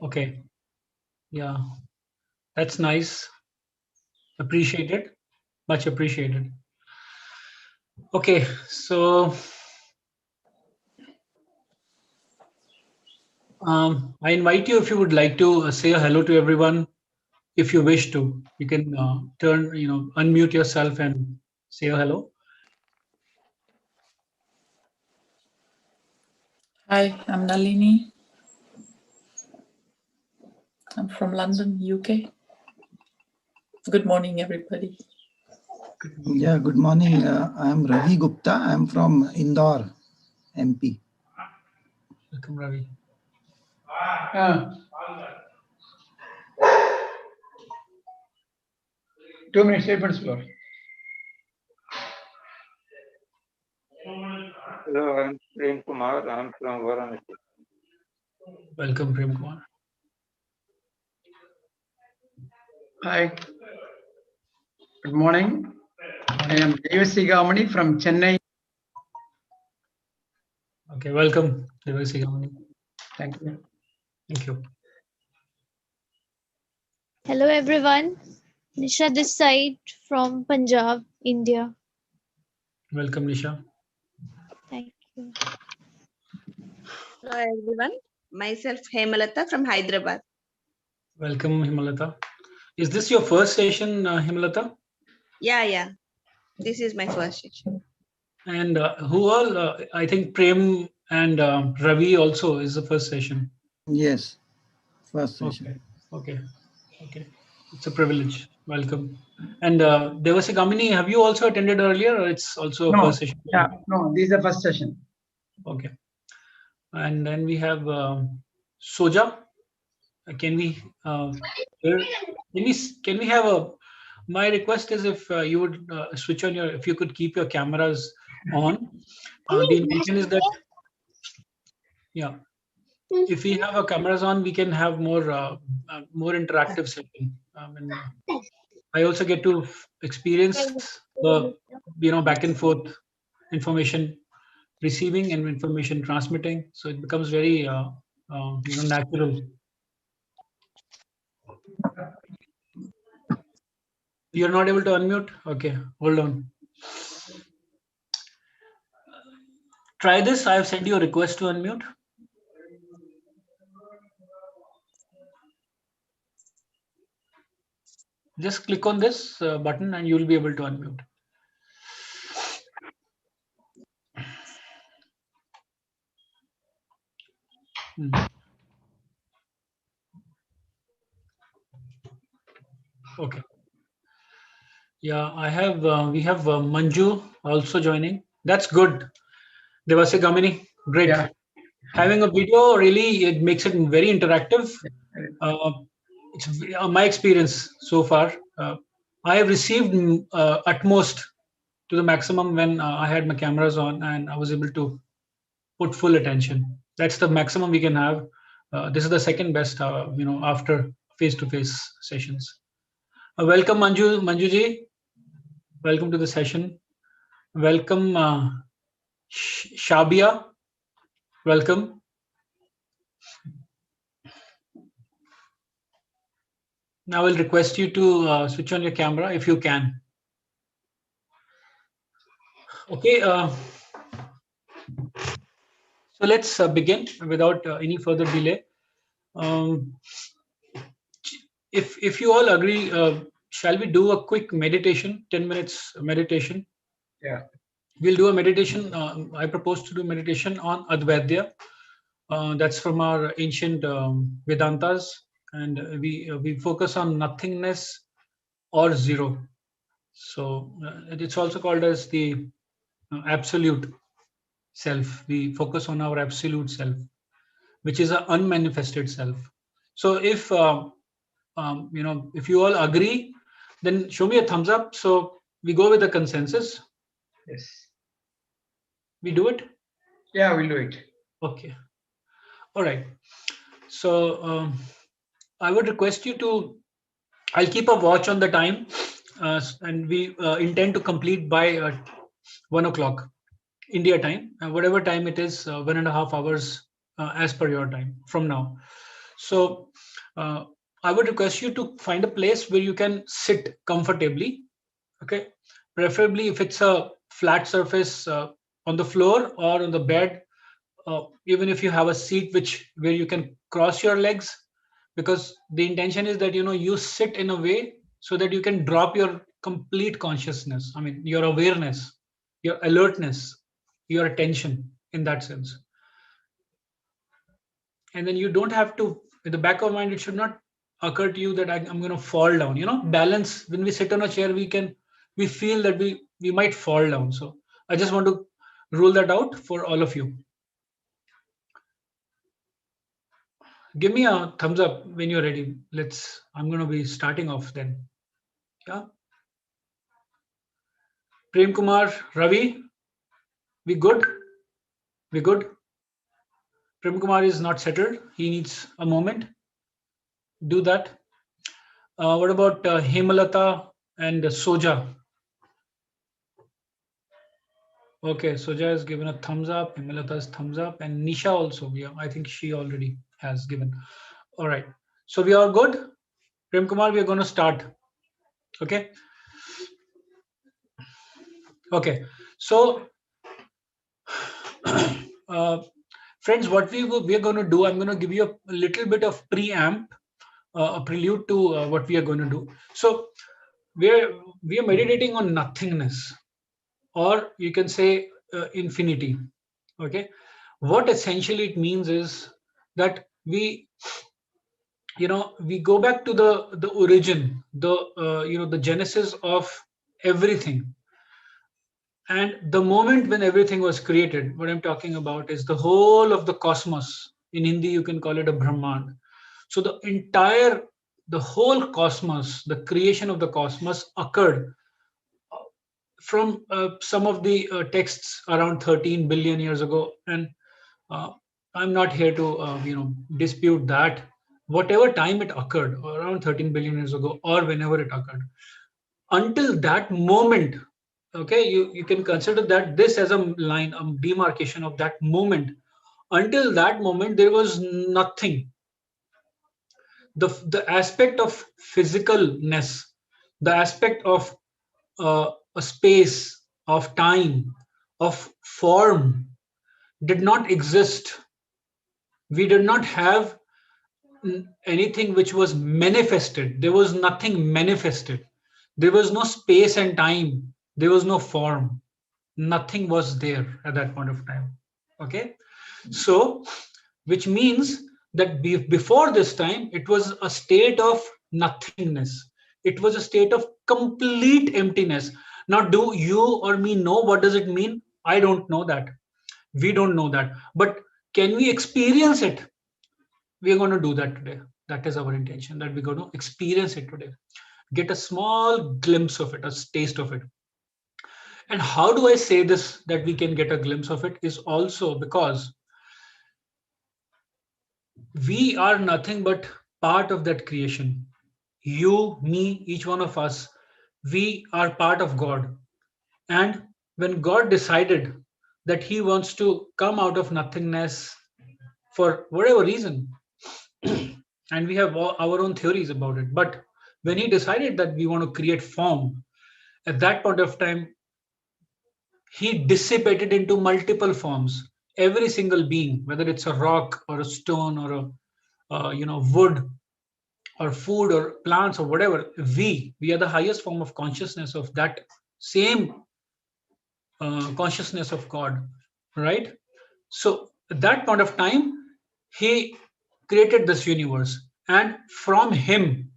Okay. Yeah, that's nice. Appreciated. Much appreciated. Okay, so I invite you if you would like to say a hello to everyone. If you wish to, you can unmute yourself and say a hello. Hi, I'm Nalini. I'm from London, UK. Good morning, everybody. Yeah, good morning. I'm Ravi Gupta. I'm from Indore, MP. Welcome, Ravi. 2 minutes statements, Lord. Hello, I'm Prem Kumar. I'm from Varanasi. Welcome, Prem Kumar. Hi. Good morning. I am Devasi Gamani from Chennai. Okay, welcome, Devasi Gamani. Thank you. Thank you. Hello everyone, Nisha this side from Punjab, India. Welcome, Nisha. Thank you. Hello everyone, myself Hemalata from Hyderabad. Welcome, Himalata. Is this your first session, Himalata? Yeah. This is my first session. And who all? I think Prem and Ravi also is the first session. Yes, first session. Okay. It's a privilege. Welcome. And Devasi Gamini, have you also attended earlier, or it's also a No, first session? yeah, no, this is the first session. Okay. And then we have Soja. Can we have a? My request is if you would switch on if you could keep your cameras on. The intention is that, yeah, if we have our cameras on, we can have more interactive session. And I also get to experience the back and forth information receiving and information transmitting. So it becomes very natural. You're not able to unmute? Okay, hold on. Try this. I have sent you a request to unmute. Just click on this button and you'll be able to unmute. Okay. Yeah, I have. We have Manju also joining. That's good. Devasi Gamini, great. Yeah. Having a video really, it makes it very interactive. It's my experience so far. I have received at most to the maximum when I had my cameras on and I was able to put full attention. That's the maximum we can have. This is the second best, after face-to-face sessions. Welcome, Manjuji. Welcome to the session. Welcome, Shabia. Welcome. Now I'll request you to switch on your camera if you can. Okay. So let's begin without any further delay. If you all agree, shall we do a quick meditation? 10 minutes meditation. Yeah. We'll do a meditation. I propose to do meditation on Advaita. That's from our ancient Vedantas, and we focus on nothingness or zero. So it's also called as the absolute self. We focus on our absolute self, which is an unmanifested self. So if if you all agree, then show me a thumbs up. So we go with the consensus. Yes. We do it? Yeah, we'll do it. Okay. All right. So I would request you to, I'll keep a watch on the time and we intend to complete by 1 o'clock India time, whatever time it is, 1.5 hours as per your time from now. So I would request you to find a place where you can sit comfortably. Okay, preferably if it's a flat surface on the floor or on the bed. Even if you have a seat where you can cross your legs, because the intention is that you sit in a way so that you can drop your complete consciousness. I mean, your awareness, your alertness, your attention in that sense. And then you don't have to, in the back of mind, it should not occur to you that I'm going to fall down. Balance. When we sit on a chair, we feel that we might fall down. So I just want to rule that out for all of you. Give me a thumbs up when you're ready. I'm going to be starting off then. Yeah. Prem Kumar, Ravi, we good? We good? Prem Kumar is not settled. He needs a moment. Do that. What about Hemalata and Soja? Okay, Soja has given a thumbs up. Hemalata's thumbs up, and Nisha also. Yeah, I think she already has given. All right. So we are good. Prem Kumar, we are going to start. Okay. Okay. So, friends, what we are going to do, I'm going to give you a little bit of preamp, a prelude to what we are going to do. So, we are meditating on nothingness, or you can say infinity. Okay. What essentially it means is that we go back to the origin, the genesis of everything. And the moment when everything was created, what I'm talking about is the whole of the cosmos. In Hindi, you can call it a Brahman. So the whole cosmos, the creation of the cosmos occurred from some of the texts around 13 billion years ago. And I'm not here to, dispute that. Whatever time it occurred, around 13 billion years ago, or whenever it occurred, until that moment, okay, you can consider that this as a line, a demarcation of that moment. Until that moment, there was nothing. The aspect of physicalness, the aspect of a space, of time, of form did not exist. We did not have anything which was manifested. There was nothing manifested. There was no space and time. There was no form. Nothing was there at that point of time. Okay. So, which means that before this time, it was a state of nothingness. It was a state of complete emptiness. Now, do you or me know what does it mean? I don't know that. We don't know that. But can we experience it? We are going to do that today. That is our intention, that we're going to experience it today. Get a small glimpse of it, a taste of it. And how do I say this, that we can get a glimpse of it, is also because we are nothing but part of that creation. You, me, each one of us, we are part of God. And when God decided that he wants to come out of nothingness for whatever reason, and we have our own theories about it, but when he decided that we want to create form, at that point of time, he dissipated into multiple forms. Every single being, whether it's a rock or a stone or a wood or food or plants or whatever, we are the highest form of consciousness of that same consciousness of God, right? So at that point of time, he created this universe, and from him,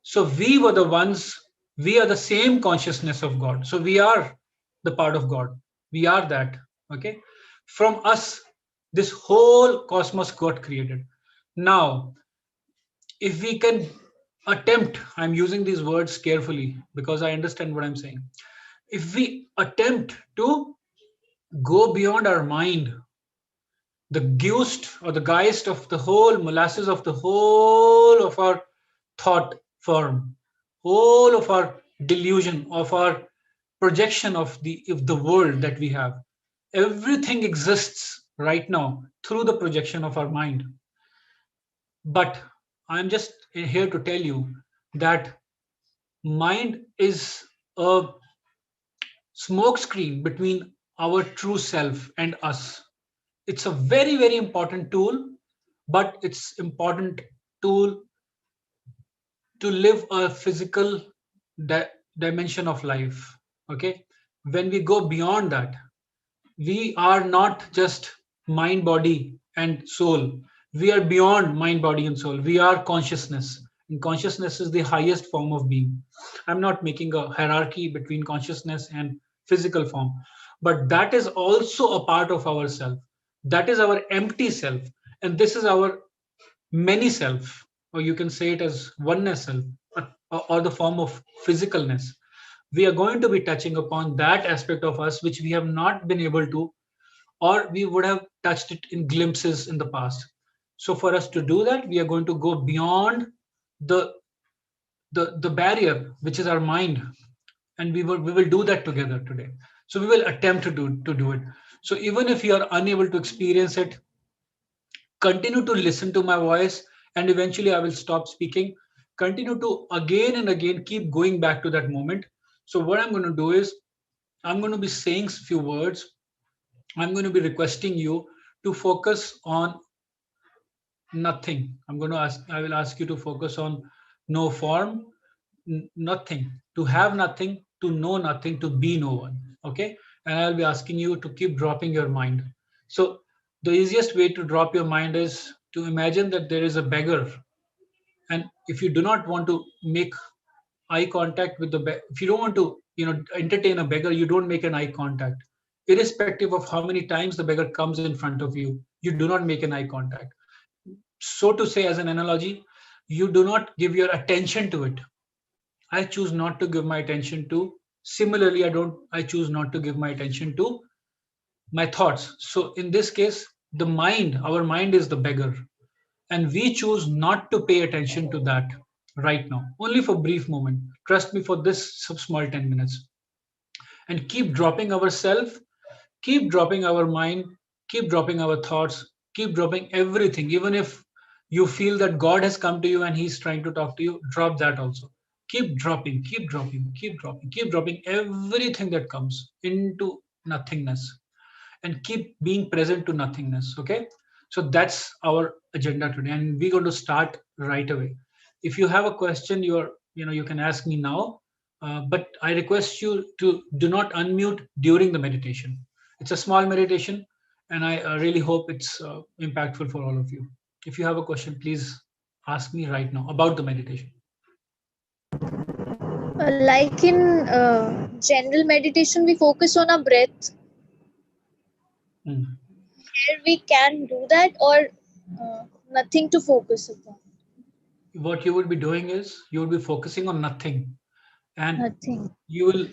so we were the ones, we are the same consciousness of God. So we are the part of God. We are that. Okay. From us, this whole cosmos got created. Now, if we can attempt, I'm using these words carefully because I understand what I'm saying. If we attempt to go beyond our mind, the ghost or the geist of the whole molasses of the whole of our thought form, whole of our delusion, of our projection of the world that we have, everything exists right now through the projection of our mind. But I'm just here to tell you that mind is a smoke screen between our true self and us. It's a very, very important tool, but it's important tool to live a physical dimension of life. Okay. When we go beyond that, we are not just mind, body, and soul. We are beyond mind, body, and soul. We are consciousness. And consciousness is the highest form of being. I'm not making a hierarchy between consciousness and physical form, but that is also a part of ourself. That is our empty self. And this is our many self, or you can say it as oneness self, or the form of physicalness. We are going to be touching upon that aspect of us which we have not been able to, or we would have touched it in glimpses in the past. So for us to do that, we are going to go beyond the the barrier which is our mind, and we will do that together today. So we will attempt to do it. So even if you are unable to experience it, continue to listen to my voice, and eventually I will stop speaking. Continue to again and again keep going back to that moment. So what I'm going to do is I'm going to be saying a few words. I'm going to be requesting you to focus on nothing. I will ask you to focus on no form, nothing, to have nothing, to know nothing, to be no one. Okay. And I'll be asking you to keep dropping your mind. So the easiest way to drop your mind is to imagine that there is a beggar. And if you do not want to make eye contact with if you don't want to, entertain a beggar, you don't make an eye contact. Irrespective of how many times the beggar comes in front of you, you do not make an eye contact. So to say, as an analogy, you do not give your attention to it. I choose not to give my attention to. Similarly, I choose not to give my attention to my thoughts. So in this case, our mind is the beggar, and we choose not to pay attention to that right now, only for brief moment. Trust me, for this small 10 minutes, and keep dropping ourselves, keep dropping our mind, keep dropping our thoughts, keep dropping everything. Even if you feel that God has come to you and he's trying to talk to you, drop that also. Keep dropping, keep dropping, keep dropping, keep dropping everything that comes into nothingness, and keep being present to nothingness. Okay. So that's our agenda today, and we're going to start right away. If you have a question, you can ask me now, but I request you to do not unmute during the meditation. It's a small meditation, and I really hope it's impactful for all of you. If you have a question, please ask me right now about the meditation. Like in general meditation, we focus on our breath. Hmm. Here we can do that, or nothing to focus upon. What you would be doing is you will be focusing on nothing, and Nothing. you will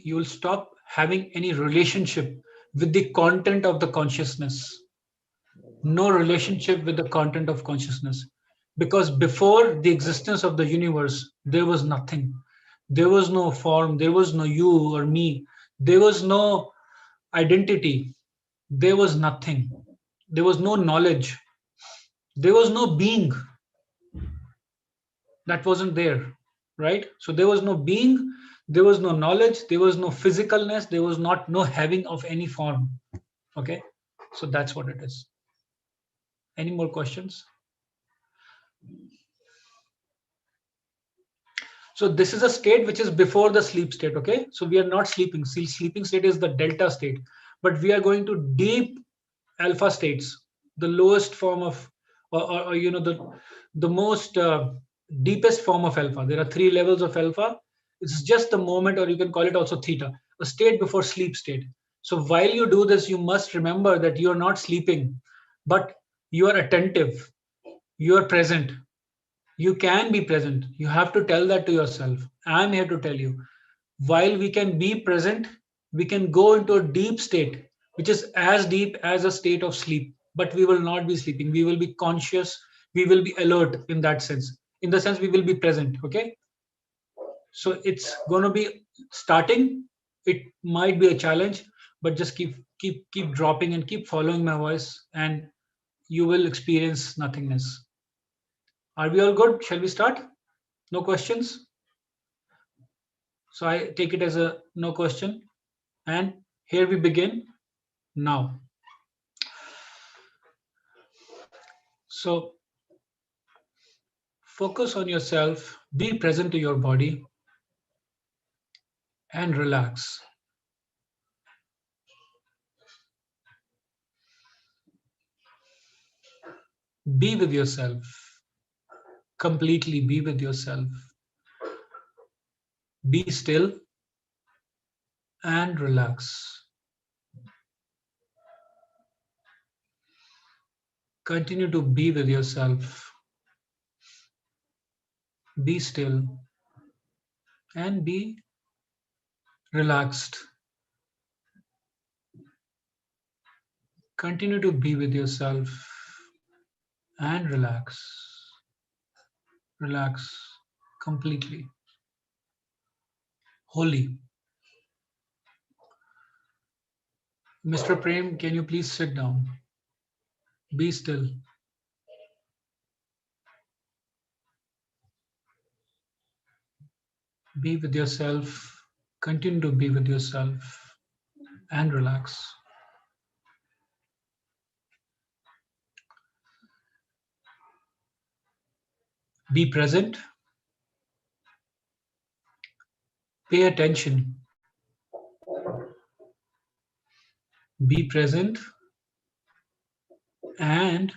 you will stop having any relationship with the content of the consciousness. No relationship with the content of consciousness, because before the existence of the universe, there was nothing. There was no form, there was no you or me, there was no identity, there was nothing, there was no knowledge, there was no being. That wasn't there, right? So there was no being, there was no knowledge, there was no physicalness, there was no having of any form. Okay. So that's what it is. Any more questions? So this is a state which is before the sleep state. Okay. So we are not sleeping. Sleeping state is the delta state, but we are going to deep alpha states, the lowest form of, or the most deepest form of alpha. There are 3 levels of alpha. It's just the moment, or you can call it also theta, a state before sleep state. So while you do this, you must remember that you are not sleeping, but you are attentive, you are present. You can be present. You have to tell that to yourself. I'm here to tell you, while we can be present, we can go into a deep state, which is as deep as a state of sleep, but we will not be sleeping. We will be conscious. We will be alert in that sense. In the sense, we will be present. Okay. So it's going to be starting. It might be a challenge, but just keep dropping and keep following my voice, and you will experience nothingness. Are we all good? Shall we start? No questions? So I take it as a no question. And here we begin now. So focus on yourself, be present to your body, and relax. Be with yourself. Completely be with yourself. Be still and relax. Continue to be with yourself. Be still and be relaxed. Continue to be with yourself and relax. Relax completely. Wholly. Mr. Prem, can you please sit down? Be still. Be with yourself. Continue to be with yourself and relax. Be present. Pay attention. Be present and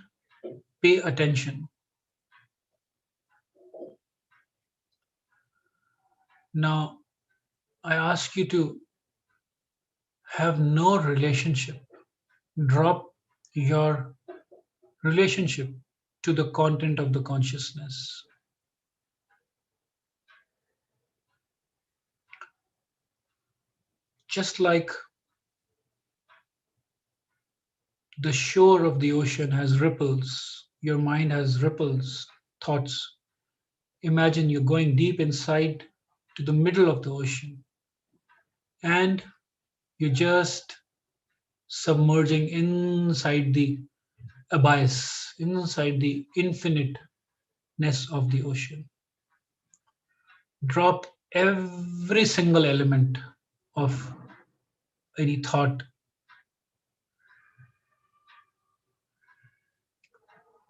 pay attention. Now, I ask you to have no relationship. Drop your relationship to the content of the consciousness. Just like the shore of the ocean has ripples, your mind has ripples, thoughts. Imagine you're going deep inside to the middle of the ocean and you're just submerging inside the abyss, inside the infiniteness of the ocean. Drop every single element of any thought.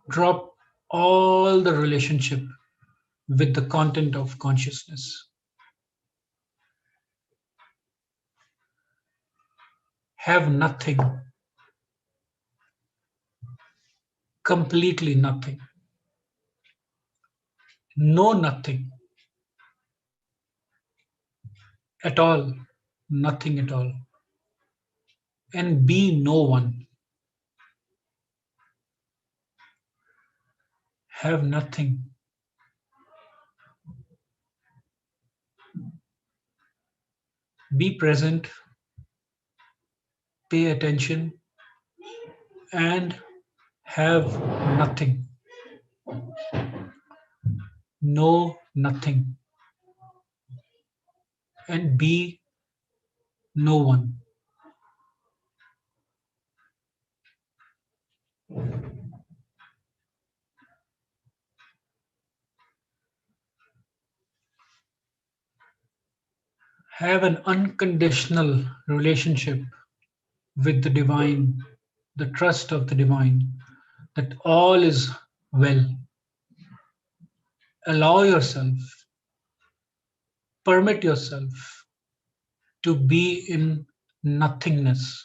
Drop all the relationship with the content of consciousness. Have nothing, completely nothing. Know nothing at all, nothing at all. And be no one. Have nothing. Be present, pay attention, and have nothing. Know nothing. And be no one. Have an unconditional relationship with the divine, the trust of the divine, that all is well. Allow yourself, permit yourself to be in nothingness.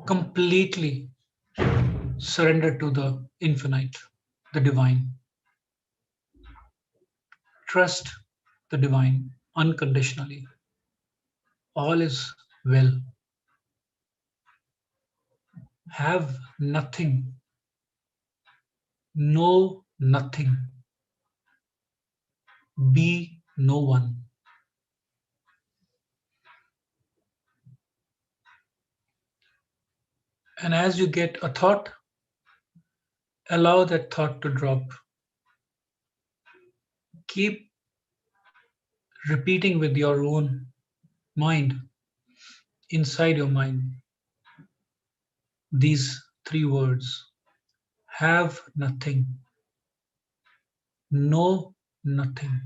Completely surrender to the infinite, the divine. Trust the divine unconditionally. All is well. Have nothing. Know nothing. Be no one. And as you get a thought, allow that thought to drop. Keep repeating with your own mind, inside your mind, these three words: have nothing, know nothing,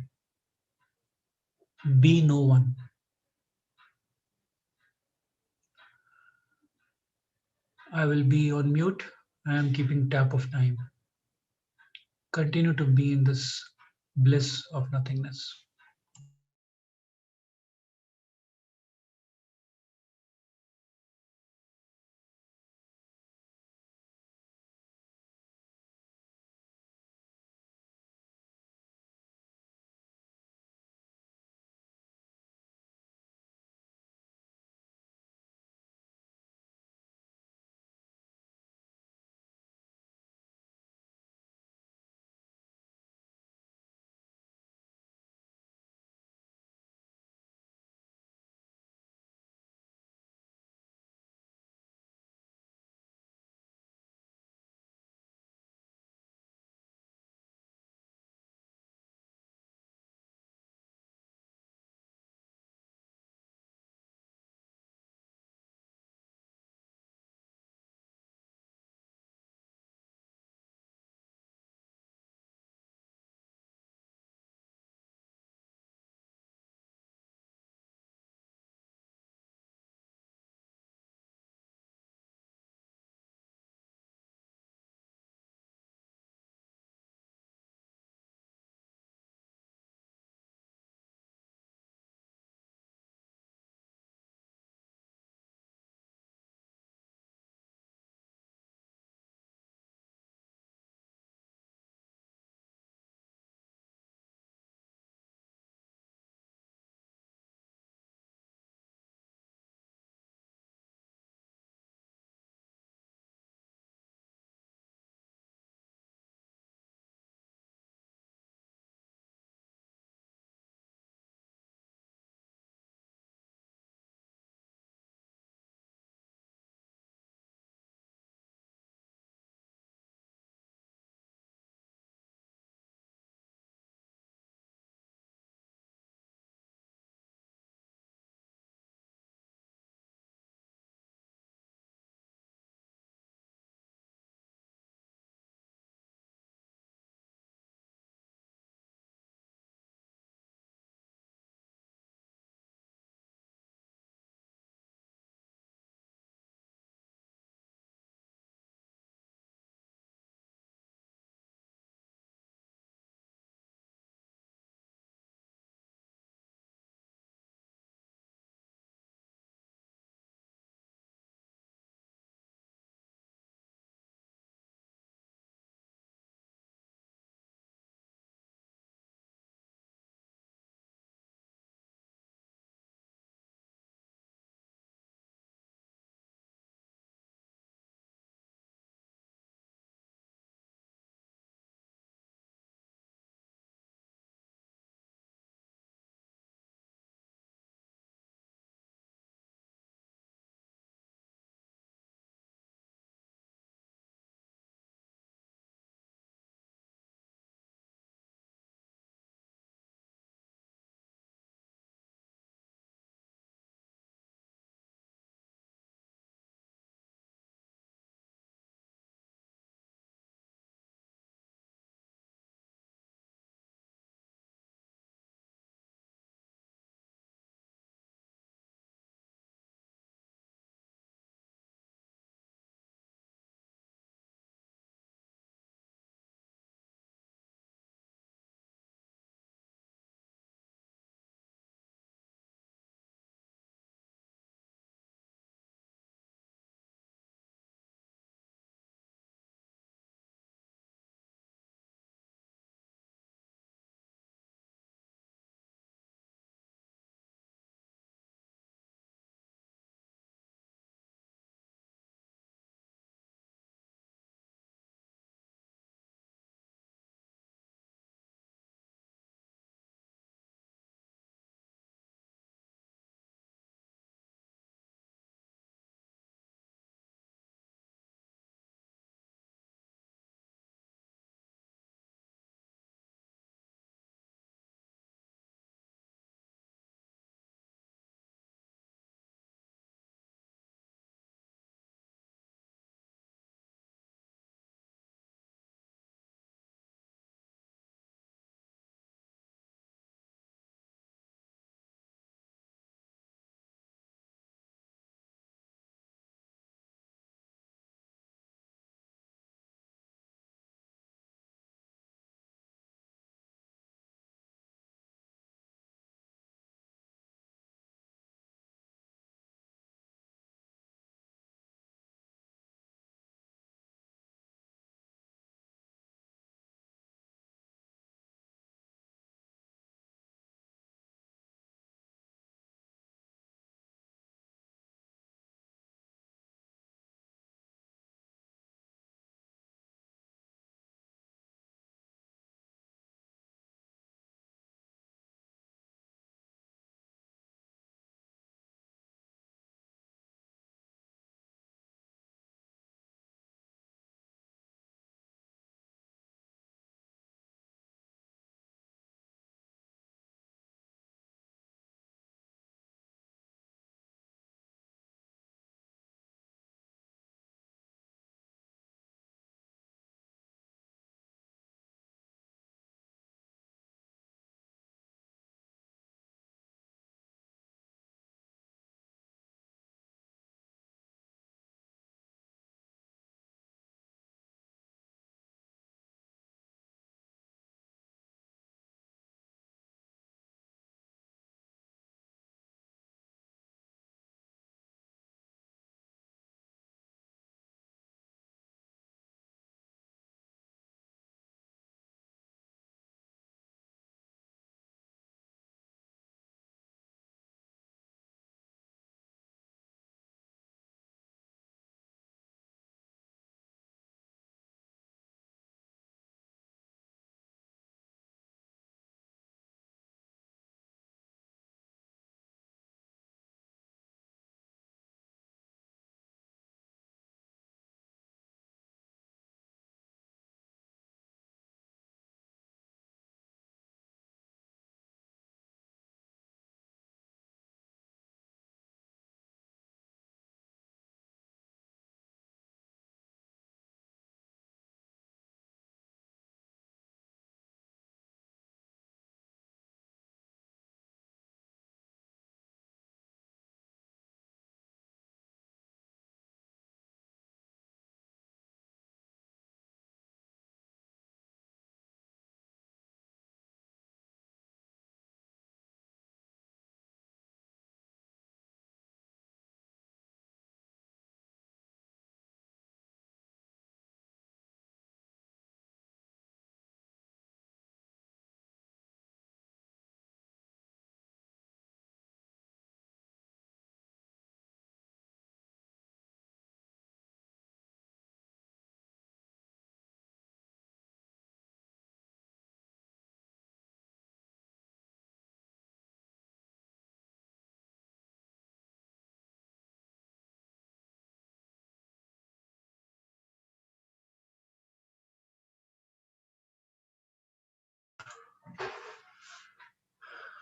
be no one. I will be on mute. I am keeping tap of time. Continue to be in this bliss of nothingness.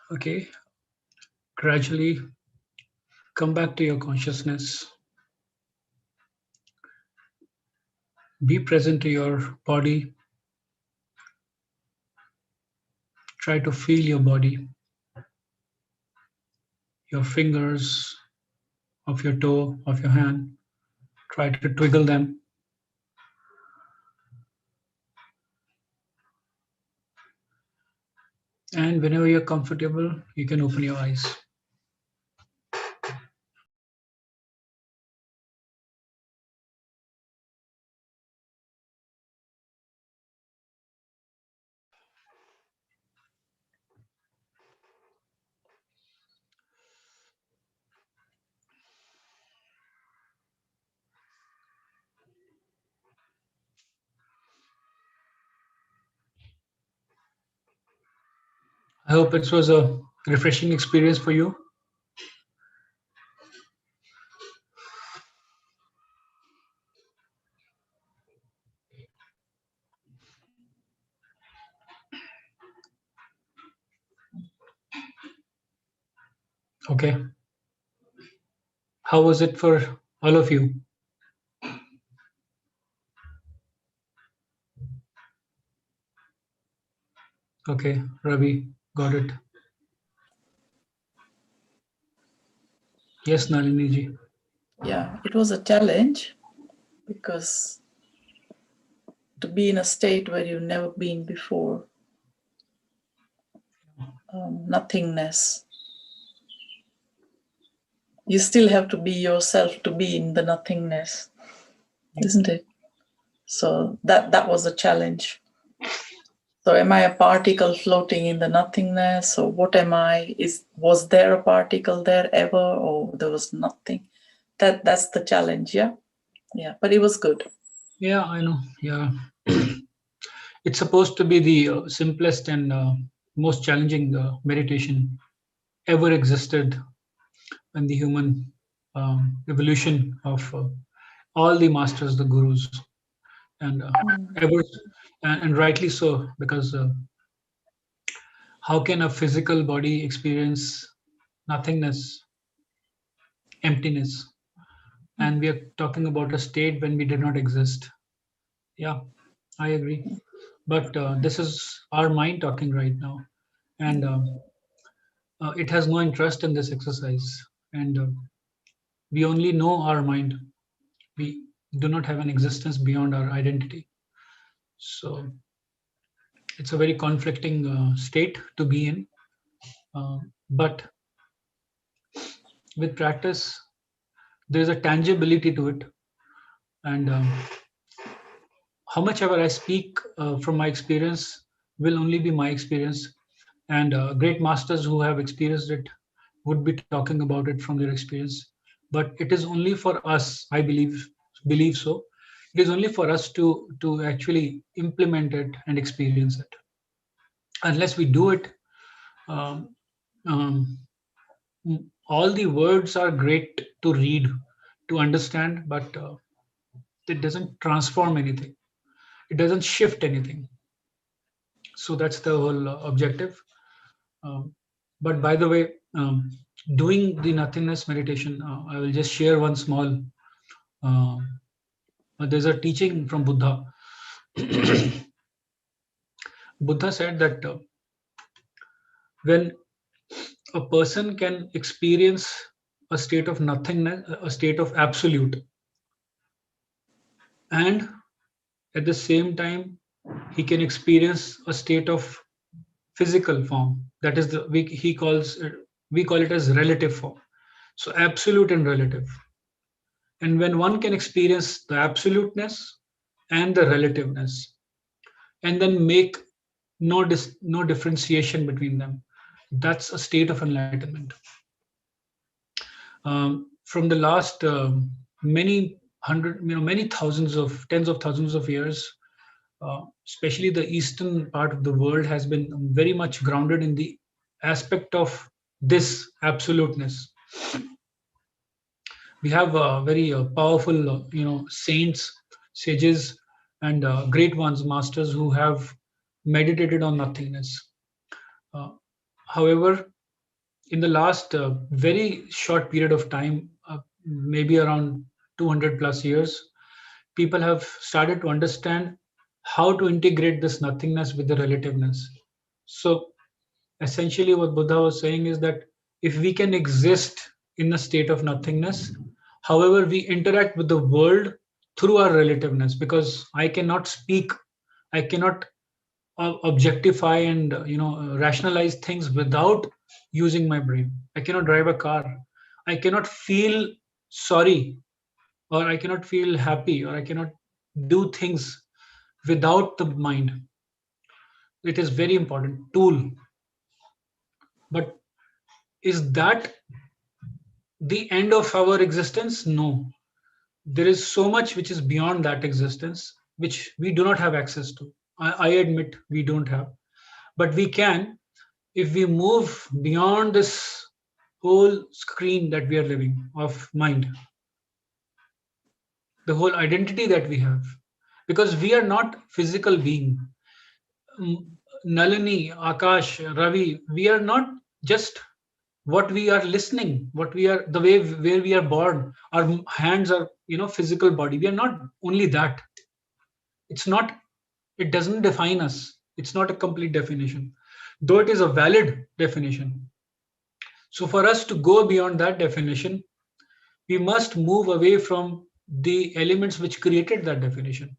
Okay, gradually come back to your consciousness. Be present to your body. Try to feel your body, your fingers of your toe, of your hand. Try to twiddle them. And whenever you're comfortable, you can open your eyes. I hope it was a refreshing experience for you. Okay. How was it for all of you? Okay, Ravi, got it. Yes, Nalini ji. Yeah, it was a challenge because to be in a state where you've never been before, nothingness. You still have to be yourself to be in the nothingness, isn't it? So that was a challenge. So am I a particle floating in the nothingness, or what am I? Was there a particle there ever, or there was nothing? That's the challenge, yeah? Yeah, but it was good. Yeah, I know. Yeah. It's supposed to be the simplest and most challenging meditation ever existed in the human evolution of all the masters, the gurus, and ever, and rightly so, because how can a physical body experience nothingness, emptiness? And we are talking about a state when we did not exist. Yeah, I agree. But this is our mind talking right now, and it has no interest in this exercise. And we only know our mind. We do not have an existence beyond our identity. So it's a very conflicting state to be in. But with practice, there's a tangibility to it. And how much ever I speak from my experience will only be my experience. And great masters who have experienced it would be talking about it from their experience. But it is only for us, I believe so. It is only for us to actually implement it and experience it. Unless we do it, um, um, all the words are great to read, to understand, but it doesn't transform anything. It doesn't shift anything. So that's the whole objective. But by the way, doing the nothingness meditation, I will just share one small. Uh, there's a teaching from Buddha. Buddha said that when a person can experience a state of nothingness, a state of absolute, and at the same time he can experience a state of physical form. That is we call it as relative form. So absolute and relative. And when one can experience the absoluteness and the relativeness, and then make no differentiation between them, that's a state of enlightenment. From the last many hundred, many thousands of tens of thousands of years, especially the eastern part of the world has been very much grounded in the aspect of this absoluteness. We have very powerful, saints, sages, and great ones, masters who have meditated on nothingness. Uh, However, in the last very short period of time, maybe around 200 plus years, people have started to understand how to integrate this nothingness with the relativeness. So essentially what Buddha was saying is that if we can exist in a state of nothingness, however we interact with the world through our relativeness, because I cannot speak, I cannot objectify and rationalize things without using my brain. I cannot drive a car, I cannot feel sorry, or I cannot feel happy, or I cannot do things without the mind. It is very important tool. But is that the end of our existence? No. There is so much which is beyond that existence, which we do not have access to. I admit we don't have. But we can, if we move beyond this whole screen that we are living of mind, the whole identity that we have, because we are not physical being. Nalini, Akash, Ravi, we are not just what we are listening, what we are, the way where we are born, our hands are, physical body. We are not only that. It's not, it doesn't define us. It's not a complete definition, though it is a valid definition. So for us to go beyond that definition, we must move away from the elements which created that definition.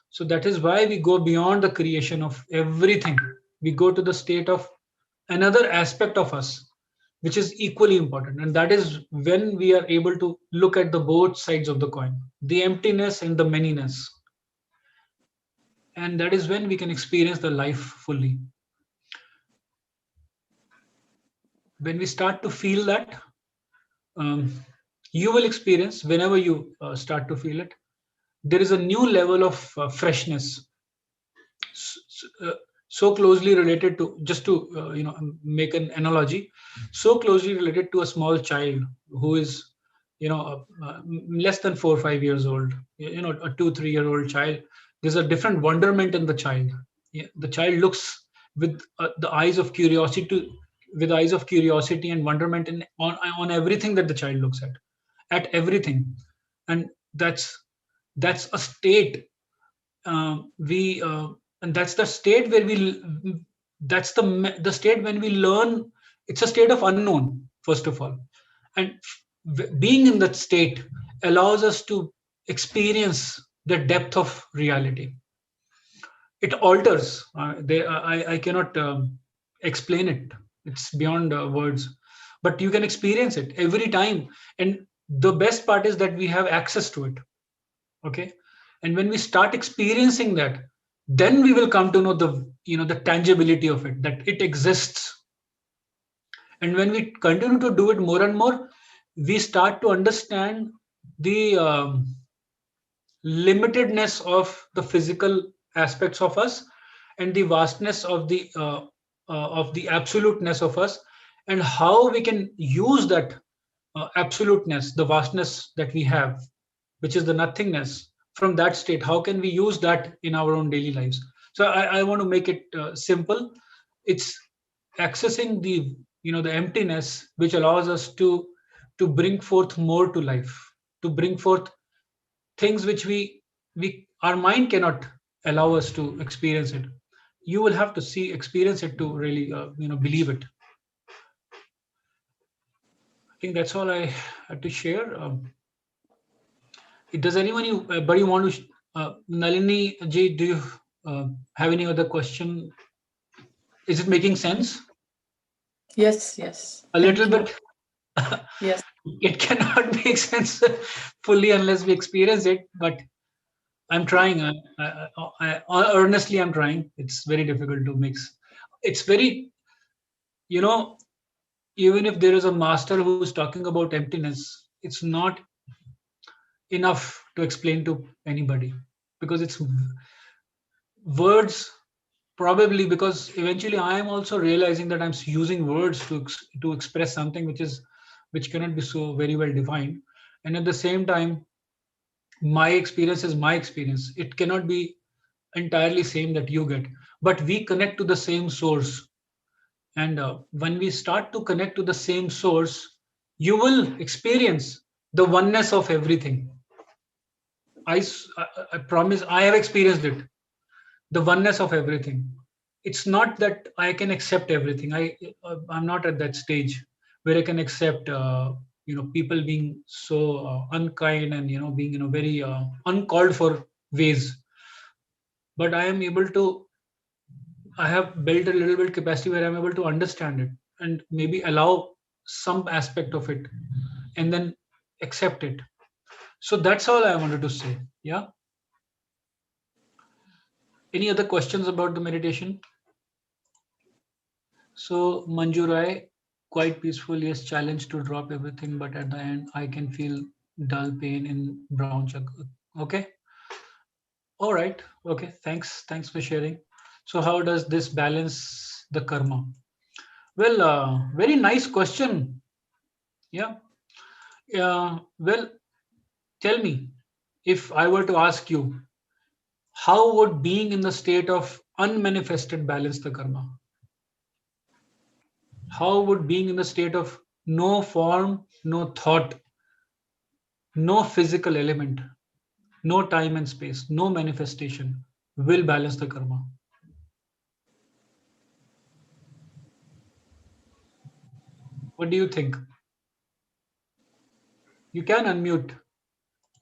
So that is why we go beyond the creation of everything. We go to the state of another aspect of us, which is equally important. And that is when we are able to look at the both sides of the coin, the emptiness and the manyness. And that is when we can experience the life fully. When we start to feel that, you will experience, whenever you start to feel it, there is a new level of freshness, so closely related to, just to make an analogy, so closely related to a small child who is less than 4 or 5 years old, a 2-3-year-old child. There's a different wonderment in the child. The child looks with the eyes of curiosity, and wonderment on everything that the child looks at everything. And that's a state, we and that's the state where that's the state when we learn. It's a state of unknown, first of all, and being in that state allows us to experience the depth of reality. It alters, I cannot explain it. It's beyond words, but you can experience it every time. And the best part is that we have access to it. Okay. And when we start experiencing that, then we will come to know the tangibility of it, that it exists. And when we continue to do it more and more, we start to understand the limitedness of the physical aspects of us, and the vastness of the absoluteness of us, and how we can use that absoluteness, the vastness that we have, which is the nothingness. From that state, how can we use that in our own daily lives? So I want to make it simple. It's accessing the emptiness, which allows us to bring forth more to life, to bring forth things which we our mind cannot allow us to experience it. You will have to experience it to really believe it. I think that's all I had to share. Does anybody want to, Nalini ji, do you have any other question? Is it making sense? Yes. A little bit. Yes. It cannot make sense fully unless we experience it, but I'm trying. Honestly, I'm trying. It's very difficult to mix. It's very, even if there is a master who's talking about emptiness, it's not enough to explain to anybody, because it's words, probably because eventually I am also realizing that I'm using words to express something which cannot be so very well defined. And at the same time, my experience is my experience. It cannot be entirely same that you get, but we connect to the same source. And when we start to connect to the same source, you will experience the oneness of everything. I promise, I have experienced it, the oneness of everything. It's not that I can accept everything. I'm not at that stage where I can accept people being so unkind and being in a very uncalled for ways. But I have built a little bit capacity where I'm able to understand it and maybe allow some aspect of it and then accept it. So that's all I wanted to say. Yeah. Any other questions about the meditation? So Manjurai, quite peaceful, yes, challenge to drop everything, but at the end I can feel dull pain in brown chakra. Okay. All right. Okay. Thanks for sharing. So how does this balance the karma? Well, very nice question. Yeah. Well, tell me, if I were to ask you, how would being in the state of unmanifested balance the karma? How would being in the state of no form, no thought, no physical element, no time and space, no manifestation will balance the karma? What do you think? You can unmute.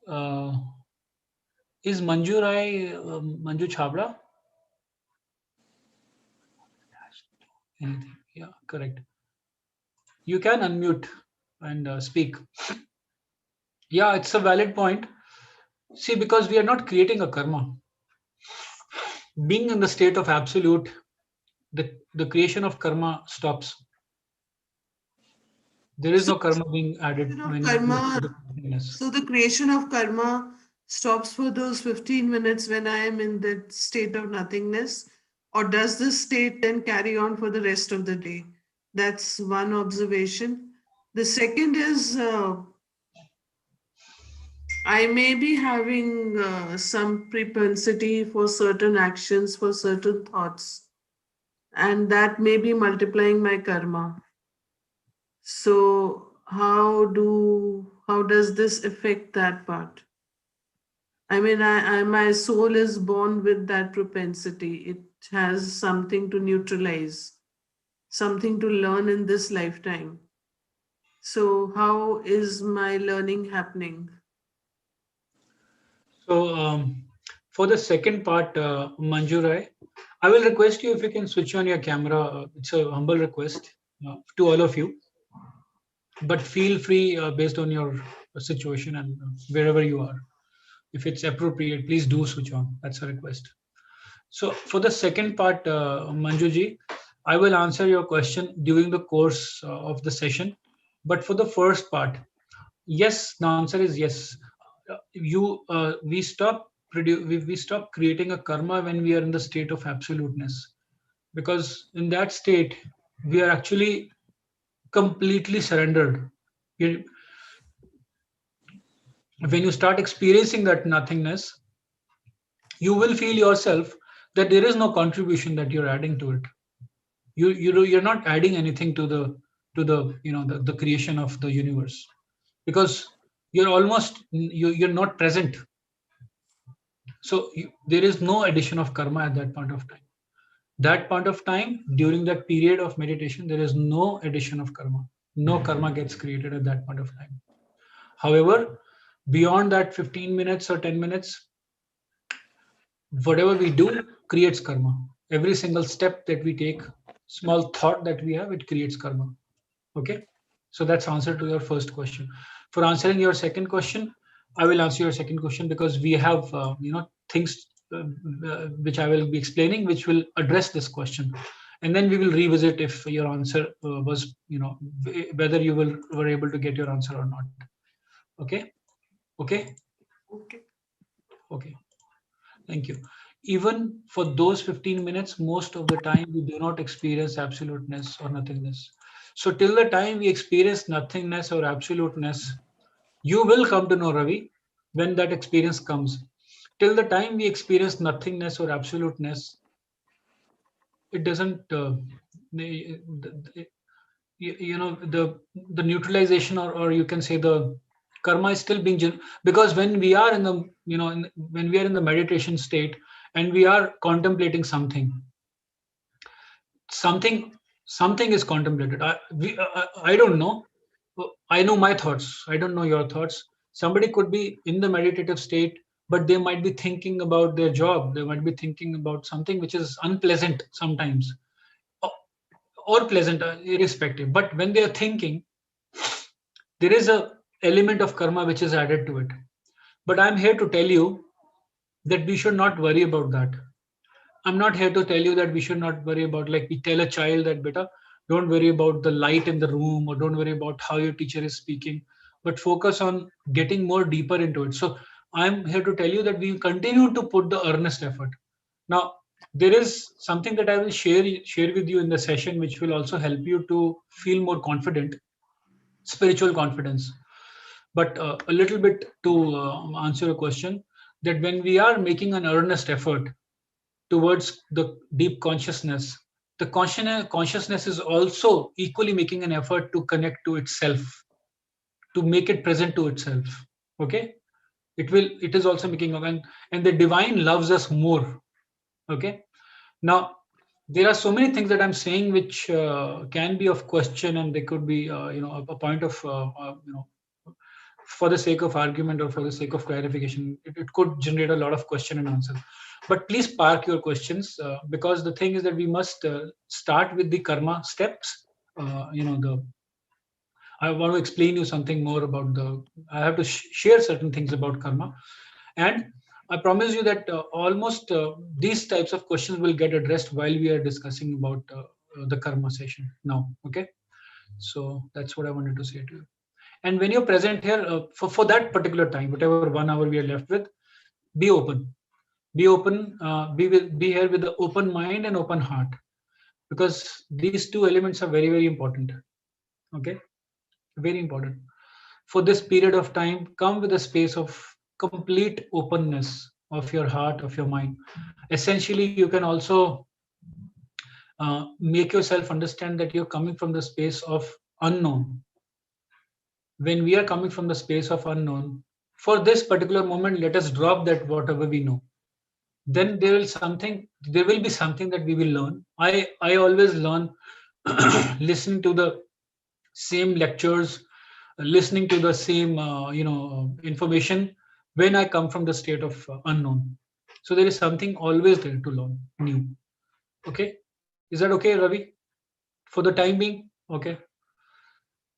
Uh, is Manju Rai Manju Chabra? Anything? Yeah, correct. You can unmute and speak. Yeah, it's a valid point. See, because we are not creating a karma. Being in the state of absolute, the creation of karma stops. There is So, no karma being added when you karma, so the creation of karma stops for those 15 minutes when I am in that state of nothingness, or does this state then carry on for the rest of the day? That's one observation. The second is I may be having some propensity for certain actions, for certain thoughts, and that may be multiplying my karma. So how does this affect that part? I mean, my soul is born with that propensity. It has something to neutralize, something to learn in this lifetime. So how is my learning happening? So for the second part, Manju Rai, I will request you if you can switch on your camera. It's a humble request to all of you. But feel free based on your situation and wherever you are. If it's appropriate, please do switch on. That's a request. So for the second part, Manjuji, I will answer your question during the course of the session. But for the first part, yes, the answer is yes. We stop creating a karma when we are in the state of absoluteness, because in that state we are actually completely surrendered. You- When you start experiencing that nothingness, you will feel yourself that there is no contribution that you're adding to it. You're not adding anything to the creation of the universe, because you're not present. So there is no addition of karma at that point of time. That point of time, during that period of meditation, there is no addition of karma. No karma gets created at that point of time. However, beyond that 15 minutes or 10 minutes, whatever we do creates karma. Every single step that we take, small thought that we have, it creates karma. Okay. So that's answer to your first question. For answering your second question, I will answer your second question because we have things which I will be explaining, which will address this question, and then we will revisit if your answer was whether you were able to get your answer or not. Okay. Okay. Okay. Okay. Thank you. Even for those 15 minutes, most of the time we do not experience absoluteness or nothingness. So till the time we experience nothingness or absoluteness, you will come to know, Ravi, when that experience comes. Till the time we experience nothingness or absoluteness, it doesn't the neutralization, or you can say the karma is still being because when we are in the when we are in the meditation state and we are contemplating something is contemplated. I don't know. I know my thoughts. I don't know your thoughts. Somebody could be in the meditative state, but they might be thinking about their job. They might be thinking about something which is unpleasant sometimes, or pleasant, irrespective. But when they are thinking, there is a element of karma which is added to it. But I'm here to tell you that we should not worry about that. I'm not here to tell you that we should not worry about, like we tell a child that, beta, don't worry about the light in the room, or don't worry about how your teacher is speaking, but focus on getting more deeper into it. So I'm here to tell you that we continue to put the earnest effort. Now, there is something that I will share with you in the session, which will also help you to feel more confident, spiritual confidence. But a little bit to answer a question, that when we are making an earnest effort towards the deep consciousness, the consciousness is also equally making an effort to connect to itself, to make it present to itself. Okay, it is also making and the divine loves us more. Okay, now there are so many things that I'm saying which can be of question, and they could be a point of for the sake of argument or for the sake of clarification. It could generate a lot of question and answer. But please park your questions, because the thing is that we must start with the karma steps. I want to explain you something more about I have to share certain things about karma. And I promise you that almost these types of questions will get addressed while we are discussing about the karma session now. Okay. So that's what I wanted to say to you. And when you're present here for that particular time, whatever 1 hour we are left with, be open. Be open. Be here with an open mind and open heart, because these two elements are very, very important. Okay, very important. For this period of time, come with a space of complete openness of your heart, of your mind. Essentially, you can also make yourself understand that you're coming from the space of unknown. When we are coming from the space of unknown, for this particular moment, let us drop that whatever we know. Then there will be something that we will learn. I always learn listening to the same lectures, listening to the same information when I come from the state of unknown. So there is something always there to learn new. Okay, is that okay, Ravi? For the time being, okay.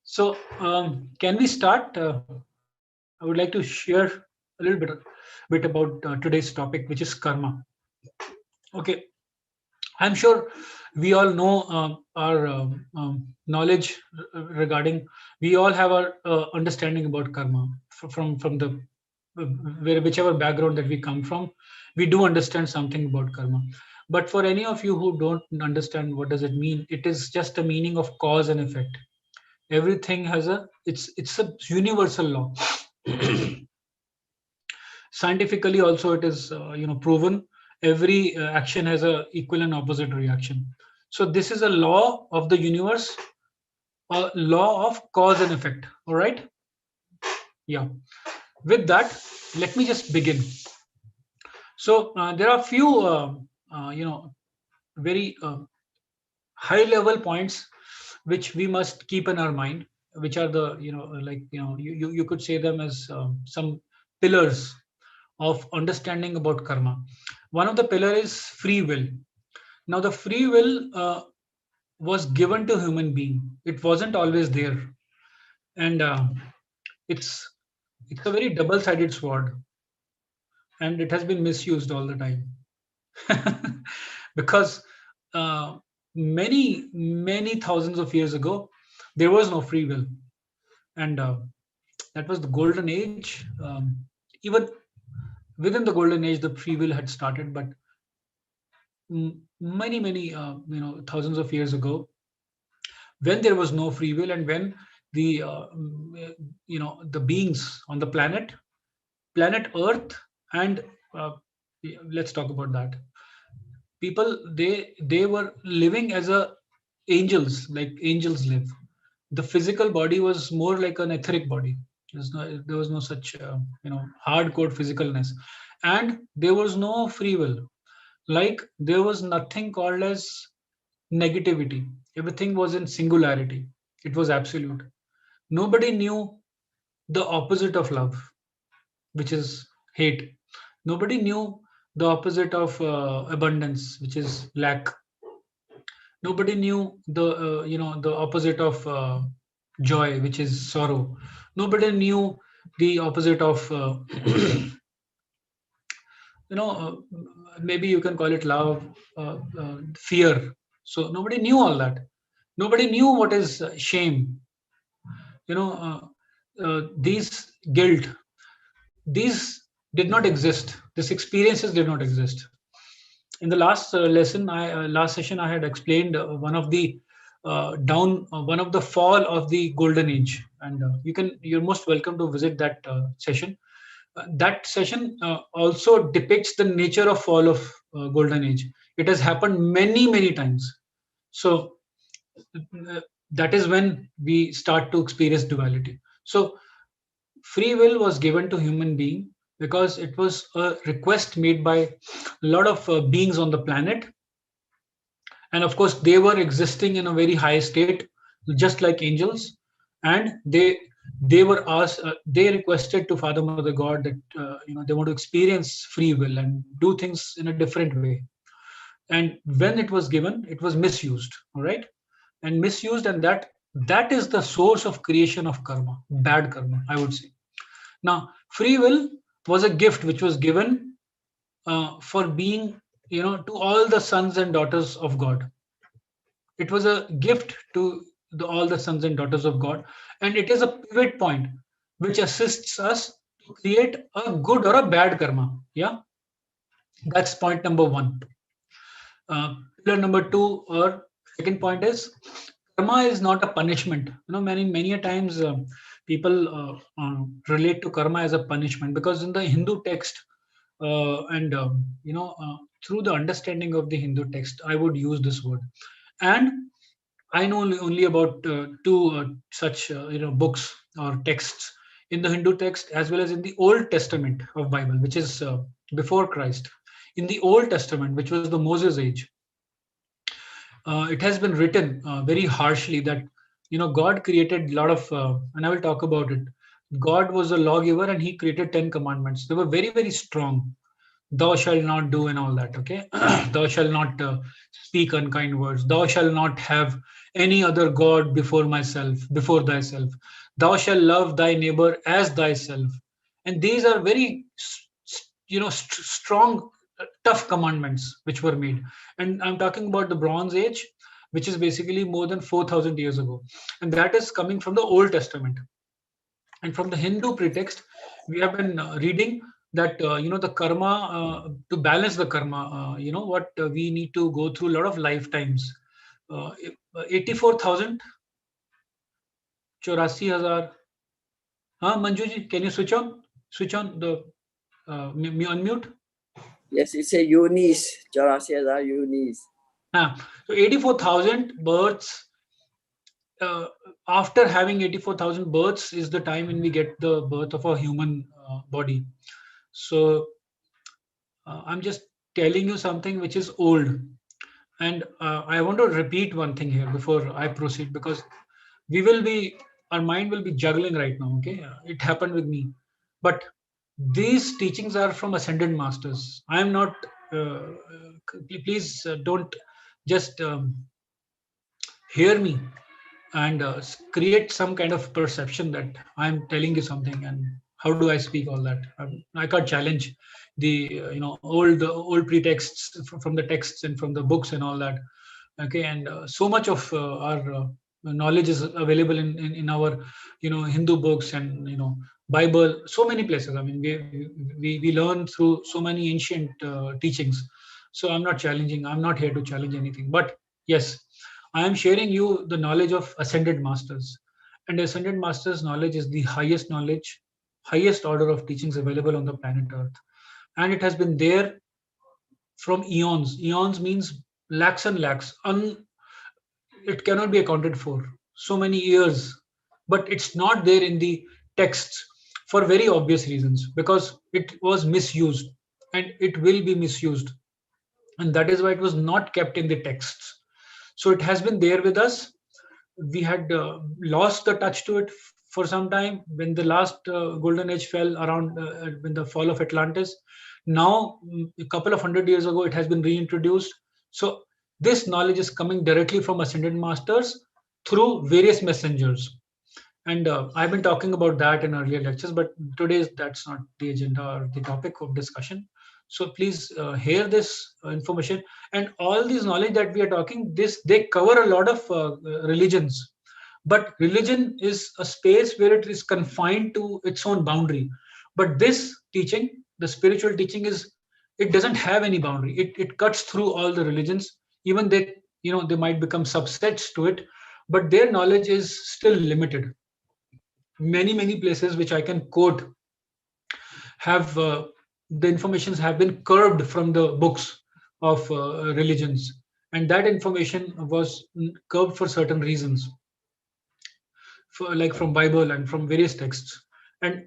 So can we start? I would like to share a little bit about today's topic, which is karma. Okay, I'm sure we all know our knowledge regarding. We all have our understanding about karma from the whichever background that we come from. We do understand something about karma. But for any of you who don't understand what does it mean, it is just a meaning of cause and effect. Everything has it's a universal law. Scientifically also it is proven. Every action has a equal and opposite reaction. So this is a law of the universe, a law of cause and effect. All right, yeah. With that, let me just begin. So there are a few very high level points which we must keep in our mind, which are the you could say them as some pillars of understanding about karma. One of the pillar is free will. Now the free will was given to human being. It wasn't always there, and it's a very double-sided sword, and it has been misused all the time. Because many thousands of years ago there was no free will, and that was the golden age. Even within the golden age, the free will had started, but many thousands of years ago, when there was no free will, and when the the beings on the planet Earth, and let's talk about that. People, they were living as a angels, like angels live. The physical body was more like an etheric body. There was no such hardcore physicalness, and there was no free will. Like there was nothing called as negativity. Everything was in singularity. It was absolute. Nobody knew the opposite of love, which is hate. Nobody knew the opposite of abundance, which is lack. Nobody knew the the opposite of joy, which is sorrow. Nobody knew the opposite of maybe you can call it love, fear. So nobody knew all that. Nobody knew what is shame. These guilt, these did not exist. These experiences did not exist. In the last last session, I had explained one of the one of the fall of the golden age, and you're most welcome to visit that session. That session also depicts the nature of fall of golden age. It has happened many times. So that is when we start to experience duality. So free will was given to human being because it was a request made by a lot of beings on the planet, and of course they were existing in a very high state, just like angels, and they were asked, they requested to Father Mother God that they want to experience free will and do things in a different way. And when it was given, it was misused. All right, and misused, and that is the source of creation of karma, bad karma, I would say. Now free will was a gift which was given for being, to all the sons and daughters of God. It was a gift to all the sons and daughters of God, and it is a pivot point which assists us to create a good or a bad karma. Yeah, that's point number one. Pillar number two, or second point, is karma is not a punishment. Many a times people relate to karma as a punishment, because in the Hindu text and through the understanding of the Hindu text, I would use this word. And I know only about two such books or texts in the Hindu text, as well as in the Old Testament of Bible, which is before Christ. In the Old Testament, which was the Moses age, it has been written very harshly that God created a lot of, and I will talk about it. God was a lawgiver, and He created 10 commandments. They were very strong. Thou shalt not do, and all that. Okay, thou shalt not speak unkind words. Thou shalt not have any other god before thyself. Thou shalt love thy neighbor as thyself. And these are very strong, tough commandments which were made. And I'm talking about the Bronze Age, which is basically more than 4,000 years ago, and that is coming from the Old Testament. And from the Hindu pretext, we have been reading that the karma, to balance the karma, we need to go through a lot of lifetimes. 84,000, 84,000. Manjuji, can you switch on the unmute? Yes, it's a Yunis, 84,000 Yunis. So 84,000 births. After having 84,000 births is the time when we get the birth of a human body. So I'm just telling you something which is old, and I want to repeat one thing here before I proceed, because our mind will be juggling right now. Okay, it happened with me, but these teachings are from ascended masters. I am not. Please don't just hear me and create some kind of perception that I'm telling you something, and how do I speak all that. I can't challenge the old pretexts from the texts and from the books and all that. Okay, and so much of our knowledge is available in our Hindu books and Bible, so many places. I mean, we learn through so many ancient teachings. So I'm not here to challenge anything, but yes, I am sharing you the knowledge of ascended masters. And ascended masters' knowledge is the highest knowledge, highest order of teachings available on the planet Earth. And it has been there from eons. Eons means lakhs and lakhs. it cannot be accounted for. So many years, but it's not there in the texts for very obvious reasons, because it was misused and it will be misused. And that is why it was not kept in the texts. So it has been there with us. We had lost the touch to it for some time when the last golden age fell around when the fall of Atlantis. Now, a couple of 100 years ago, it has been reintroduced. So this knowledge is coming directly from ascended masters through various messengers. And I've been talking about that in earlier lectures, but today that's not the agenda or the topic of discussion. So please hear this information, and all these knowledge that we are talking, they cover a lot of religions. But religion is a space where it is confined to its own boundary. But this teaching, the spiritual teaching, it doesn't have any boundary. It cuts through all the religions. Even they might become subsets to it, but their knowledge is still limited. Many places which I can quote have the informations have been curbed from the books of religions, and that information was curbed for certain reasons, like from Bible and from various texts. And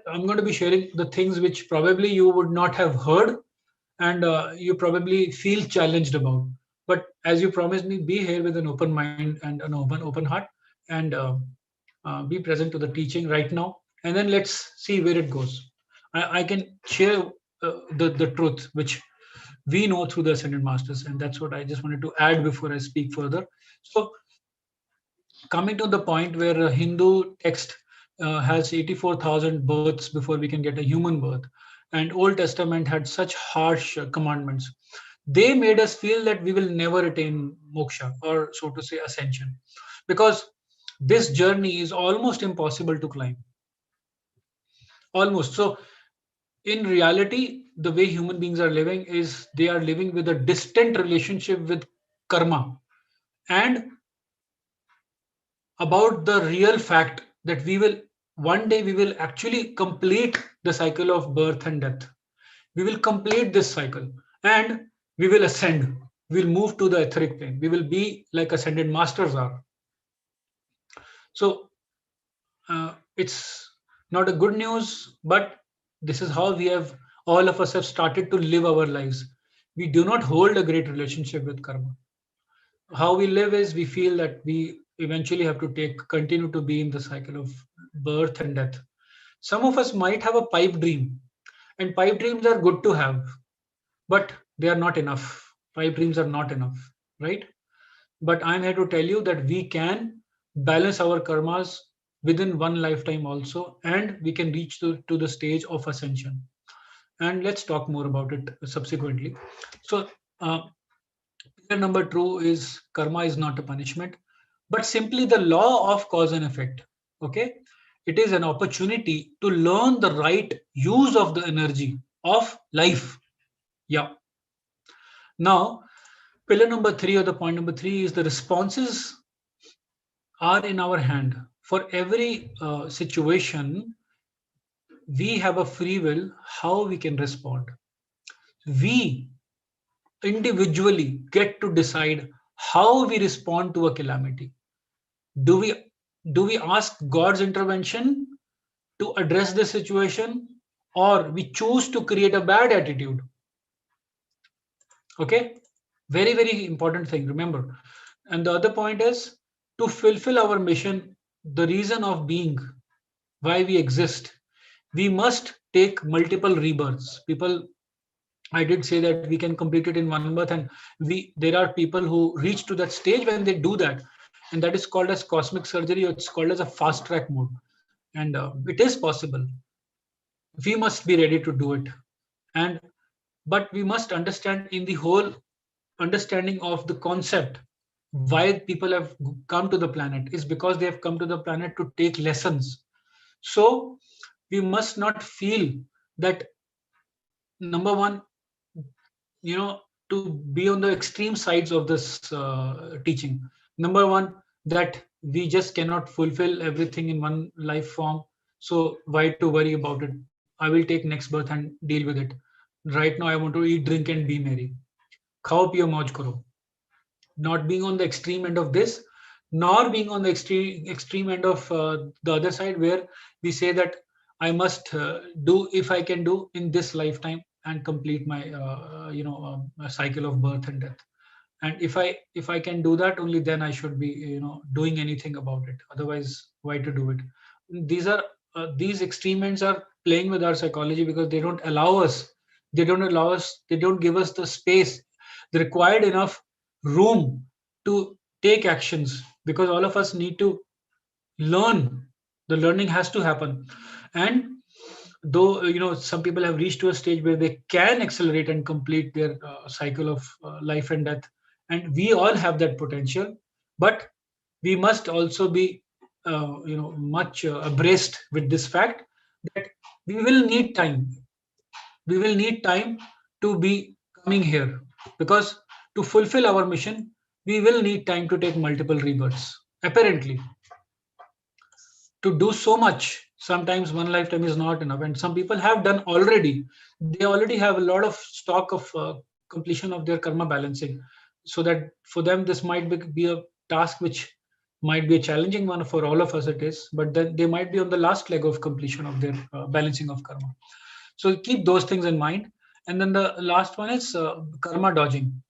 I'm going to be sharing the things which probably you would not have heard, and you probably feel challenged about. But as you promised me, be here with an open mind and an open heart, and be present to the teaching right now, and then let's see where it goes. I can share the truth which we know through the ascended masters, and that's what I just wanted to add before I speak further. So coming to the point where a Hindu text has 84,000 births before we can get a human birth, and Old Testament had such harsh commandments, they made us feel that we will never attain moksha, or so to say ascension, because this journey is almost impossible to climb. Almost. So in reality, the way human beings are living is they are living with a distant relationship with karma, and about the real fact that one day we will actually complete the cycle of birth and death. We will complete this cycle, and we will ascend. We'll move to the etheric plane. We will be like ascended masters are. So it's not a good news, but this is how all of us have started to live our lives. We do not hold a great relationship with karma. How we live is we feel that we eventually have to continue to be in the cycle of birth and death. Some of us might have a pipe dream, and pipe dreams are good to have, but they are not enough. Pipe dreams are not enough, right? But I'm here to tell you that we can balance our karmas within one lifetime also, and we can reach to the stage of ascension. And let's talk more about it subsequently. So number 2 is karma is not a punishment, but simply the law of cause and effect. Okay, it is an opportunity to learn the right use of the energy of life. Yeah. Now, pillar number 3, or the point number 3, is the responses are in our hand. For every situation, we have a free will how we can respond. We individually get to decide how we respond to a calamity. Do we ask God's intervention to address the situation, or we choose to create a bad attitude? Okay, very important thing, remember. And the other point is to fulfill our mission, the reason of being, why we exist, we must take multiple rebirths. I did say that we can complete it in one birth, and there are people who reach to that stage when they do that, and that is called as cosmic surgery, or it's called as a fast track mode, and it is possible. We must be ready to do it, but we must understand in the whole understanding of the concept why people have come to the planet is because they have come to the planet to take lessons. So we must not feel that, number one, to be on the extreme sides of this teaching. Number one, that we just cannot fulfill everything in one life form, so why to worry about it? I will take next birth and deal with it. Right now I want to eat, drink and be merry. Khao piyo mauj karo. not being on the extreme end of this, nor being on the extreme end of the other side, where we say that I must do if I can do in this lifetime and complete my cycle of birth and death. And if I can do that, only then I should be doing anything about it. Otherwise, why to do it? These extreme ends are playing with our psychology, because they don't allow us. They don't give us the space, the required enough room to take actions, because all of us need to learn. The learning has to happen. And though some people have reached to a stage where they can accelerate and complete their cycle of life and death, and we all have that potential, but we must also be much abreast with this fact that we will need time. We will need time to be coming here, because to fulfill our mission, we will need time to take multiple rebirths. Apparently, to do so much, sometimes one lifetime is not enough, and some people have done already. They already have a lot of stock of completion of their karma balancing, so that for them this might be a task which might be a challenging one. For all of us it is, but then they might be on the last leg of completion of their balancing of karma. So keep those things in mind. And then the last one is karma dodging.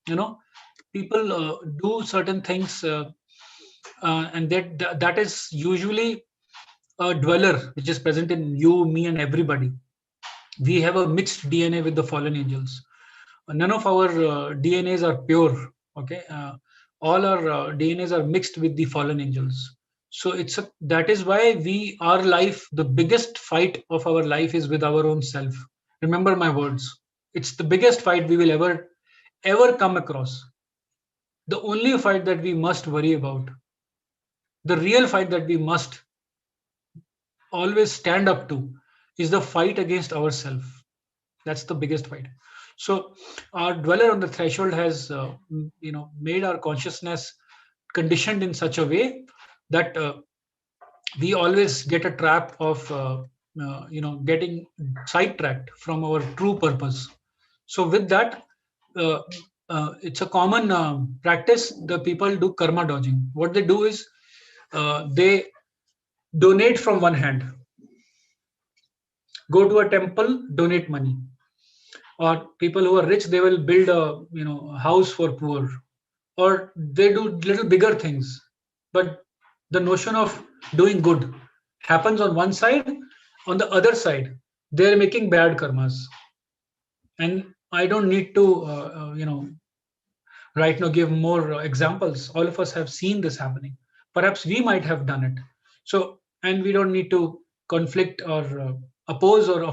People do certain things, and that is usually a dweller which is present in you, me, and everybody. We have a mixed DNA with the fallen angels. None of our DNAs are pure. Okay, all our DNAs are mixed with the fallen angels. So that is why our life, the biggest fight of our life is with our own self. Remember my words. It's the biggest fight we will ever come across. The only fight that we must worry about, the real fight that we must always stand up to, is the fight against ourselves. That's the biggest fight. So our dweller on the threshold has made our consciousness conditioned in such a way that we always get a trap of getting sidetracked from our true purpose. So with that, it's a common practice. The people do karma dodging. What they do is they donate from one hand, go to a temple, donate money. Or people who are rich, they will build a house for poor, or they do little bigger things. But the notion of doing good happens on one side. On the other side, they're making bad karmas. And I don't need to right now give more examples. All of us have seen this happening. Perhaps we might have done it. So, and we don't need to conflict or oppose or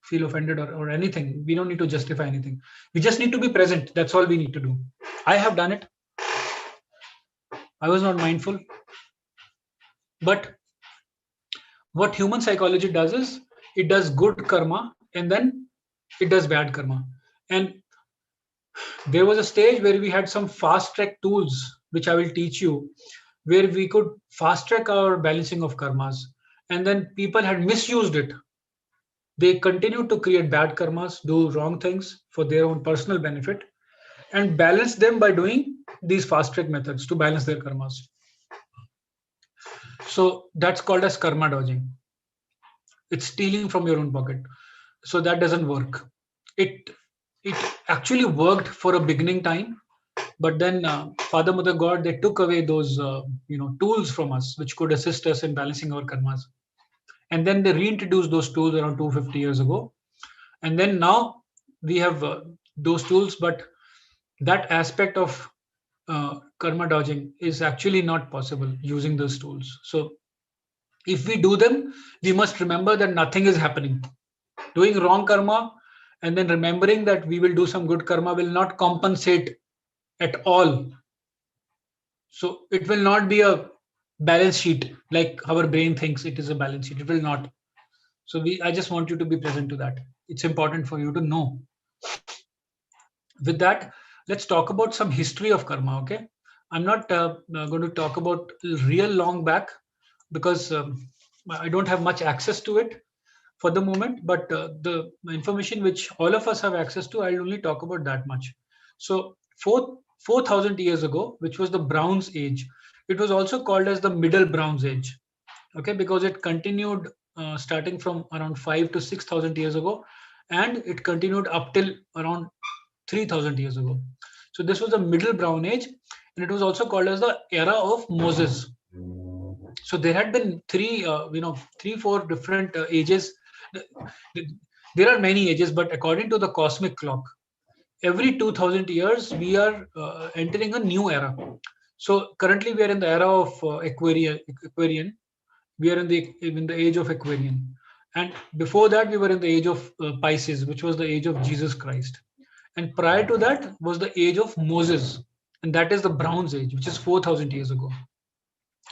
feel offended or anything. We don't need to justify anything. We just need to be present. That's all we need to do. I have done it. I was not mindful. But what human psychology does is it does good karma and then it does bad karma. And there was a stage where we had some fast track tools, which I will teach you, where we could fast track our balancing of karmas. And then people had misused it. They continued to create bad karmas, do wrong things for their own personal benefit, and balance them by doing these fast track methods to balance their karmas. So that's called as karma dodging. It's stealing from your own pocket. So that doesn't work. It actually worked for a beginning time, but then Father, Mother, God, they took away those tools from us which could assist us in balancing our karmas. And then they reintroduced those tools around 250 years ago. And then now we have those tools, but that aspect of karma dodging is actually not possible using those tools. So if we do them, we must remember that nothing is happening. Doing wrong karma and then remembering that we will do some good karma will not compensate at all. So it will not be a balance sheet like our brain thinks it is a balance sheet. It will not. So I just want you to be present to that. It's important for you to know. With that, let's talk about some history of karma. Okay, I'm not going to talk about real long back because I don't have much access to it for the moment, but the information which all of us have access to, I'll only talk about that much. So 4,000 years ago, which was the Bronze Age. It was also called as the Middle Bronze Age, okay, because it continued starting from around 5 to 6,000 years ago, and it continued up till around 3,000 years ago. So this was the Middle Bronze Age, and it was also called as the era of Moses. So there had been three, 4 different ages. There are many ages, but according to the cosmic clock, every 2,000 years we are entering a new era. So currently we are in the era of Aquarian. We are in the age of Aquarian, and before that we were in the age of Pisces, which was the age of Jesus Christ, and prior to that was the age of Moses, and that is the Bronze Age, which is 4,000 years ago.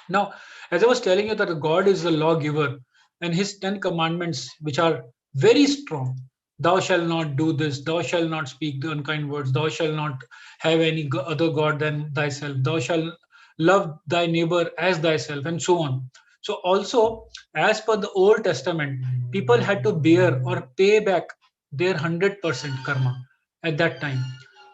Now, as I was telling you that God is the lawgiver, and his 10 commandments, which are very strong. Thou shalt not do this, thou shalt not speak the unkind words, thou shalt not have any other God than thyself, thou shalt love thy neighbor as thyself, and so on. So also, as per the Old Testament, people had to bear or pay back their 100% karma at that time.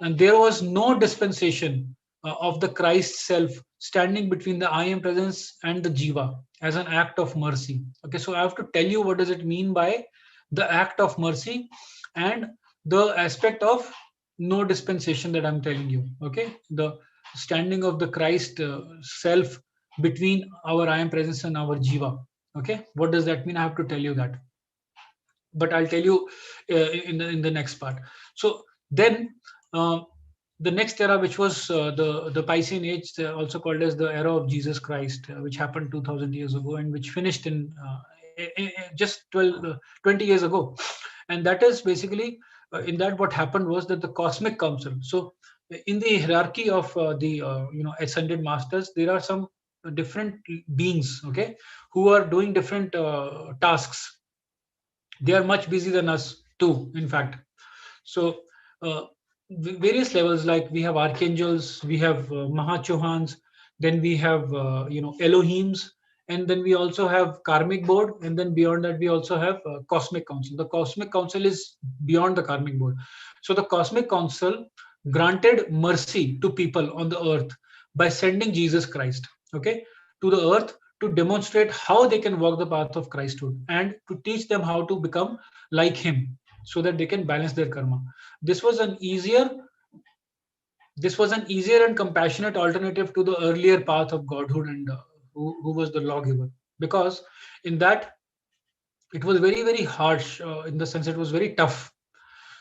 And there was no dispensation of the Christ self standing between the I am presence and the Jiva as an act of mercy. Okay, so I have to tell you what does it mean by the act of mercy and the aspect of no dispensation that I'm telling you. Okay, the standing of the Christ self between our I am presence and our Jiva. Okay, what does that mean? I have to tell you that, but I'll tell you in the next part. So then the next era, which was the Piscean age, also called as the era of Jesus Christ, which happened 2,000 years ago and which finished in just 20 years ago. And that is basically in that what happened was that the cosmic council. So in the hierarchy of the ascended masters, there are some different beings, okay, who are doing different tasks. They are much busy than us too, in fact. So various levels, like we have archangels, we have mahachohans, then we have Elohims, and then we also have karmic board, and then beyond that we also have cosmic council. The cosmic council is beyond the karmic board. So the cosmic council granted mercy to people on the earth by sending Jesus Christ, okay, to the earth to demonstrate how they can walk the path of Christhood and to teach them how to become like him so that they can balance their karma. This was an easier and compassionate alternative to the earlier path of godhood and who was the lawgiver, because in that it was very, very harsh, in the sense it was very tough.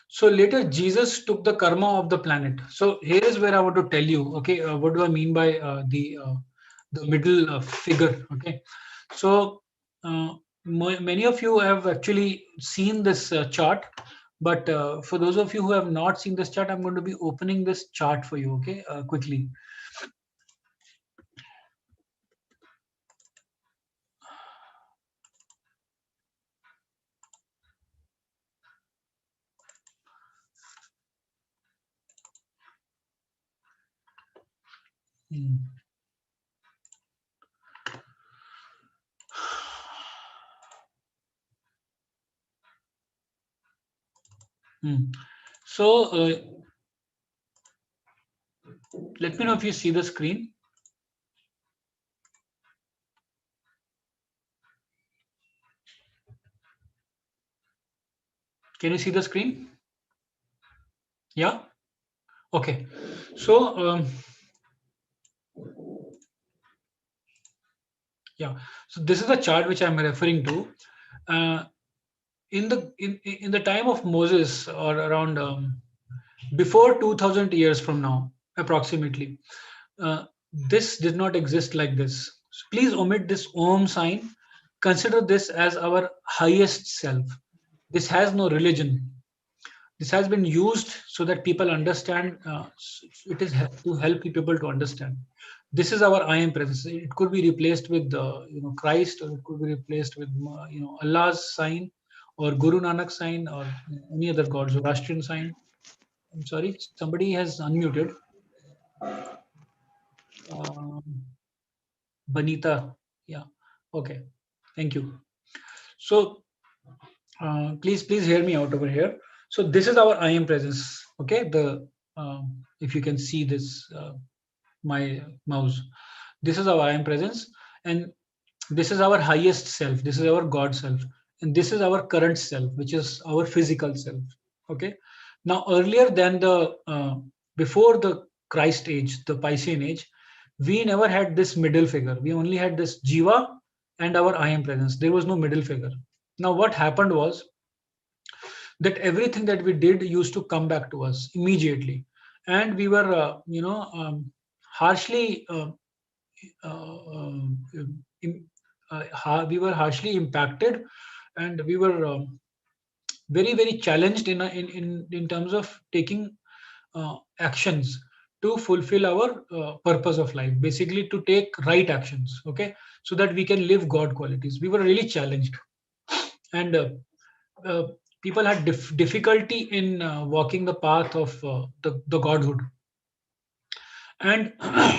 So later Jesus took the karma of the planet. So here is where I want to tell you, okay, what do I mean by the middle figure, okay. So many of you have actually seen this chart, but for those of you who have not seen this chart, I'm going to be opening this chart for you, okay, quickly. So let me know if you see the screen. Can you see the screen? Yeah. Okay. So yeah. So this is the chart which I'm referring to. In the time of Moses, or around before 2,000 years from now, approximately, this did not exist like this. So please omit this Om sign. Consider this as our highest self. This has no religion. This has been used so that people understand. It is to help people to understand. This is our I am presence. It could be replaced with Christ, or it could be replaced with Allah's sign, or Guru Nanak sign, or any other god, Zoroastrian sign. I'm sorry, somebody has unmuted. Banita, yeah, okay, thank you. So please hear me out over here. So this is our I am presence, okay, the if you can see this, my mouse. This is our I am presence, and this is our highest self. This is our God self, and this is our current self, which is our physical self. Okay. Now, earlier than the before the Christ age, the Piscean age, we never had this middle figure. We only had this Jiva and our I am presence. There was no middle figure. Now, what happened was that everything that we did used to come back to us immediately, and we were, harshly. We were harshly impacted, and we were very challenged in terms of taking actions to fulfill our purpose of life, basically to take right actions, okay, so that we can live God qualities. We were really challenged, and uh, people had difficulty in walking the path of the godhood, and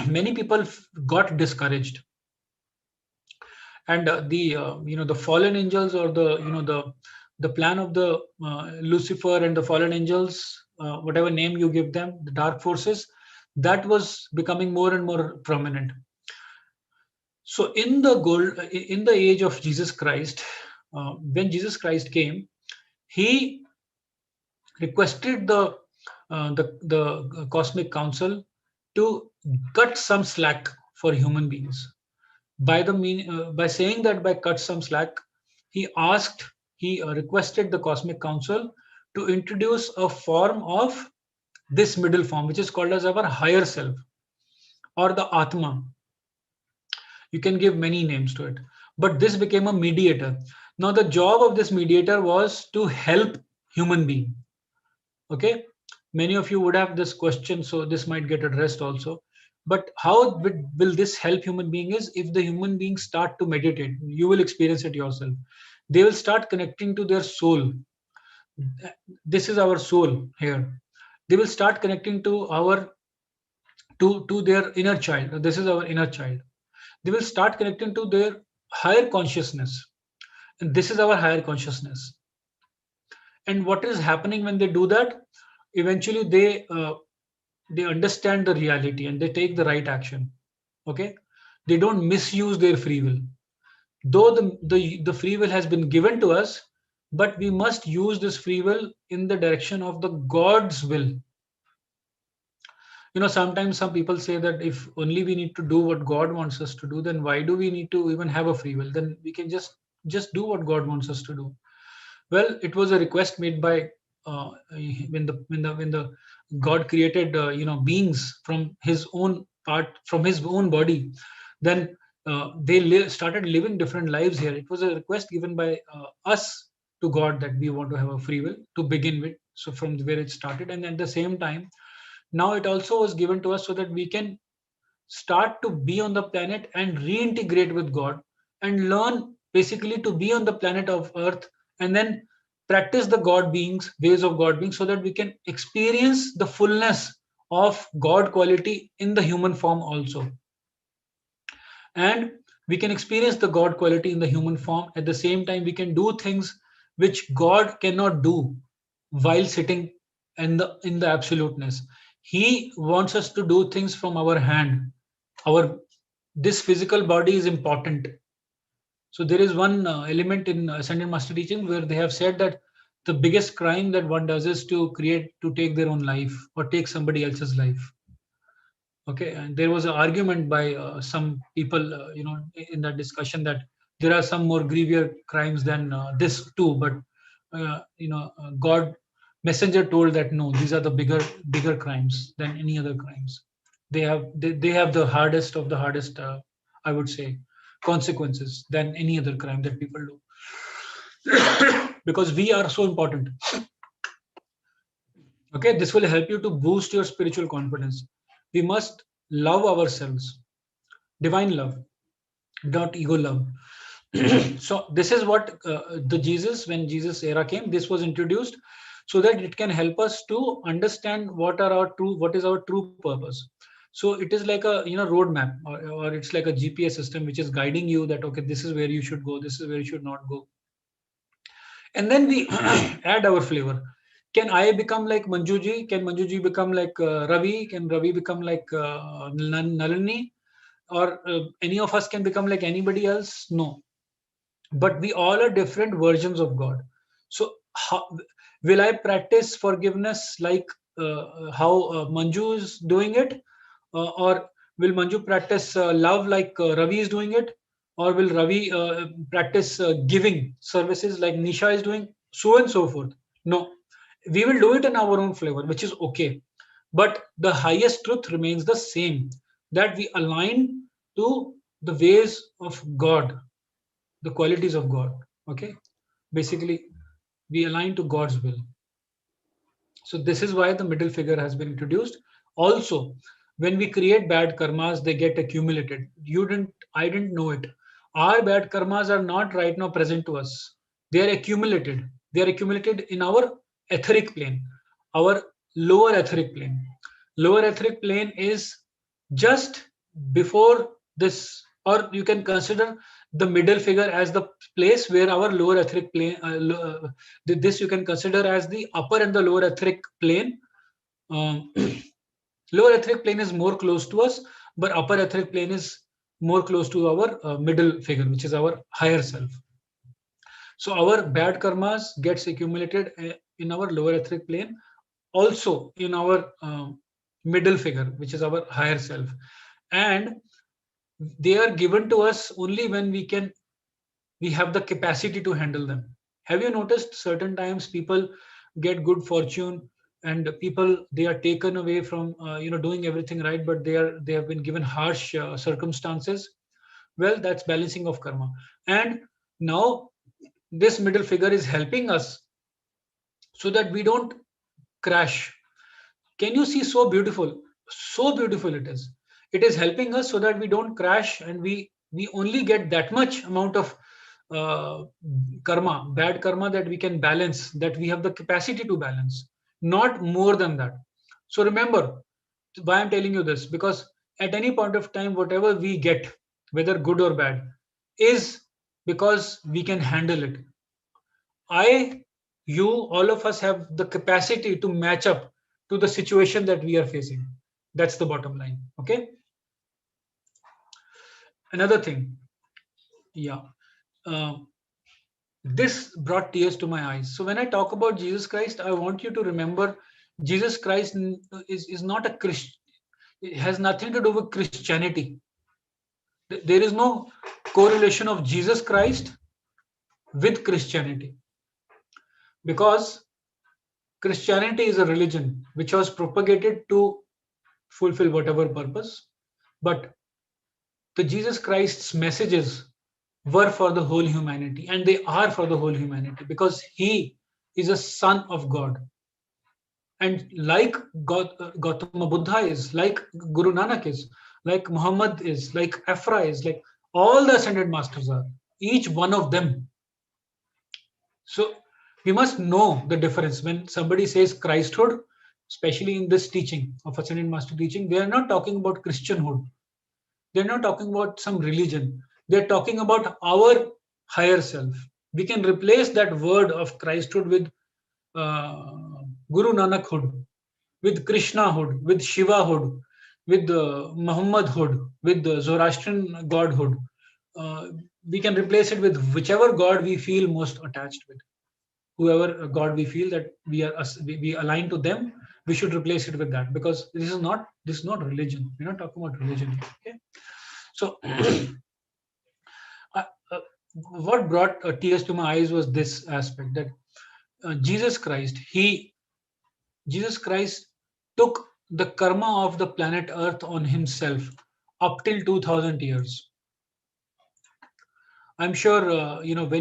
many people got discouraged. And the fallen angels, or the plan of the Lucifer and the fallen angels, whatever name you give them, the dark forces, that was becoming more and more prominent. So in the age of Jesus Christ, when Jesus Christ came, he requested the cosmic council to cut some slack for human beings. By saying that, by cut some slack, he requested the cosmic council to introduce a form of this middle form, which is called as our higher self, or the Atma. You can give many names to it, but this became a mediator. Now the job of this mediator was to help human being. Okay, many of you would have this question, so this might get addressed also. But how will this help human being is, if the human beings start to meditate, you will experience it yourself. They will start connecting to their soul. This is our soul here. They will start connecting to their inner child. This is our inner child. They will start connecting to their higher consciousness, and this is our higher consciousness. And what is happening when they do that? Eventually, they understand the reality and they take the right action. Okay, they don't misuse their free will, though the free will has been given to us, but we must use this free will in the direction of the God's will. Sometimes some people say that if only we need to do what God wants us to do, then why do we need to even have a free will? Then we can just do what God wants us to do. Well, it was a request made by when the God created beings from his own part, from his own body. Then they started living different lives here. It was a request given by us to God that we want to have a free will to begin with. So from where it started, and at the same time, now it also was given to us so that we can start to be on the planet and reintegrate with God and learn basically to be on the planet of Earth, and then practice the ways of God being, so that we can experience the fullness of God quality in the human form also. And we can experience the God quality in the human form. At the same time, we can do things which God cannot do while sitting in the absoluteness. He wants us to do things from our hand. This physical body is important. So there is one element in Ascended Master teaching where they have said that the biggest crime that one does is to take their own life or take somebody else's life. Okay, and there was an argument by some people, in that discussion, that there are some more grievous crimes than this too. But God messenger told that no, these are the bigger crimes than any other crimes. They have the hardest of the hardest, I would say, consequences than any other crime that people do. Because we are so important. Okay, this will help you to boost your spiritual confidence. We must love ourselves, divine love, not ego love. So this is what when Jesus era came, this was introduced so that it can help us to understand what is our true purpose. So it is like a roadmap, or it's like a GPS system which is guiding you that, okay, this is where you should go, this is where you should not go. And then we add our flavor. Can I become like Manjuji? Can Manjuji become like Ravi? Can Ravi become like Nalini? Or any of us can become like anybody else? No. But we all are different versions of God. So will I practice forgiveness like how Manju is doing it? Or will Manju practice love like Ravi is doing it? Or will Ravi practice giving services like Nisha is doing? So and so forth. No, we will do it in our own flavor, which is okay. But the highest truth remains the same, that we align to the ways of God, the qualities of God. Okay, basically, we align to God's will. So this is why the middle figure has been introduced. Also, when we create bad karmas, they get accumulated. I didn't know it. Our bad karmas are not right now present to us. They are accumulated. They are accumulated in our etheric plane, our lower etheric plane. Lower etheric plane is just before this, or you can consider the middle figure as the place where our lower etheric plane, this you can consider as the upper and the lower etheric plane. Lower etheric plane is more close to us, but upper etheric plane is more close to our middle figure, which is our higher self. So our bad karmas gets accumulated in our lower etheric plane, also in our middle figure, which is our higher self. And they are given to us only when we have the capacity to handle them. Have you noticed certain times people get good fortune and people, they are taken away from doing everything right, but they have been given harsh circumstances? Well, that's balancing of karma. And now this middle figure is helping us so that we don't crash. Can you see, so beautiful it is. It is helping us so that we don't crash, and we only get that much amount of karma, bad karma, that we can balance, that we have the capacity to balance, not more than that. So remember why I'm telling you this, because at any point of time, whatever we get, whether good or bad, is because we can handle it. You, all of us have the capacity to match up to the situation that we are facing. That's the bottom line. Okay. Another thing. Yeah. This brought tears to my eyes. So when I talk about Jesus Christ, I want you to remember Jesus Christ is not a Christian. It has nothing to do with Christianity. There is no correlation of Jesus Christ with Christianity, because Christianity is a religion which was propagated to fulfill whatever purpose, but the Jesus Christ's messages were for the whole humanity, and they are for the whole humanity, because he is a son of God. And like Gautama Buddha is, like Guru Nanak is, like Muhammad is, like Afra is, like all the ascended masters are, each one of them. So we must know the difference. When somebody says Christhood, especially in this teaching of ascended master teaching, they are not talking about Christianhood. They're not talking about some religion. They're talking about our higher self. We can replace that word of Christhood with Guru Nanakhood, with Krishnahood, with Shivahood, with Muhammadhood, with the Zoroastrian Godhood. We can replace it with whichever God we feel most attached with. Whoever God we feel that we align to them, we should replace it with that, because this is not religion. We're not talking about religion. Okay. So what brought tears to my eyes was this aspect, that Jesus Christ took the karma of the planet Earth on himself up till 2000 years. I'm sure whenever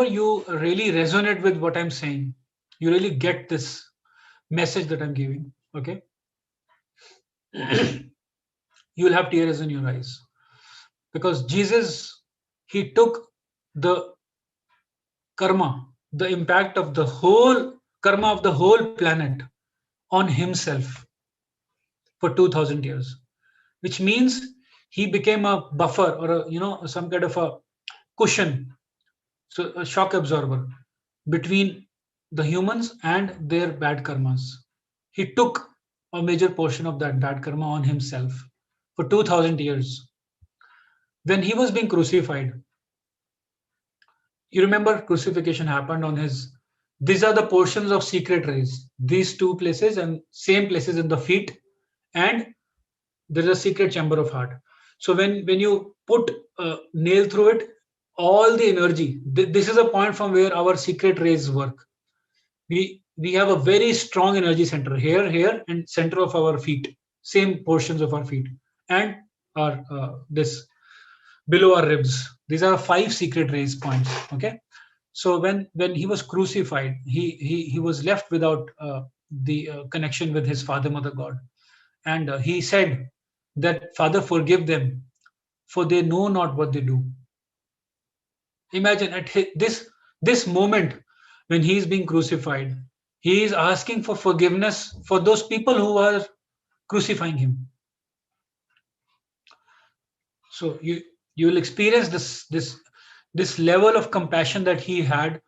you really resonate with what I'm saying, you really get this message that I'm giving. Okay. You'll have tears in your eyes, because Jesus, he took the karma, the impact of the whole karma of the whole planet on himself for 2000 years, which means he became a buffer, or some kind of a cushion So a shock absorber between the humans and their bad karmas. He took a major portion of that bad karma on himself for 2000 years. When he was being crucified, you remember crucifixion happened on his, these are the portions of secret rays, these two places and same places in the feet, and there is a secret chamber of heart. So when you put a nail through it, all the energy, this is a point from where our secret rays work. We have a very strong energy center here and center of our feet, same portions of our feet, and our this below our ribs. These are 5 secret rays points. Okay, so when he was crucified, he was left without the connection with his father, mother, God, and he said that, Father, forgive them, for they know not what they do. Imagine at this moment when he is being crucified, he is asking for forgiveness for those people who are crucifying him. So you will experience this level of compassion that he had,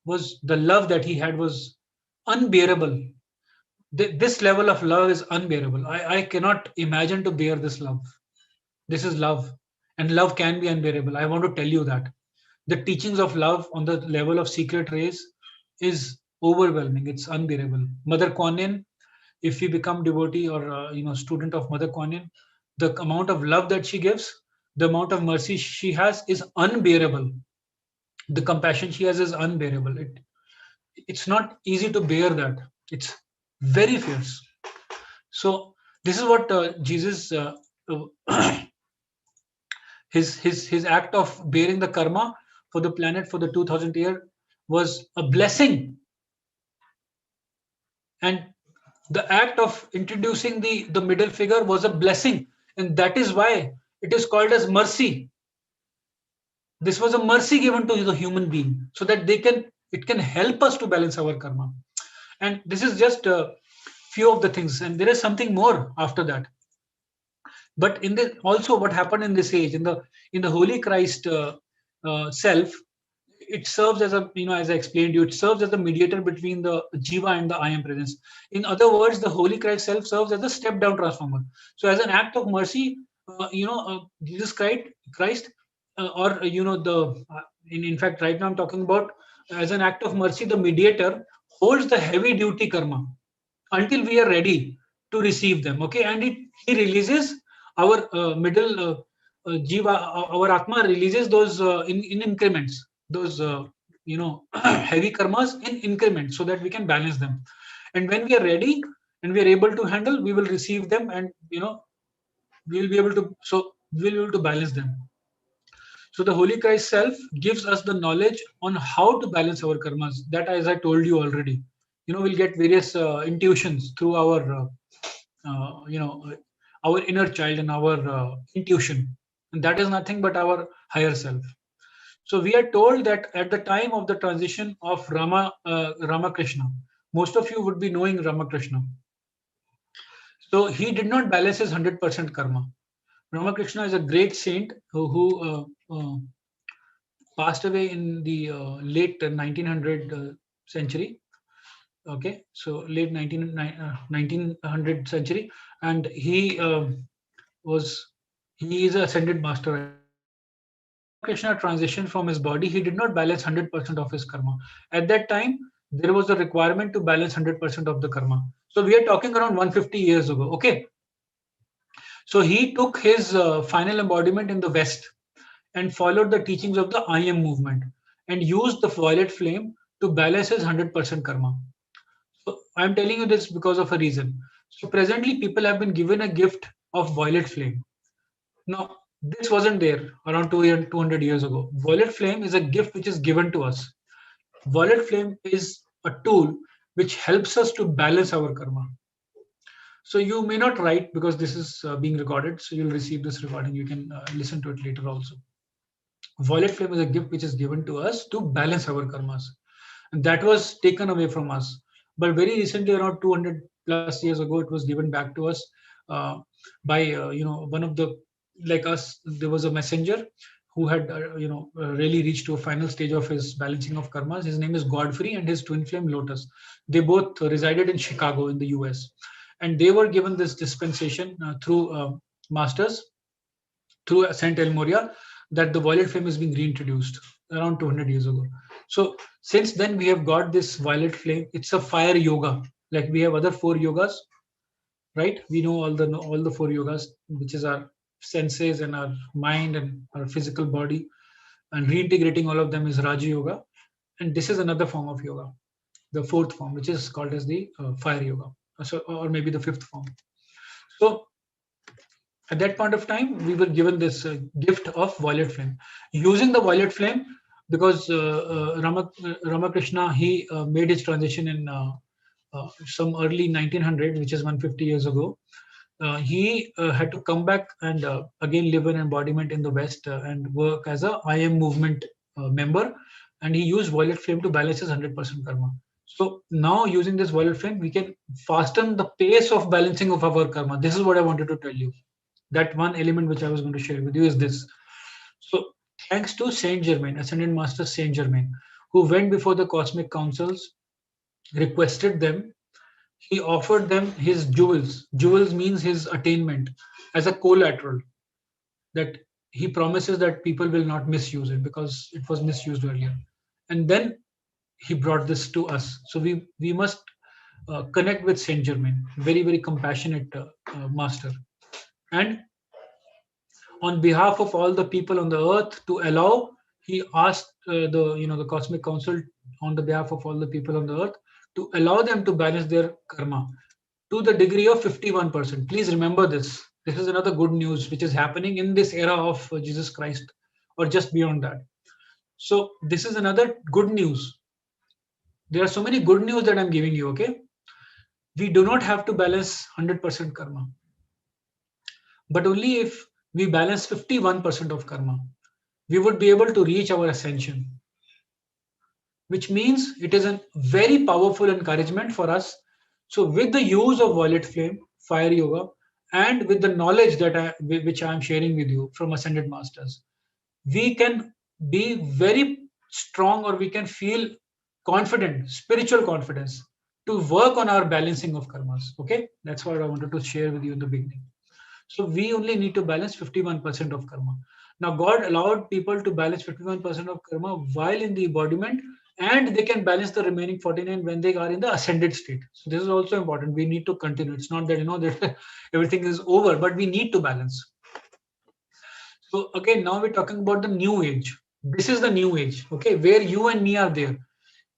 was the love that he had was unbearable. This level of love is unbearable. I cannot imagine to bear this love. This is love, and love can be unbearable. I want to tell you that the teachings of love on the level of secret rays is overwhelming. It's unbearable. Mother Kuan Yin, if we become devotee or student of Mother Kuan Yin, the amount of love that she gives, the amount of mercy she has is unbearable. The compassion she has is unbearable. It's not easy to bear that. It's very fierce. So this is what Jesus his act of bearing the karma for the planet for the 2000 year was a blessing, and the act of introducing the middle figure was a blessing, and that is why it is called as mercy. This was a mercy given to the human being so that it can help us to balance our karma. And this is just a few of the things, and there is something more after that. But in the also what happened in this age, in the Holy Christ self, it serves as a, as I explained to you, it serves as the mediator between the jiva and the I am presence. In other words, the Holy Christ self serves as a step down transformer. So as an act of mercy, Jesus Christ in fact right now I'm talking about, as an act of mercy, the mediator holds the heavy duty karma until we are ready to receive them. Okay, and he releases our middle jiva, our atma releases those in increments, those heavy karmas in increments, so that we can balance them. And when we are ready and we are able to handle, we will receive them, and we will be able to balance them. So the Holy Christ self gives us the knowledge on how to balance our karmas. That, as I told you already, we'll get various intuitions through our our inner child and our intuition, and that is nothing but our higher self. So we are told that at the time of the transition of Ramakrishna, most of you would be knowing Ramakrishna. So he did not balance his 100% karma. Ramakrishna is a great saint who passed away in the late 1900 century. Okay, so late 1900 century, and he is a ascended master. Krishna transitioned from his body, he did not balance 100% of his karma. At that time, there was a requirement to balance 100% of the karma. So we are talking around 150 years ago. Okay, so he took his final embodiment in the West and followed the teachings of the I am movement and used the violet flame to balance his 100% karma. So I'm telling you this because of a reason. So presently, people have been given a gift of violet flame. Now, this wasn't there around 200 years ago. Violet flame is a gift which is given to us. Violet flame is a tool which helps us to balance our karma. So you may not write because this is being recorded. So you'll receive this recording. You can listen to it later also. Violet flame is a gift which is given to us to balance our karmas. And that was taken away from us. But very recently, around 200 plus years ago, it was given back to us by one of the, like us. There was a messenger who had really reached to a final stage of his balancing of karmas. His name is Godfrey, and his twin flame Lotus. They both resided in Chicago in the US, and they were given this dispensation through masters, through Saint Elmoria, that the violet flame is being reintroduced around 200 years ago. So since then we have got this violet flame. It's a fire yoga, like we have other 4 yogas, right? We know all the 4 yogas, which is our senses and our mind and our physical body, and reintegrating all of them is Raja Yoga. And this is another form of yoga, the 4th form, which is called as the fire yoga, or maybe the 5th form. So at that point of time, we were given this gift of violet flame. Using the violet flame, because Ramakrishna, he made his transition in some early 1900s, which is 150 years ago. He had to come back and again live an embodiment in the West and work as a I Am movement member. And he used violet flame to balance his 100% karma. So now using this violet flame, we can fasten the pace of balancing of our karma. This is what I wanted to tell you. That one element which I was going to share with you is this. So thanks to Saint Germain, Ascended Master Saint Germain, who went before the cosmic councils, requested them, he offered them his jewels. Jewels means his attainment as a collateral, that he promises that people will not misuse it because it was misused earlier. And then he brought this to us. So we must connect with Saint Germain, very, very compassionate master. And on behalf of all the people on the earth to allow, he asked the cosmic council on the behalf of all the people on the earth to allow them to balance their karma to the degree of 51%. Please remember this. This is another good news which is happening in this era of Jesus Christ, or just beyond that. So this is another good news. There are so many good news that I'm giving you, okay? We do not have to balance 100% karma, but only if we balance 51% of karma, we would be able to reach our ascension, which means it is a very powerful encouragement for us. So with the use of violet flame, fire yoga, and with the knowledge which I am sharing with you from Ascended Masters, we can be very strong, or we can feel confident, spiritual confidence, to work on our balancing of karmas. Okay, that's what I wanted to share with you in the beginning. So we only need to balance 51% of karma. Now God allowed people to balance 51% of karma while in the embodiment, and they can balance the remaining 49 when they are in the ascended state. So this is also important. We need to continue. It's not that that everything is over, but we need to balance. So again, now we're talking about the new age. This is the new age, okay, where you and me are there.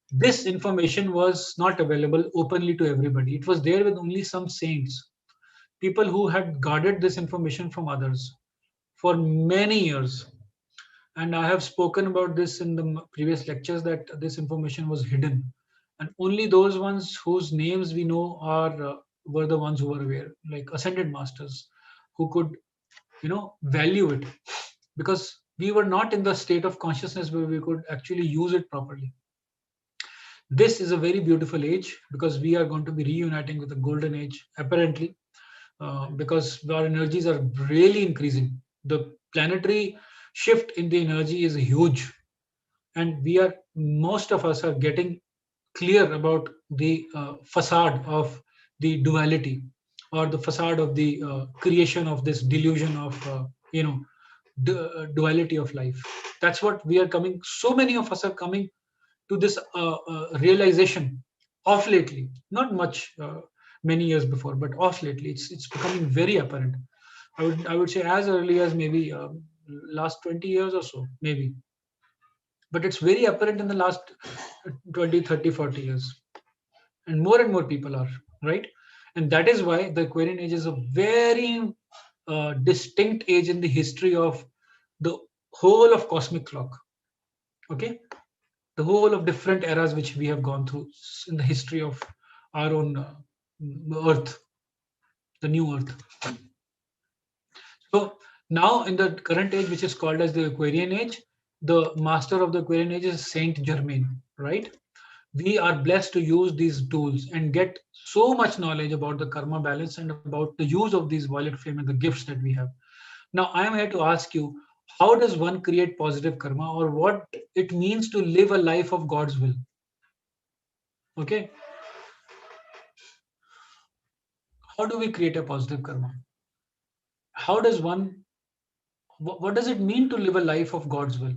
This information was not available openly to everybody. It was there with only some saints, people who had guarded this information from others for many years. And I have spoken about this in the previous lectures, that this information was hidden, and only those ones whose names we know were the ones who were aware, like Ascended Masters, who could value it, because we were not in the state of consciousness where we could actually use it properly. This is a very beautiful age, because we are going to be reuniting with the golden age, apparently, because our energies are really increasing. The planetary shift in the energy is huge, and most of us are getting clear about the facade of the duality, or the facade of the creation of this delusion of duality of life. That's what we are coming. So many of us are coming to this realization of lately, not much many years before, but of lately it's becoming very apparent. I would say as early as maybe last 20 years or so, maybe, but it's very apparent in the last 20, 30, 40 years, and more people are, right? And that is why the Aquarian age is a very distinct age in the history of the whole of cosmic clock. Okay, the whole of different eras which we have gone through in the history of our own earth, the new earth. So now in the current age, which is called as the Aquarian age, the master of the Aquarian age is Saint Germain, right? We are blessed to use these tools and get so much knowledge about the karma balance and about the use of these violet flame and the gifts that we have. Now I am here to ask you, how does one create positive karma, or what it means to live a life of God's will. Okay. How do we create a positive karma? How does one, what does it mean to live a life of God's will?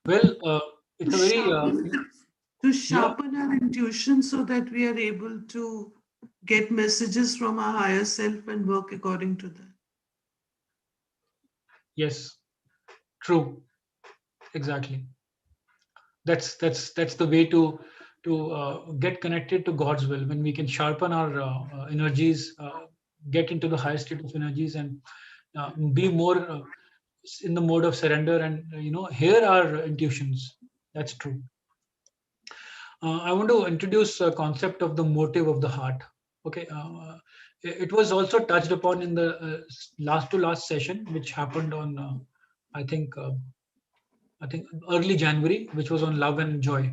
Well, it's a very, to sharpen our intuition so that we are able to get messages from our higher self and work according to that. yes, true, exactly. That's the way to get connected to God's will, when we can sharpen our energies, get into the higher state of energies, and be more in the mode of surrender, and hear our intuitions. That's true. I want to introduce a concept of the motive of the heart. Okay, it was also touched upon in the last session, which happened on I think early January, which was on love and joy.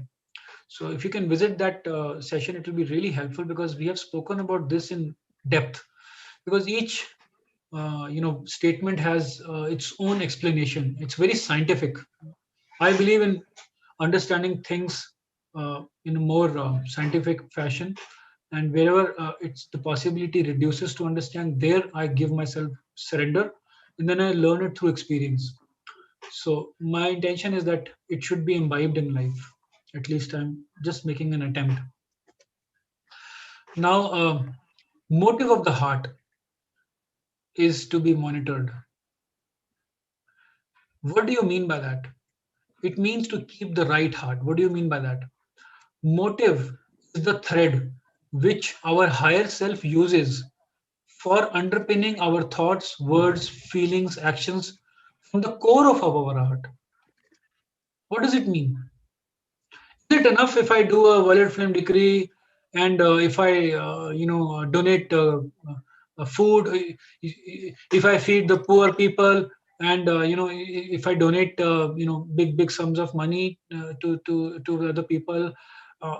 So if you can visit that session, it will be really helpful, because we have spoken about this in depth. Because each statement has its own explanation. It's very scientific. I believe in understanding things in a more scientific fashion, and wherever it's the possibility reduces to understand, there I give myself surrender, and then I learn it through experience. So my intention is that it should be imbibed in life. At least I'm just making an attempt. Now, motive of the heart is to be monitored. What do you mean by that? It means to keep the right heart. What do you mean by that? Motive is the thread which our higher self uses for underpinning our thoughts, words, feelings, actions from the core of our heart. What does it mean? Is it enough if I do a wallet flame decree, and if I donate food, if I feed the poor people, and if I donate big sums of money to other people, uh,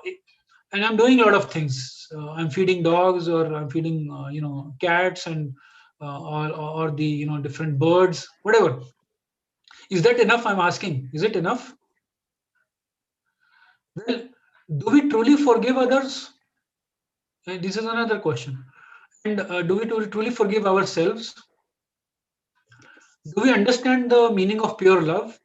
and I'm doing a lot of things. I'm feeding dogs, or I'm feeding cats, and or the different birds, whatever. Is that enough? I'm asking. Is it enough? Well, do we truly forgive others? This is another question. And do we truly forgive ourselves? Do we understand the meaning of pure love?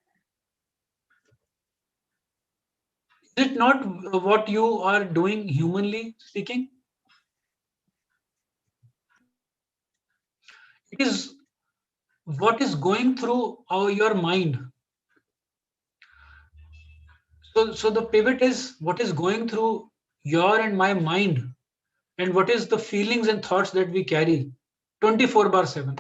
Is it not what you are doing, humanly speaking? It is what is going through your mind. So the pivot is what is going through your and my mind, and what is the feelings and thoughts that we carry 24/7.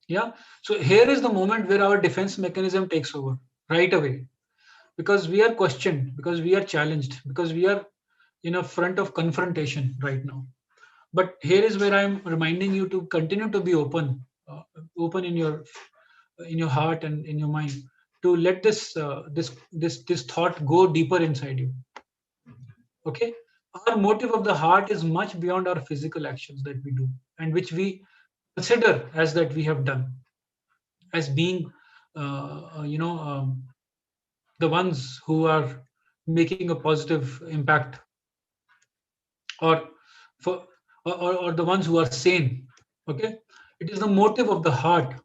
Yeah. So here is the moment where our defense mechanism takes over right away, because we are questioned, because we are challenged, because we are in a front of confrontation right now. But here is where I'm reminding you to continue to be open, open in your heart and in your mind, to let this thought go deeper inside you. Okay. Our motive of the heart is much beyond our physical actions that we do, and which we consider as that we have done, as being the ones who are making a positive impact, or for or the ones who are sane. Okay. It is the motive of the heart,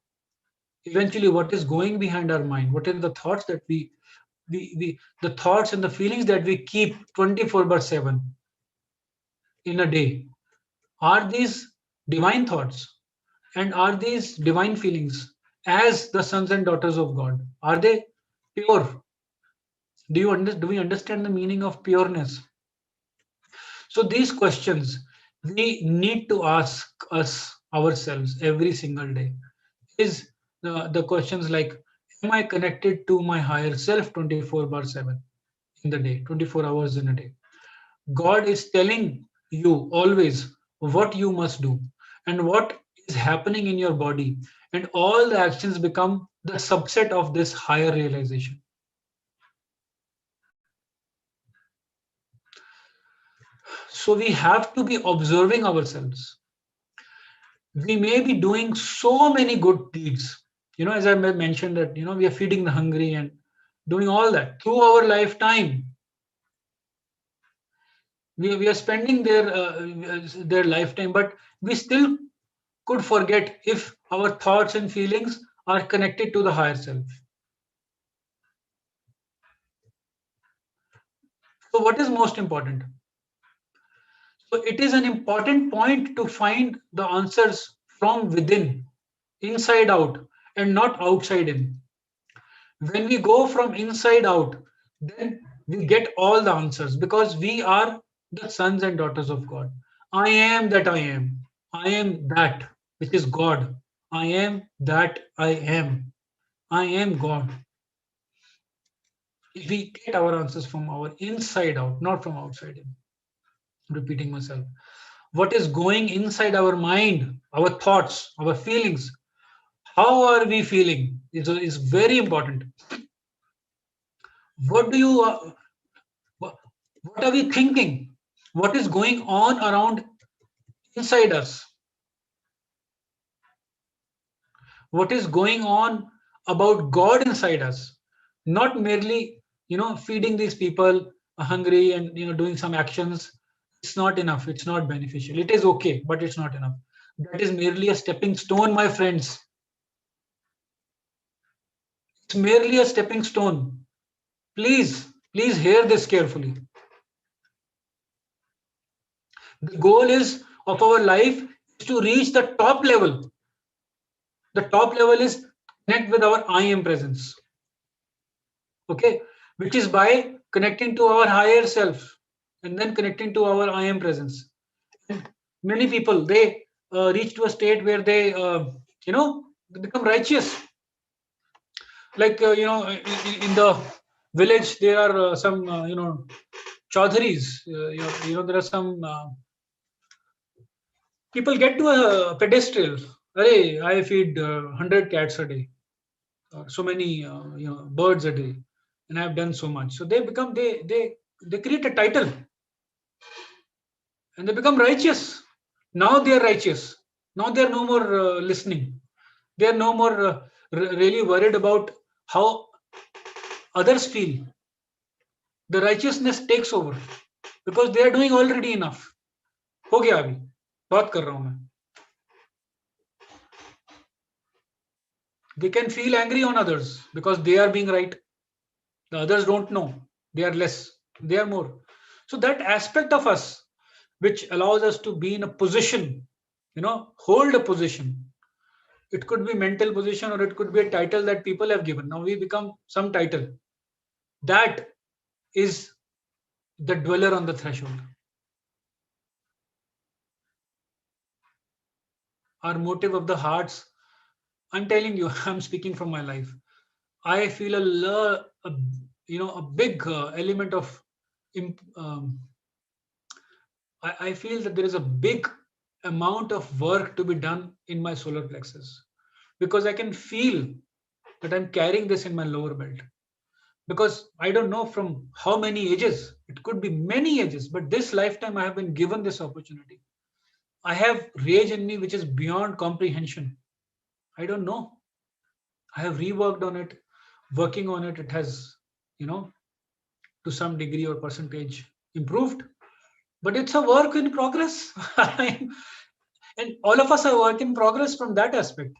eventually, what is going behind our mind, what are the thoughts that we the thoughts and the feelings that we keep 24/7 in a day. Are these divine thoughts, and are these divine feelings as the sons and daughters of God? Are they pure? Do we understand the meaning of pureness? So these questions we need to ask us ourselves every single day. Is the questions like, am I connected to my higher self 24/7 in the day, 24 hours in a day? God is telling you always what you must do and what is happening in your body, and all the actions become the subset of this higher realization. So we have to be observing ourselves. We may be doing so many good deeds, as I mentioned that, we are feeding the hungry and doing all that through our lifetime. We are spending their lifetime, but we still could forget if our thoughts and feelings are connected to the higher self. So what is most important? So it is an important point to find the answers from within, inside out, and not outside in. When we go from inside out, then we get all the answers, because we are the sons and daughters of God. I am that I am. I am that, which is God. I am that I am. I am God. We get our answers from our inside out, not from outside in. Repeating myself. What is going inside our mind, our thoughts, our feelings? How are we feeling is very important. What do you what are we thinking? What is going on around inside us? What is going on about God inside us? Not merely, feeding these people hungry and, doing some actions. It's not enough. It's not beneficial. It is okay, but it's not enough. That is merely a stepping stone, my friends. It's merely a stepping stone. Please hear this carefully. The goal of our life is to reach the top level. The top level is connect with our I am presence. Okay, which is by connecting to our higher self and then connecting to our I am presence. And many people, they reach to a state where they, they become righteous. Like, in the village, there are some, chaudharis. There are some people get to a pedestal. Hey, I feed 100 cats a day, or so many birds a day, and I've done so much. So they create a title, and they become righteous. Now they are righteous. Now they are no more listening. They are no more really worried about how others feel. The righteousness takes over because they are doing already enough. हो गया अभी बात कर रहा हूं मैं. They can feel angry on others because they are being right. The others don't know. They are less. They are more. So that aspect of us, which allows us to be in a position, hold a position. It could be mental position, or it could be a title that people have given. Now we become some title. That is the dweller on the threshold. Our motive of the hearts, I'm telling you, I'm speaking from my life. I feel a big element of, I feel that there is a big amount of work to be done in my solar plexus, because I can feel that I'm carrying this in my lower belt. Because I don't know from how many ages, it could be many ages, but this lifetime I have been given this opportunity. I have rage in me which is beyond comprehension. I don't know. I have reworked on it, working on it. It has, to some degree or percentage improved, but it's a work in progress. And all of us are work in progress from that aspect.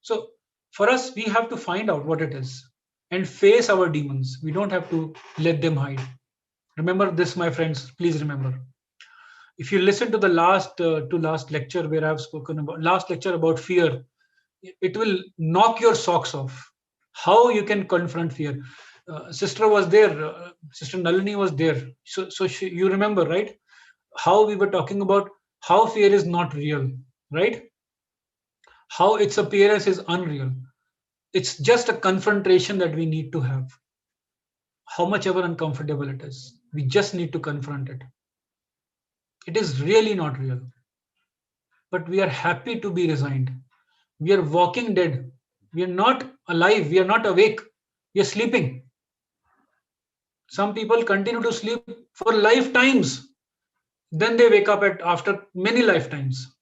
So for us, we have to find out what it is and face our demons. We don't have to let them hide. Remember this, my friends, please remember. If you listen to the last lecture where I've spoken about last lecture about fear, it will knock your socks off. How you can confront fear. Sister was there, Sister Nalini was there. So you remember, right? How we were talking about how fear is not real, right? How its appearance is unreal. It's just a confrontation that we need to have. How much ever uncomfortable it is, we just need to confront it. It is really not real. But we are happy to be resigned. We are walking dead. We are not alive. We are not awake. We are sleeping. Some people continue to sleep for lifetimes. Then they wake up after many lifetimes.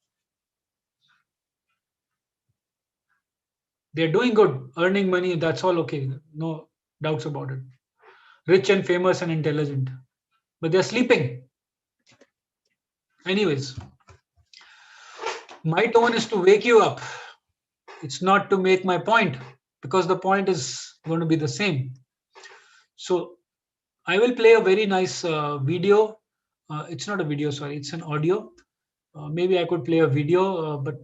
They're doing good, earning money, that's all okay. No doubts about it. Rich and famous and intelligent. But they're sleeping. Anyways, my tone is to wake you up. It's not to make my point, because the point is going to be the same. So I will play a very nice video. It's not a video, sorry, it's an audio. Maybe I could play a video, but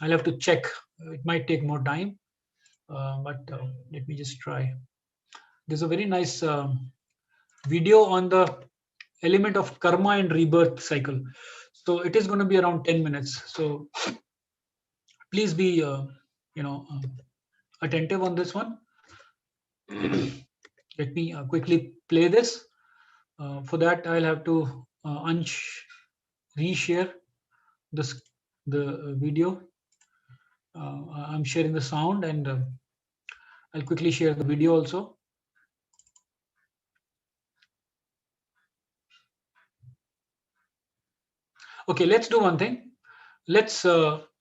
I'll have to check. It might take more time, but let me just try. There's a very nice video on the element of karma and rebirth cycle. So it is going to be around 10 minutes. So please be, attentive on this one. Let me quickly play this. For that, I'll have to reshare the video. I'm sharing the sound, and I'll quickly share the video also. Okay, let's do one thing. Let's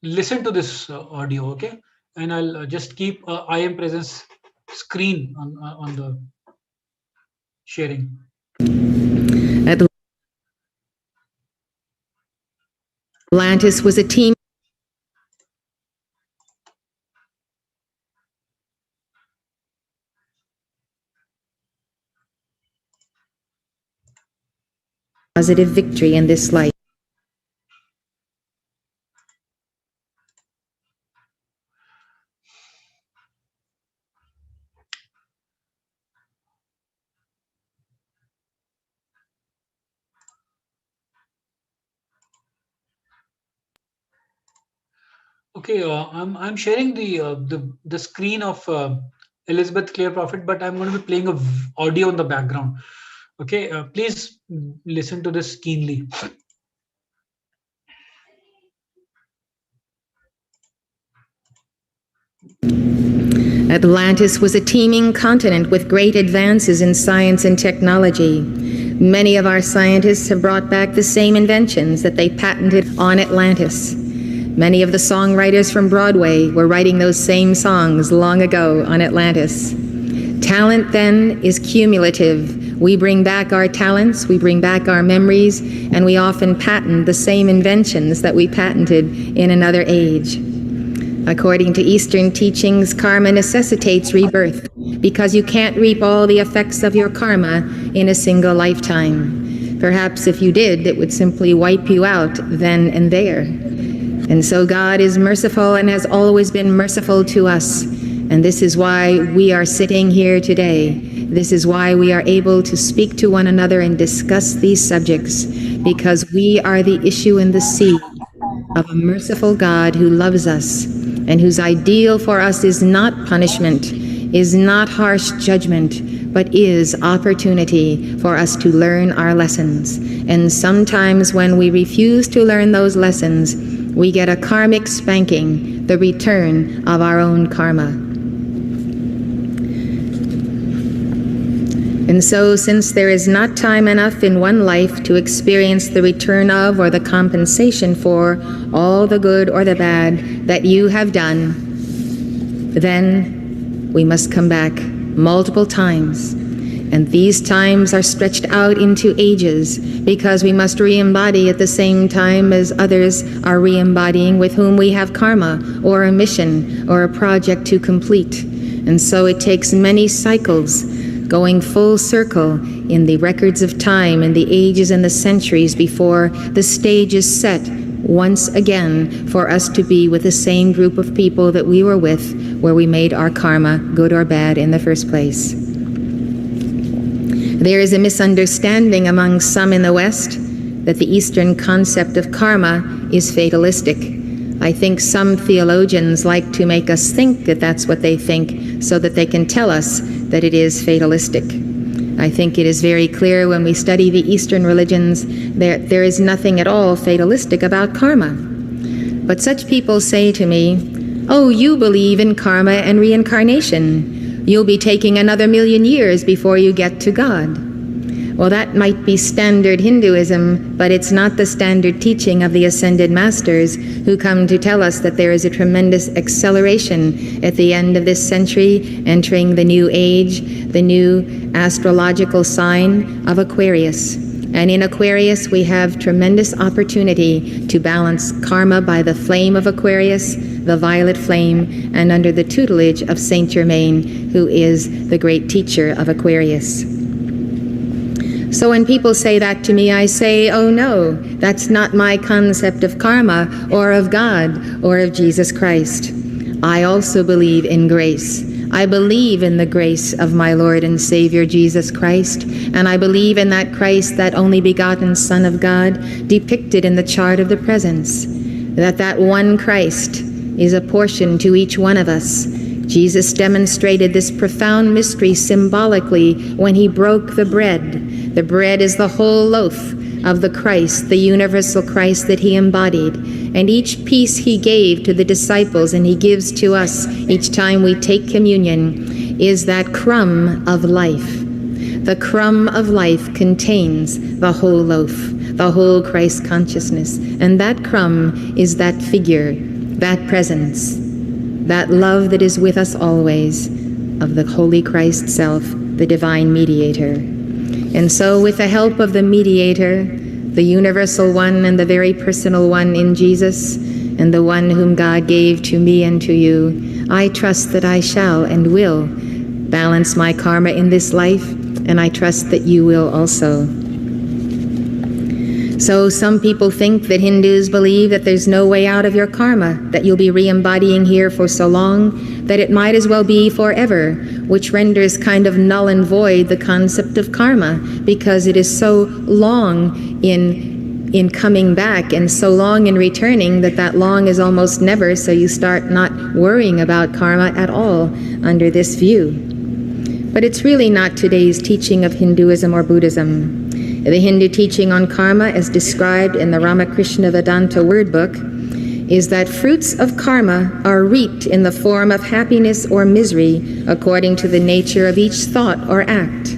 listen to this audio, okay? And I'll just keep I am presence screen on the sharing. Atlantis was a team positive victory in this life. Okay, I'm sharing the screen of Elizabeth Clare Prophet, but I'm going to be playing a audio in the background. Okay, please listen to this keenly. Atlantis was a teeming continent with great advances in science and technology. Many of our scientists have brought back the same inventions that they patented on Atlantis. Many of the songwriters from Broadway were writing those same songs long ago on Atlantis. Talent, then, is cumulative. We bring back our talents, we bring back our memories, and we often patent the same inventions that we patented in another age. According to Eastern teachings, karma necessitates rebirth because you can't reap all the effects of your karma in a single lifetime. Perhaps if you did, it would simply wipe you out then and there. And so God is merciful and has always been merciful to us. And this is why we are sitting here today. This is why we are able to speak to one another and discuss these subjects, because we are the issue in the sea of a merciful God who loves us and whose ideal for us is not punishment, is not harsh judgment, but is opportunity for us to learn our lessons. And sometimes when we refuse to learn those lessons, we get a karmic spanking, the return of our own karma. And so, since there is not time enough in one life to experience the return of or the compensation for all the good or the bad that you have done, then we must come back multiple times. And these times are stretched out into ages, because we must re-embody at the same time as others are re-embodying with whom we have karma, or a mission, or a project to complete. And so it takes many cycles, going full circle in the records of time, in the ages and the centuries, before the stage is set once again for us to be with the same group of people that we were with, where we made our karma, good or bad, in the first place. There is a misunderstanding among some in the West that the Eastern concept of karma is fatalistic. I think some theologians like to make us think that that's what they think, so that they can tell us that it is fatalistic. I think it is very clear when we study the Eastern religions that there is nothing at all fatalistic about karma. But such people say to me, "Oh, you believe in karma and reincarnation. You'll be taking another 1,000,000 years before you get to God." Well, that might be standard Hinduism, but it's not the standard teaching of the ascended masters, who come to tell us that there is a tremendous acceleration at the end of this century, entering the new age, the new astrological sign of Aquarius. And in Aquarius, we have tremendous opportunity to balance karma by the flame of Aquarius, the violet flame, and under the tutelage of Saint Germain, who is the great teacher of Aquarius. So when people say that to me, I say, oh no, that's not my concept of karma or of God or of Jesus Christ. I also believe in grace. I believe in the grace of my Lord and Savior Jesus Christ, and I believe in that Christ, that only begotten Son of God, depicted in the chart of the presence, that one Christ is a portion to each one of us. Jesus demonstrated this profound mystery symbolically when he broke the bread. The bread is the whole loaf of the Christ, the universal Christ that he embodied. And each piece he gave to the disciples and he gives to us each time we take communion is that crumb of life. The crumb of life contains the whole loaf, the whole Christ consciousness. And that crumb is that figure, that presence, that love that is with us always, of the Holy Christ self, the divine mediator. And so with the help of the mediator, the universal one and the very personal one in Jesus, and the one whom God gave to me and to you, I trust that I shall and will balance my karma in this life, and I trust that you will also. So some people think that Hindus believe that there's no way out of your karma, that you'll be re-embodying here for so long that it might as well be forever, which renders kind of null and void the concept of karma, because it is so long in coming back and so long in returning that long is almost never, so you start not worrying about karma at all under this view. But it's really not today's teaching of Hinduism or Buddhism. The Hindu teaching on karma, as described in the Ramakrishna Vedanta word book, is that fruits of karma are reaped in the form of happiness or misery according to the nature of each thought or act.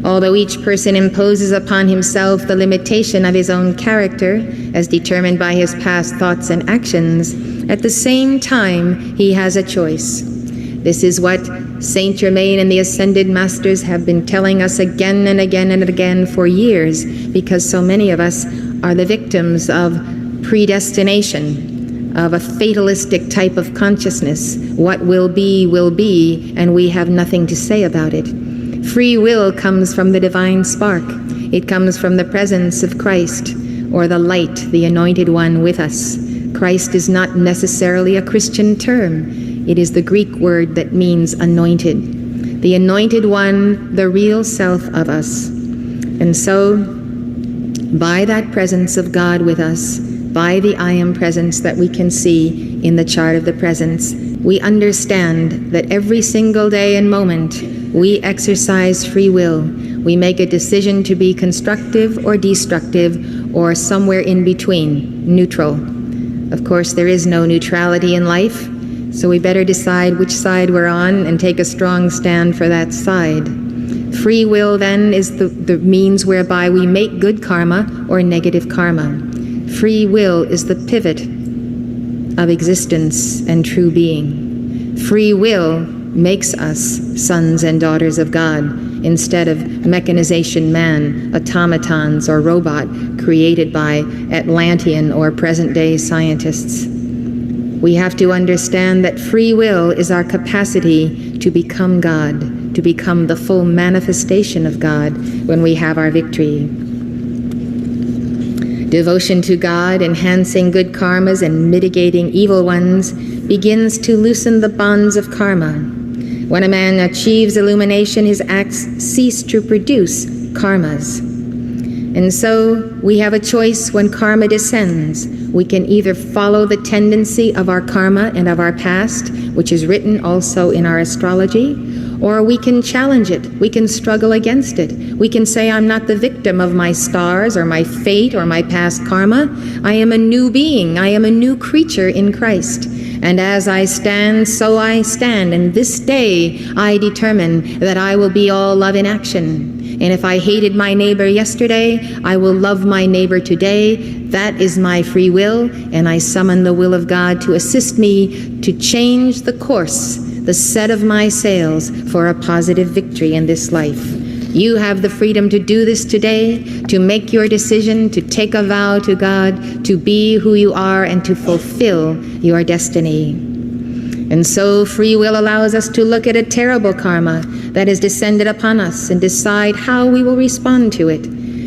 Although each person imposes upon himself the limitation of his own character, as determined by his past thoughts and actions, at the same time he has a choice. This is what Saint Germain and the Ascended Masters have been telling us again and again and again for years, because so many of us are the victims of predestination, of a fatalistic type of consciousness. What will be, and we have nothing to say about it. Free will comes from the divine spark. It comes from the presence of Christ, or the light, the anointed one with us. Christ is not necessarily a Christian term. It is the Greek word that means anointed. The anointed one, the real self of us. And so, by that presence of God with us, by the I am presence that we can see in the chart of the presence, we understand that every single day and moment we exercise free will. We make a decision to be constructive or destructive, or somewhere in between, neutral. Of course, there is no neutrality in life, so we better decide which side we're on and take a strong stand for that side. Free will, then, is the means whereby we make good karma or negative karma. Free will is the pivot of existence and true being. Free will makes us sons and daughters of God, instead of mechanization man, automatons, or robot created by Atlantean or present-day scientists. We have to understand that free will is our capacity to become God, to become the full manifestation of God when we have our victory. Devotion to God, enhancing good karmas and mitigating evil ones, begins to loosen the bonds of karma. When a man achieves illumination, his acts cease to produce karmas. And so we have a choice when karma descends. We can either follow the tendency of our karma and of our past, which is written also in our astrology, or we can challenge it. We can struggle against it. We can say, I'm not the victim of my stars or my fate or my past karma. I am a new being. I am a new creature in Christ. And as I stand, so I stand. And this day I determine that I will be all love in action. And if I hated my neighbor yesterday, I will love my neighbor today. That is my free will, and I summon the will of God to assist me to change the course, the set of my sails for a positive victory in this life. You have the freedom to do this today, to make your decision, to take a vow to God, to be who you are, and to fulfill your destiny. And so free will allows us to look at a terrible karma that has descended upon us and decide how we will respond to it.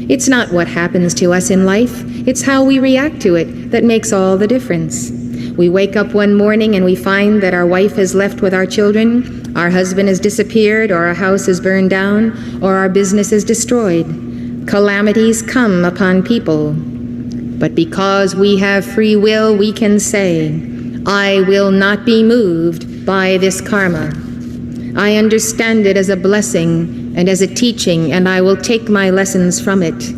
It's not what happens to us in life, it's how we react to it that makes all the difference. We wake up one morning and we find that our wife has left with our children, our husband has disappeared, or our house is burned down, or our business is destroyed. Calamities come upon people. But because we have free will, we can say, I will not be moved by this karma. I understand it as a blessing and as a teaching, and I will take my lessons from it.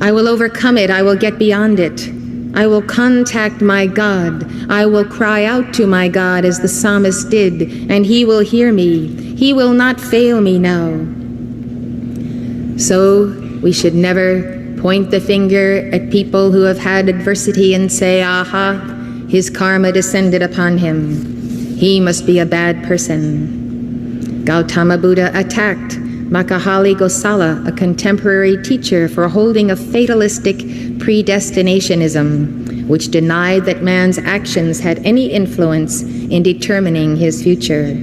I will overcome it. I will get beyond it. I will contact my God. I will cry out to my God as the psalmist did, and he will hear me. He will not fail me now. So we should never point the finger at people who have had adversity and say, aha, his karma descended upon him. He must be a bad person. Gautama Buddha attacked Makahali Gosala, a contemporary teacher, for holding a fatalistic predestinationism, which denied that man's actions had any influence in determining his future.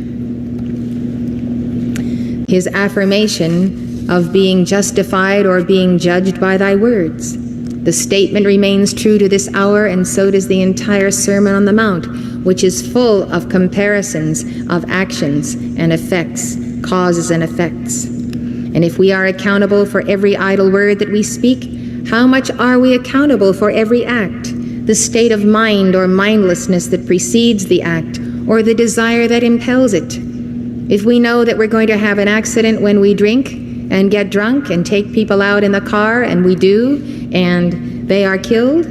His affirmation of being justified or being judged by thy words. The statement remains true to this hour, and so does the entire Sermon on the Mount, which is full of comparisons of actions and effects, causes and effects. And if we are accountable for every idle word that we speak, how much are we accountable for every act, the state of mind or mindlessness that precedes the act, or the desire that impels it? If we know that we're going to have an accident when we drink and get drunk and take people out in the car, and we do, and they are killed,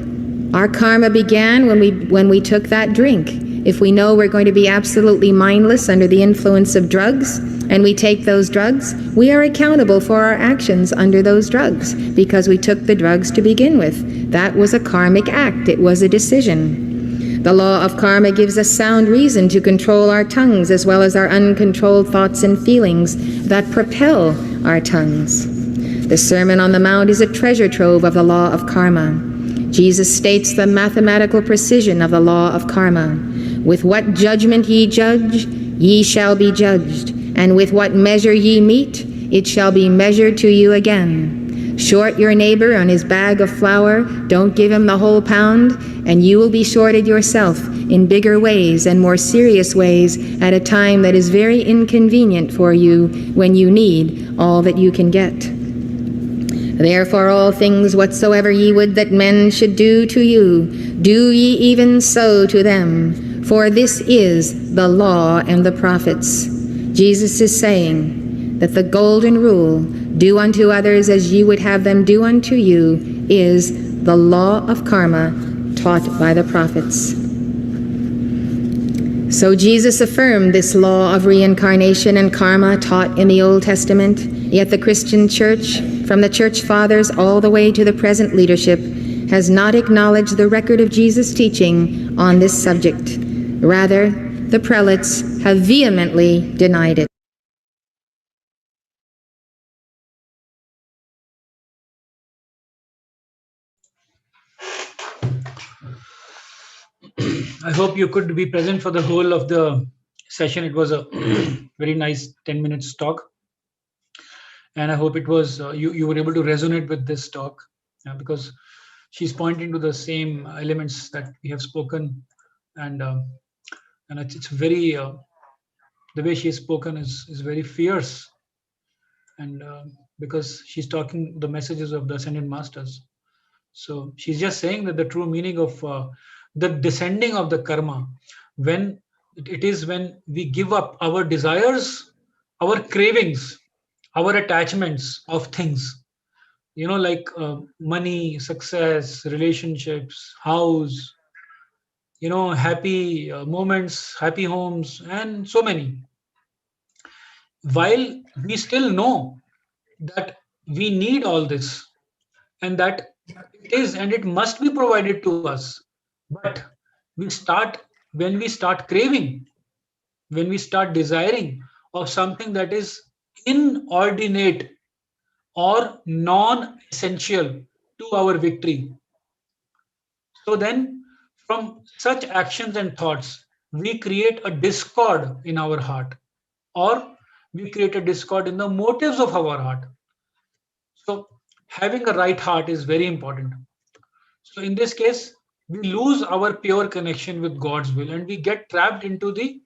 our karma began when we took that drink. If we know we're going to be absolutely mindless under the influence of drugs, and we take those drugs, we are accountable for our actions under those drugs because we took the drugs to begin with. That was a karmic act. It was a decision. The law of karma gives us sound reason to control our tongues as well as our uncontrolled thoughts and feelings that propel our tongues. The Sermon on the Mount is a treasure trove of the law of karma. Jesus states the mathematical precision of the law of karma. With what judgment ye judge, ye shall be judged, and with what measure ye meet, it shall be measured to you again. Short your neighbor on his bag of flour, don't give him the whole pound, and you will be shorted yourself in bigger ways and more serious ways at a time that is very inconvenient for you when you need all that you can get. Therefore all things whatsoever ye would that men should do to you, do ye even so to them, for this is the law and the prophets. Jesus is saying that the golden rule, do unto others as ye would have them do unto you, is the law of karma taught by the prophets. So Jesus affirmed this law of reincarnation and karma taught in the Old Testament, yet the Christian Church, from the Church Fathers all the way to the present leadership, has not acknowledged the record of Jesus' teaching on this subject. Rather, the prelates have vehemently denied it. I hope you could be present for the whole of the session. It was a very nice 10 minutes talk. And I hope it was you were able to resonate with this talk because she's pointing to the same elements that we have spoken. And it's very, the way she has spoken is very fierce. And because she's talking the messages of the Ascended Masters. So she's just saying that the true meaning of the descending of the karma, when it is when we give up our desires, our cravings, our attachments of things, like money, success, relationships, house, happy moments, happy homes, and so many. While we still know that we need all this, and that it is and it must be provided to us. But when we start craving, when we start desiring of something that is inordinate or non-essential to our victory, so then from such actions and thoughts, we create a discord in our heart, or we create a discord in the motives of our heart. So having a right heart is very important. So in this case, we lose our pure connection with God's will, and we get trapped into the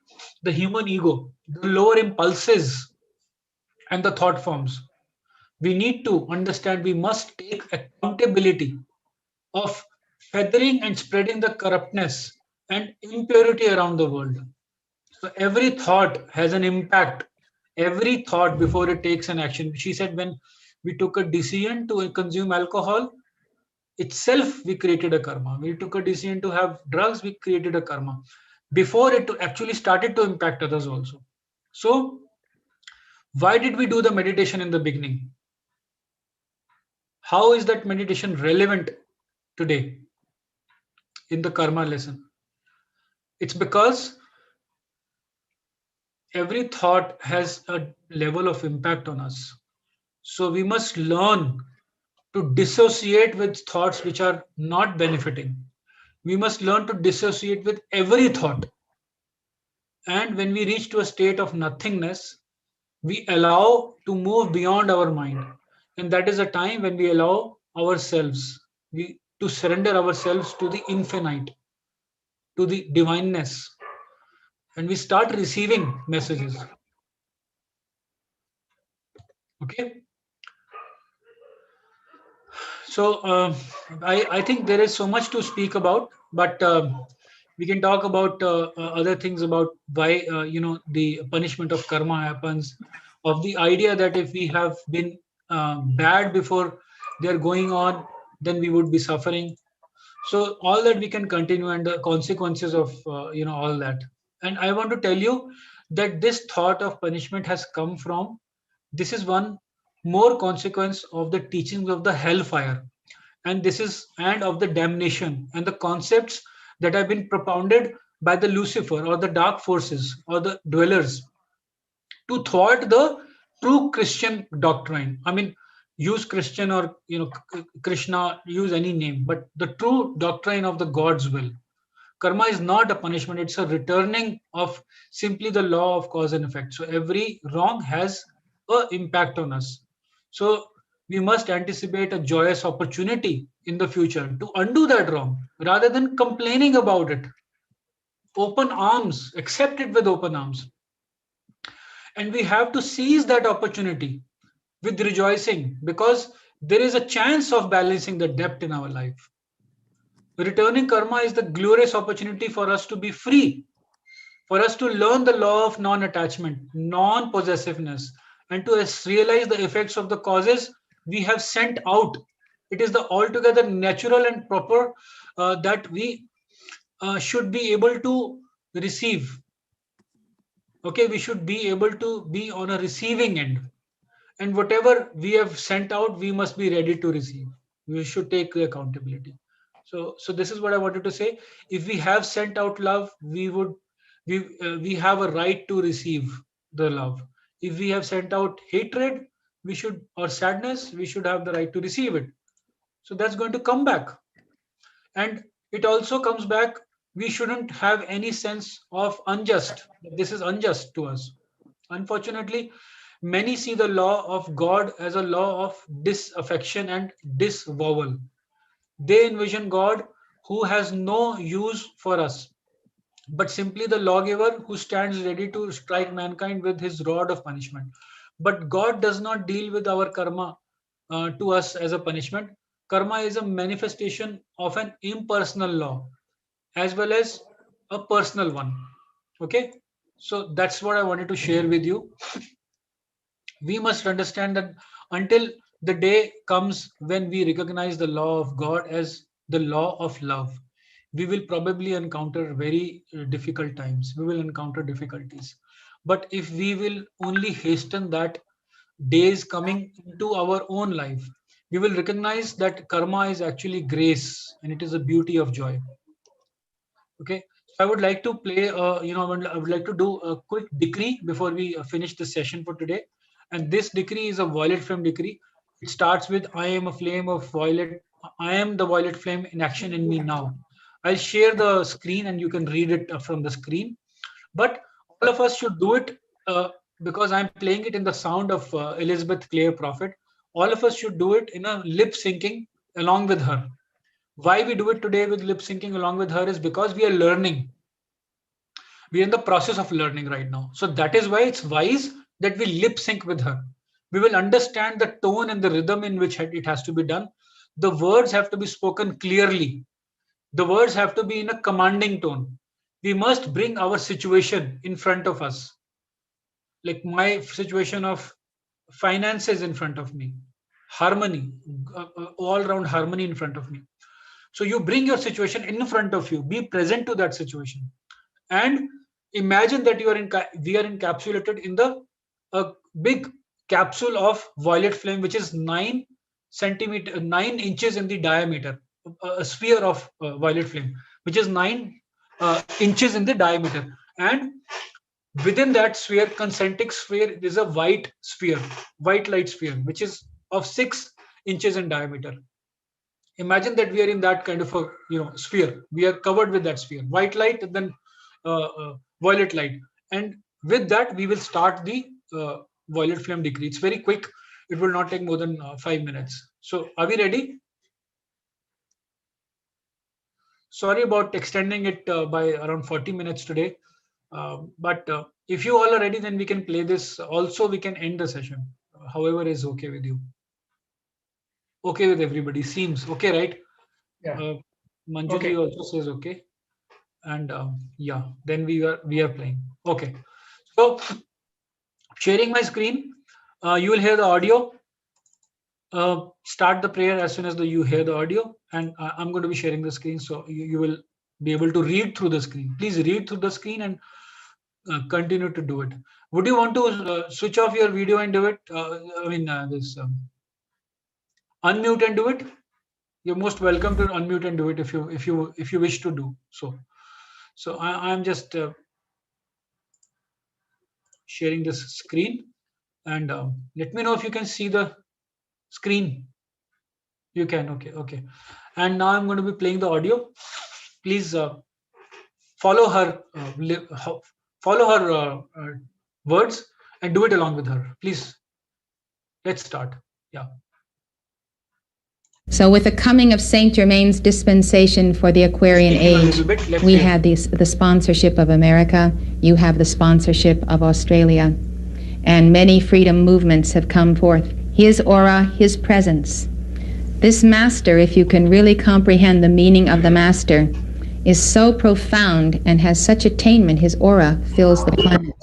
human ego, the lower impulses and the thought forms. We need to understand we must take accountability of feathering and spreading the corruptness and impurity around the world. So every thought has an impact. Every thought before it takes an action. She said when we took a decision to consume alcohol, itself we created a karma. We took a decision to have drugs, we created a karma before it actually started to impact others also. So why did we do the meditation in the beginning? How is that meditation relevant today in the karma lesson? It's because every thought has a level of impact on us. So we must learn to dissociate with thoughts which are not benefiting. We must learn to dissociate with every thought. And when we reach to a state of nothingness, we allow to move beyond our mind. And that is a time when we allow ourselves to surrender ourselves to the infinite, to the divineness. And we start receiving messages. Okay. So I think there is so much to speak about, but we can talk about other things about why the punishment of karma happens, of the idea that if we have been bad before they're going on, then we would be suffering. So all that we can continue, and the consequences of all that. And I want to tell you that this thought of punishment has come from, this is one more consequence of the teachings of the hellfire, and of the damnation and the concepts that have been propounded by the Lucifer or the dark forces or the dwellers to thwart the true Christian doctrine. I mean, use Christian or Krishna, use any name, but the true doctrine of the God's will. Karma is not a punishment, it's a returning of simply the law of cause and effect. So every wrong has an impact on us. So we must anticipate a joyous opportunity in the future to undo that wrong rather than complaining about it. Open arms, accept it with open arms. And we have to seize that opportunity with rejoicing, because there is a chance of balancing the debt in our life. Returning karma is the glorious opportunity for us to be free, for us to learn the law of non-attachment, non-possessiveness, and to realize the effects of the causes we have sent out. It is the altogether natural and proper that we should be able to receive. Okay, we should be able to be on a receiving end. And whatever we have sent out, we must be ready to receive. We should take the accountability. So this is what I wanted to say. If we have sent out love, we have a right to receive the love. If we have sent out hatred, or sadness, we should have the right to receive it. So that's going to come back. And it also comes back, we shouldn't have any sense of unjust. This is unjust to us. Unfortunately, many see the law of God as a law of disaffection and disavowal. They envision God who has no use for us, but simply the lawgiver who stands ready to strike mankind with his rod of punishment. But God does not deal with our karma to us as a punishment. Karma is a manifestation of an impersonal law as well as a personal one. Okay, so that's what I wanted to share with you. We must understand that until the day comes when we recognize the law of God as the law of love, we will probably encounter very difficult times. We will encounter difficulties. But if we will only hasten that days coming into our own life, we will recognize that karma is actually grace and it is a beauty of joy. Okay, so I would like to play, I would like to do a quick decree before we finish the session for today. And this decree is a violet flame decree. It starts with, I am a flame of violet. I am the violet flame in action in me now. I'll share the screen and you can read it from the screen. But all of us should do it because I'm playing it in the sound of Elizabeth Clare Prophet. All of us should do it in a lip syncing along with her. Why we do it today with lip syncing along with her is because we are learning. We are in the process of learning right now. So that is why it's wise that we lip sync with her. We will understand the tone and the rhythm in which it has to be done. The words have to be spoken clearly. The words have to be in a commanding tone. We must bring our situation in front of us. Like my situation of finances in front of me, harmony, all around harmony in front of me. So you bring your situation in front of you, be present to that situation, and imagine that we are encapsulated in a big capsule of violet flame, which is 9 inches in the diameter, a sphere of violet flame, which is 9 inches in the diameter. And within that sphere, concentric sphere, is a white light sphere, which is of 6 inches in diameter. Imagine that we are in that kind of a sphere. We are covered with that sphere, white light and then violet light. And with that, we will start the violet flame decree. It's very quick. It will not take more than 5 minutes. So are we ready? Sorry about extending it by around 40 minutes today. But if you all are ready, then we can play this. Also, we can end the session. However is okay with you. Okay with everybody. Seems okay, right? Yeah. Manjuji also says okay. And yeah, then we are playing. Okay. So sharing my screen. You will hear the audio. Start the prayer as soon as you hear the audio, and I'm going to be sharing the screen, so you will be able to read through the screen. Please read through the screen and continue to do it. Would you want to switch off your video and do it? Unmute and do it. You're most welcome to unmute and do it if you wish to do so. So I'm just sharing this screen, and let me know if you can see the screen. You can. Okay. And now I'm going to be playing the audio. Please follow her words and do it along with her. Please. Let's start. Yeah. So with the coming of Saint Germain's dispensation for the Aquarian age, we had the sponsorship of America, you have the sponsorship of Australia, and many freedom movements have come forth. His aura, his presence. This master, if you can really comprehend the meaning of the master, is so profound and has such attainment, his aura fills the planet.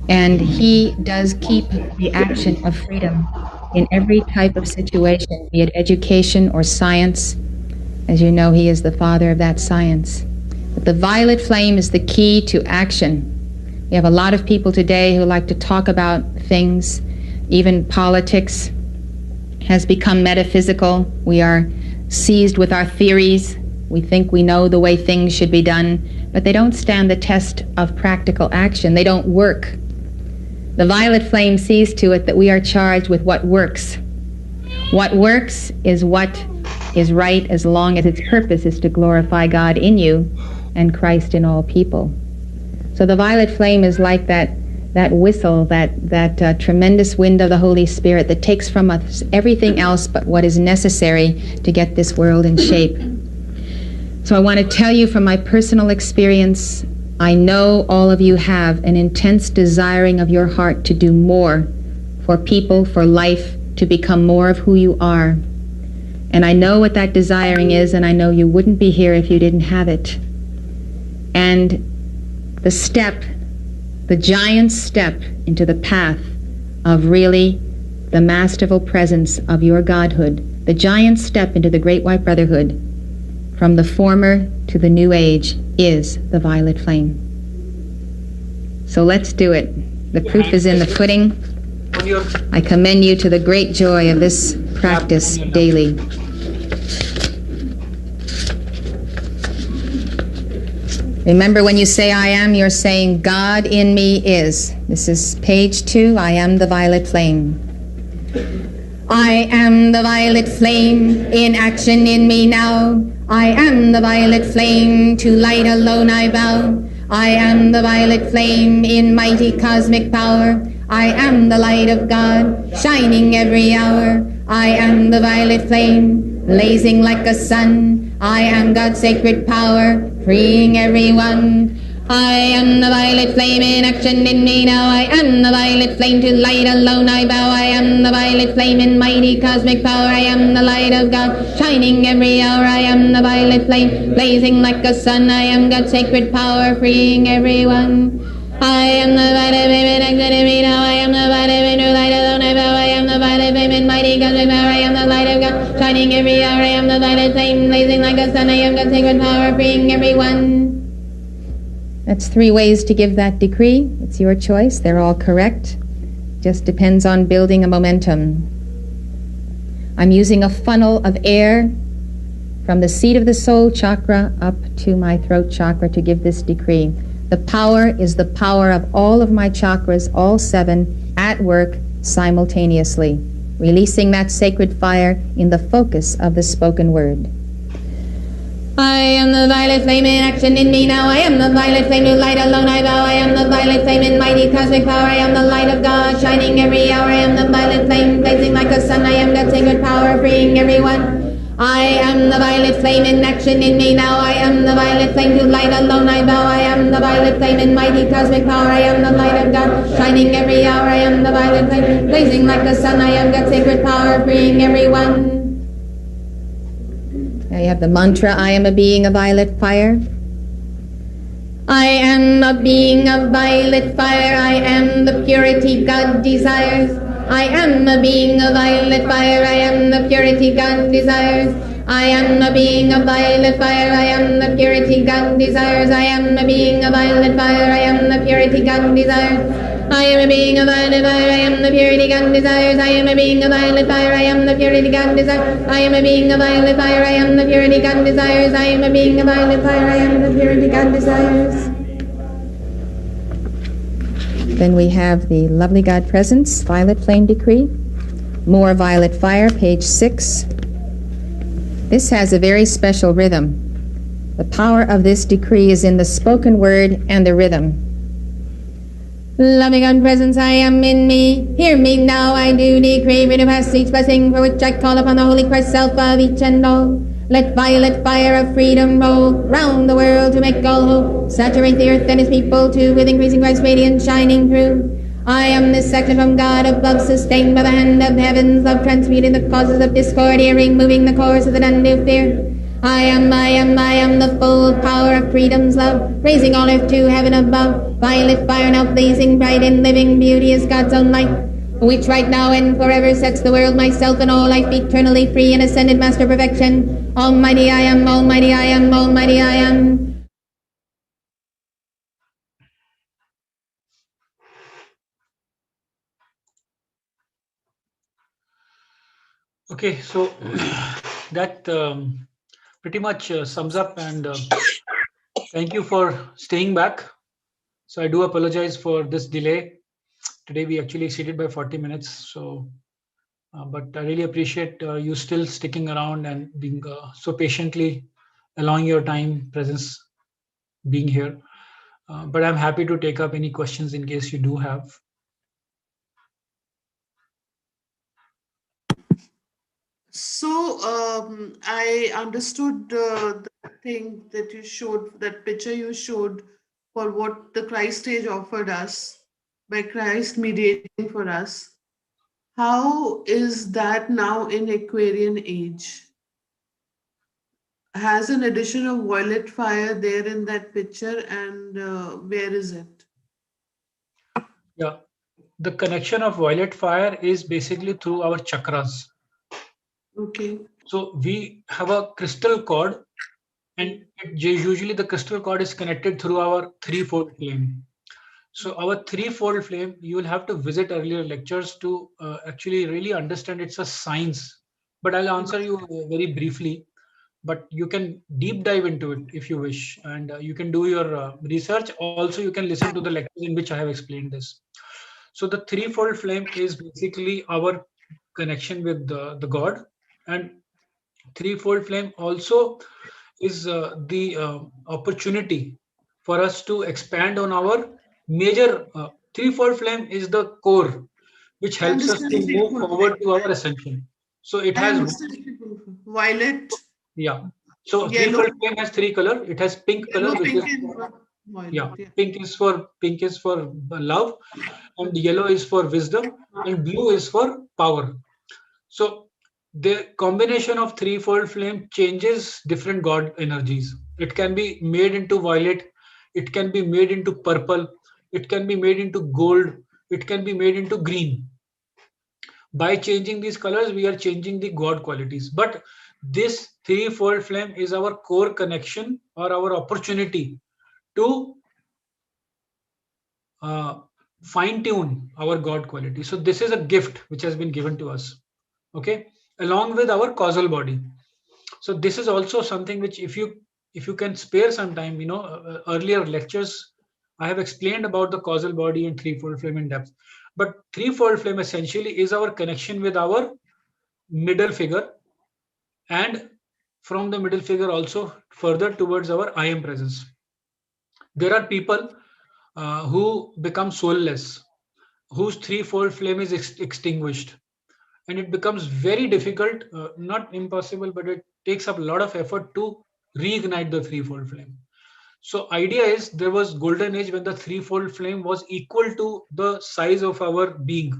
And he does keep the action of freedom in every type of situation, be it education or science. As you know, he is the father of that science. But the violet flame is the key to action. We have a lot of people today who like to talk about things. Even politics has become metaphysical. We are seized with our theories. We think we know the way things should be done, but they don't stand the test of practical action. They don't work. The violet flame sees to it that we are charged with what works. What works is what is right, as long as its purpose is to glorify God in you and Christ in all people. So the violet flame is like that whistle, that tremendous wind of the Holy Spirit that takes from us everything else but what is necessary to get this world in shape. So I want to tell you from my personal experience, I know all of you have an intense desiring of your heart to do more for people, for life, to become more of who you are. And I know what that desiring is, and I know you wouldn't be here if you didn't have it. And the giant step into the path of really the masterful presence of your godhood, the giant step into the Great White Brotherhood, from the former to the new age, is the violet flame. So let's do it. The proof is in the pudding. On your I commend you to the great joy of this practice daily. Remember, when you say I am, you're saying God in me is. This is page 2, I am the violet flame. I am the violet flame in action in me now. I am the violet flame, to light alone I bow. I am the violet flame in mighty cosmic power. I am the light of God, shining every hour. I am the violet flame, blazing like a sun. I am God's sacred power, freeing everyone. I am the violet flame in action in me now. I am the violet flame, to light alone I bow. I am the violet flame in mighty cosmic power. I am the light of God, shining every hour. I am the violet flame, blazing like a sun. I am God's sacred power, freeing everyone. I am the violet flame in action in me now. I am the violet flame, to light alone I bow. I am the violet flame in mighty cosmic power. I am the light of God, shining every hour. I am the violet flame, blazing like a sun. I am God's sacred power, freeing everyone. That's 3 ways to give that decree. It's your choice. They're all correct. Just depends on building a momentum. I'm using a funnel of air from the seat of the soul chakra up to my throat chakra to give this decree. The power is the power of all of my chakras, all 7, at work simultaneously, releasing that sacred fire in the focus of the spoken word. I am the violet flame in action in me now. I am the violet flame, to light alone I bow. I am the violet flame in mighty cosmic power. I am the light of God, shining every hour. I am the violet flame, blazing like a sun. I am God's sacred power, freeing everyone. I am the violet flame in action in me now. I am the violet flame, to light alone I bow. I am the violet flame in mighty cosmic power. I am the light of God, shining every hour. I am the violet flame, blazing like the sun. I am God's sacred power, freeing everyone. Now you have the mantra, I am a being of violet fire. I am a being of violet fire. I am the purity God desires. I am a being of violet fire. I am the purity God desires. I am a being of violet fire. I am the purity God desires. I am a being of violet fire. I am the purity God desires. I am a being of violet fire. I am the purity God desires. I am a being of violet fire. I am the purity God desires. I am a being of violet fire. I am the purity God desires. I am a being of violet fire. I am the purity God desires. Then we have the lovely God presence, violet flame decree. More violet fire, page 6. This has a very special rhythm. The power of this decree is in the spoken word and the rhythm. Loving God presence, I am in me. Hear me now, I do decree. Rid of past each blessing for which I call upon the Holy Christ self of each and all. Let violet fire of freedom roll round the world to make all whole. Saturate the earth and its people too with increasing Christ's radiance shining through. I am this section from God of love, sustained by the hand of heavens, love transmuting the causes of discord, here removing the cause of the undue fear. I am the full power of freedom's love, raising all earth to heaven above. Violet fire now blazing bright in living beauty is God's own light, which right now and forever sets the world, myself, and all life eternally free in ascended master perfection. Almighty I am, almighty I am, almighty I am. Okay, so that pretty much sums up, and thank you for staying back. So I do apologize for this delay. Today we actually exceeded by 40 minutes. So, but I really appreciate you still sticking around and being so patiently allowing your time, presence, being here. But I'm happy to take up any questions in case you do have. So I understood the thing that you showed, that picture you showed for what the Christ age offered us by Christ mediating for us. How is that now in Aquarian age? Has an addition of violet fire there in that picture, and where is it? Yeah, the connection of violet fire is basically through our chakras. Okay. So we have a crystal cord, and usually the crystal cord is connected through our threefold flame. So our threefold flame, you will have to visit earlier lectures to actually really understand it's a science. But I'll answer you very briefly. But you can deep dive into it if you wish, and you can do your research. Also, you can listen to the lectures in which I have explained this. So the threefold flame is basically our connection with the God, and threefold flame also is the opportunity for us to expand on our major threefold flame is the core which I helps us understand to move threefold. forward to our ascension. So it I has, understand threefold. Violet, yeah. So yellow, threefold flame has three color. It has pink color, yellow, which pink, is, and violet. yeah, Yeah. pink is for love, and yellow is for wisdom, and blue is for power. So the combination of threefold flame changes different God energies. It can be made into violet, it can be made into purple, it can be made into gold, it can be made into green. By changing these colors, we are changing the God qualities. But this threefold flame is our core connection or our opportunity to fine tune our God quality. So this is a gift which has been given to us. Okay, along with our causal body. So this is also something which if you can spare some time, earlier lectures I have explained about the causal body and threefold flame in depth. But threefold flame essentially is our connection with our middle figure, and from the middle figure also further towards our I am presence. There are people who become soulless, whose threefold flame is extinguished, and it becomes very difficult, not impossible, but it takes up a lot of effort to reignite the threefold flame. So idea is there was golden age when the threefold flame was equal to the size of our being.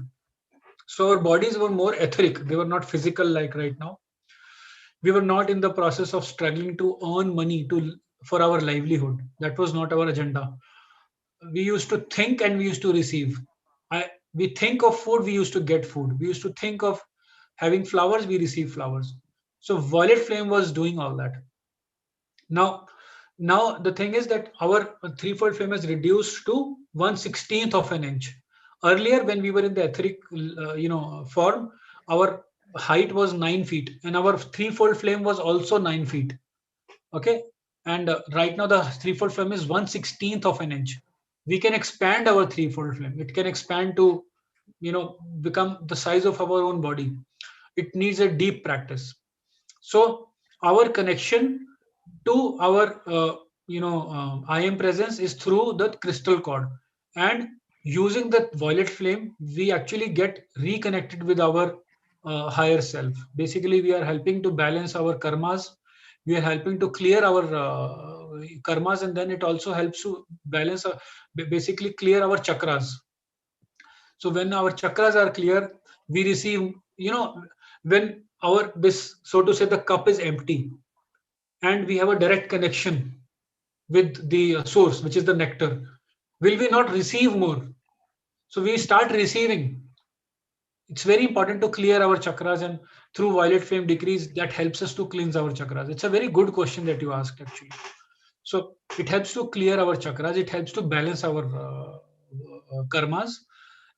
So our bodies were more etheric, they were not physical like right now. We were not in the process of struggling to earn money for our livelihood. That was not our agenda. We used to think and we used to receive. We think of food, we used to get food. We used to think of having flowers, we receive flowers. So violet flame was doing all that. Now the thing is that our threefold flame is reduced to 1/16th of an inch. Earlier, when we were in the etheric, form, our height was 9 feet, and our threefold flame was also 9 feet. Okay, and right now the threefold flame is 1/16th of an inch. We can expand our threefold flame. It can expand to, become the size of our own body. It needs a deep practice. So our connection to our I am presence is through the crystal cord, and using the violet flame we actually get reconnected with our higher self. Basically we are helping to balance our karmas, we are helping to clear our karmas, and then it also helps to balance basically clear our chakras. So when our chakras are clear, we receive, when our this, so to say, the cup is empty and we have a direct connection with the source, which is the nectar, will we not receive more? So we start receiving. It's very important to clear our chakras, and through violet flame decrease, that helps us to cleanse our chakras. It's a very good question that you asked actually. So it helps to clear our chakras, it helps to balance our karmas,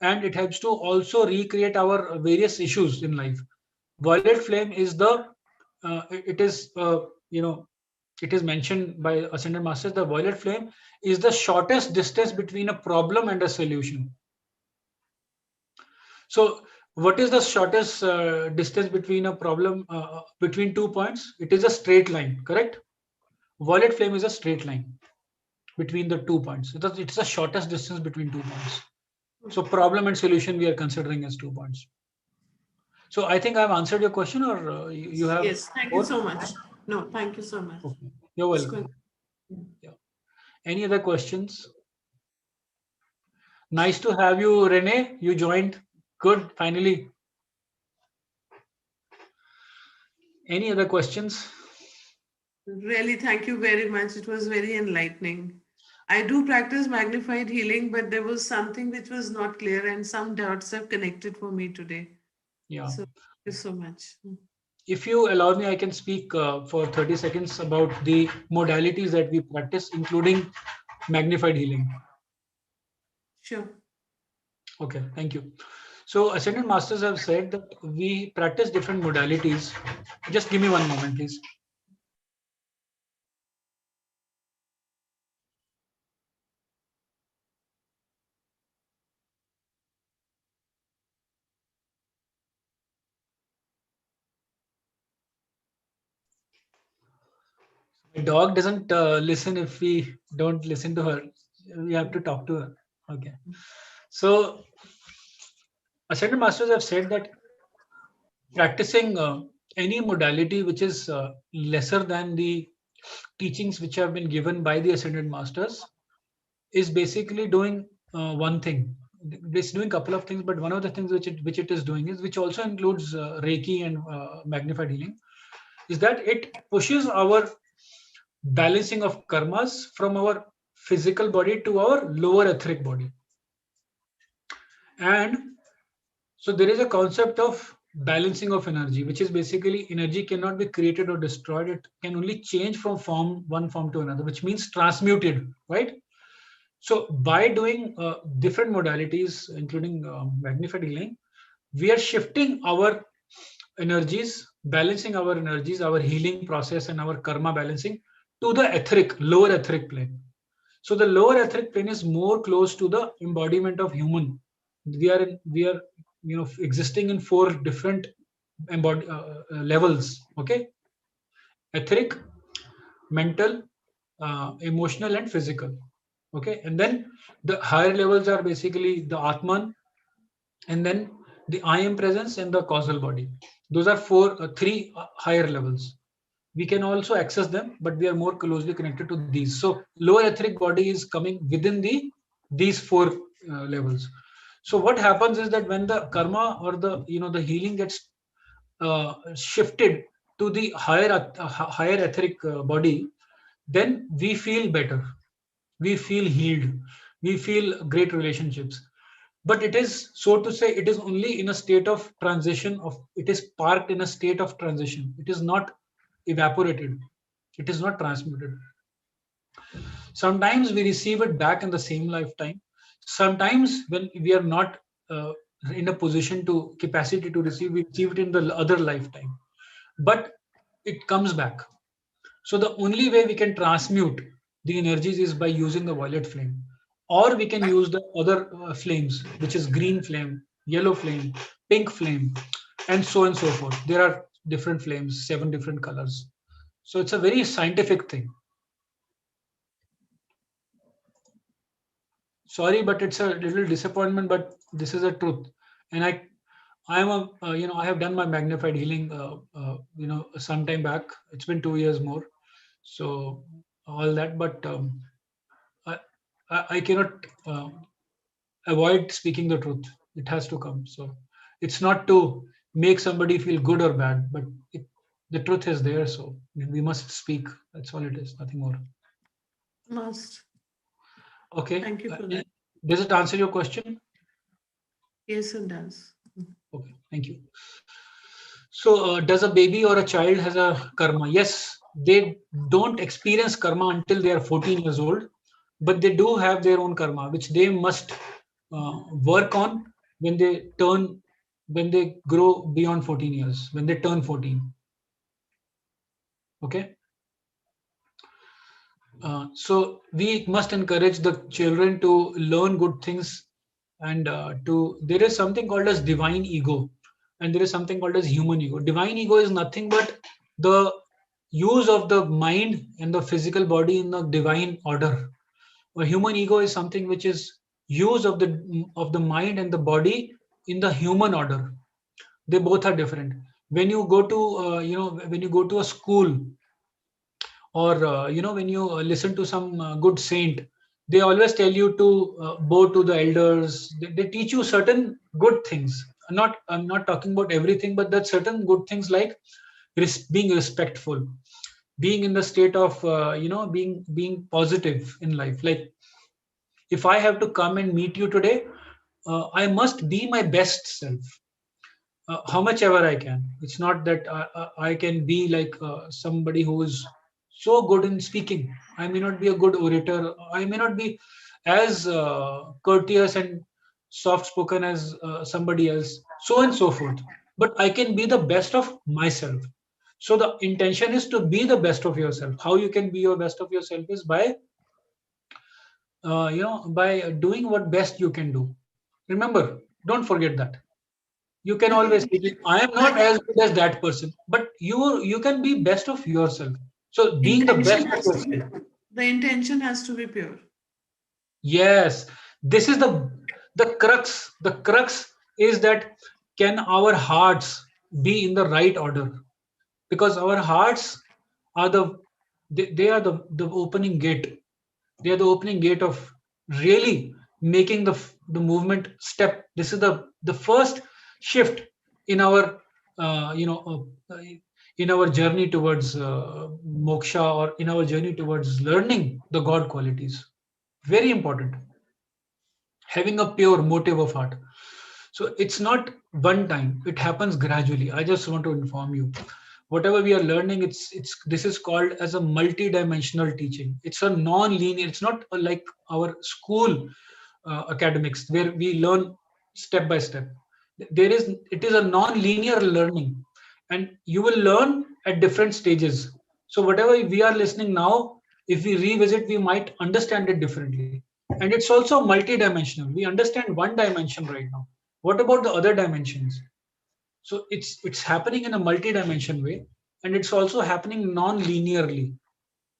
and it helps to also recreate our various issues in life. Violet flame is it is mentioned by Ascended Masters, the violet flame is the shortest distance between a problem and a solution. So what is the shortest distance between a problem, between 2 points? It is a straight line, correct? Violet flame is a straight line between the 2 points. It's the shortest distance between 2 points. So problem and solution we are considering as 2 points. So I think I've answered your question, or you have? Yes, thank you so much. No, thank you so much. Okay. You're welcome. Yeah. Any other questions? Nice to have you, Renee. You joined. Good, finally. Any other questions? Really, thank you very much. It was very enlightening. I do practice magnified healing, but there was something which was not clear and some doubts have connected for me today. Yeah. So thank you so much. If you allow me, I can speak for 30 seconds about the modalities that we practice, including magnified healing. Sure. Okay, thank you. So Ascended Masters have said that we practice different modalities. Just give me one moment, please. My dog doesn't listen if we don't listen to her. We have to talk to her. Okay. So Ascended Masters have said that practicing any modality which is lesser than the teachings which have been given by the Ascended Masters is basically doing one thing. It's doing a couple of things, but one of the things which it is doing is, which also includes Reiki and magnified healing, is that it pushes our balancing of karmas from our physical body to our lower etheric body. And so there is a concept of balancing of energy, which is basically energy cannot be created or destroyed. It can only change from one form to another, which means transmuted, right? So by doing different modalities, including magnified healing, we are shifting our energies, balancing our energies, our healing process and our karma balancing to the lower etheric plane. So the lower etheric plane is more close to the embodiment of human. We are existing in 4 different levels. Okay, etheric, mental, emotional, and physical. Okay, and then the higher levels are basically the Atman, and then the I am presence and the causal body. Those are 3 higher levels. We can also access them, but we are more closely connected to these. So lower etheric body is coming within these 4 levels. So what happens is that when the karma or the healing gets shifted to the higher etheric body, then we feel better, we feel healed, we feel great relationships. But it is, so to say, it is only in a state of transition, of it is parked in a state of transition. It is not evaporated, it is not transmuted. Sometimes we receive it back in the same lifetime. Sometimes when we are not in a position to capacity to receive, we receive it in the other lifetime, but it comes back. So the only way we can transmute the energies is by using the violet flame, or we can use the other flames, which is green flame, yellow flame, pink flame, and so forth. There are different flames, 7 different colors. So it's a very scientific thing. Sorry, but it's a little disappointment, but this is a truth. And I am a I have done my magnified healing some time back. It's been 2 years more. So all that, but I cannot avoid speaking the truth. It has to come. So it's not to make somebody feel good or bad, but the truth is there. So we must speak. That's all it is. Nothing more. Must. Okay. Thank you for that. Does it answer your question? Yes, it does. Okay. Thank you. So does a baby or a child has a karma? Yes, they don't experience karma until they are 14 years old, but they do have their own karma, which they must work on when they grow beyond 14 years, when they turn 14. Okay. So we must encourage the children to learn good things, and there is something called as divine ego, and there is something called as human ego. Divine ego is nothing but the use of the mind and the physical body in the divine order. A human ego is something which is use of the mind and the body in the human order. They both are different. When you go to when you go to a school, or when you listen to some good saint, they always tell you to bow to the elders. They teach you certain good things. I'm not talking about everything, but that certain good things, like being respectful, being in the state of being positive in life. Like, if I have to come and meet you today, I must be my best self, how much ever I can. It's not that I can be like somebody who is so good in speaking. I may not be a good orator. I may not be as courteous and soft spoken as somebody else, so and so forth. But I can be the best of myself. So the intention is to be the best of yourself. How you can be your best of yourself is by by doing what best you can do. Remember, don't forget that. You can always say, I am not as good as that person, but you can be best of yourself. So being the best of yourself. The intention has to be pure. Yes, this is the crux. The crux is that can our hearts be in the right order? Because our hearts are they are the opening gate. They are the opening gate of really making the movement step. This is the first shift in our in our journey towards moksha, or in our journey towards learning the God qualities. Very important. Having a pure motive of heart. So it's not one time, it happens gradually. I just want to inform you, whatever we are learning, it's this is called as a multi-dimensional teaching. It's a non-linear, it's not like our school academics where we learn step by step. It is a non-linear learning, and you will learn at different stages. So whatever we are listening now, if we revisit, we might understand it differently. And it's also multi-dimensional. We understand one dimension right now. What about the other dimensions? So it's happening in a multi-dimension way, and it's also happening non-linearly.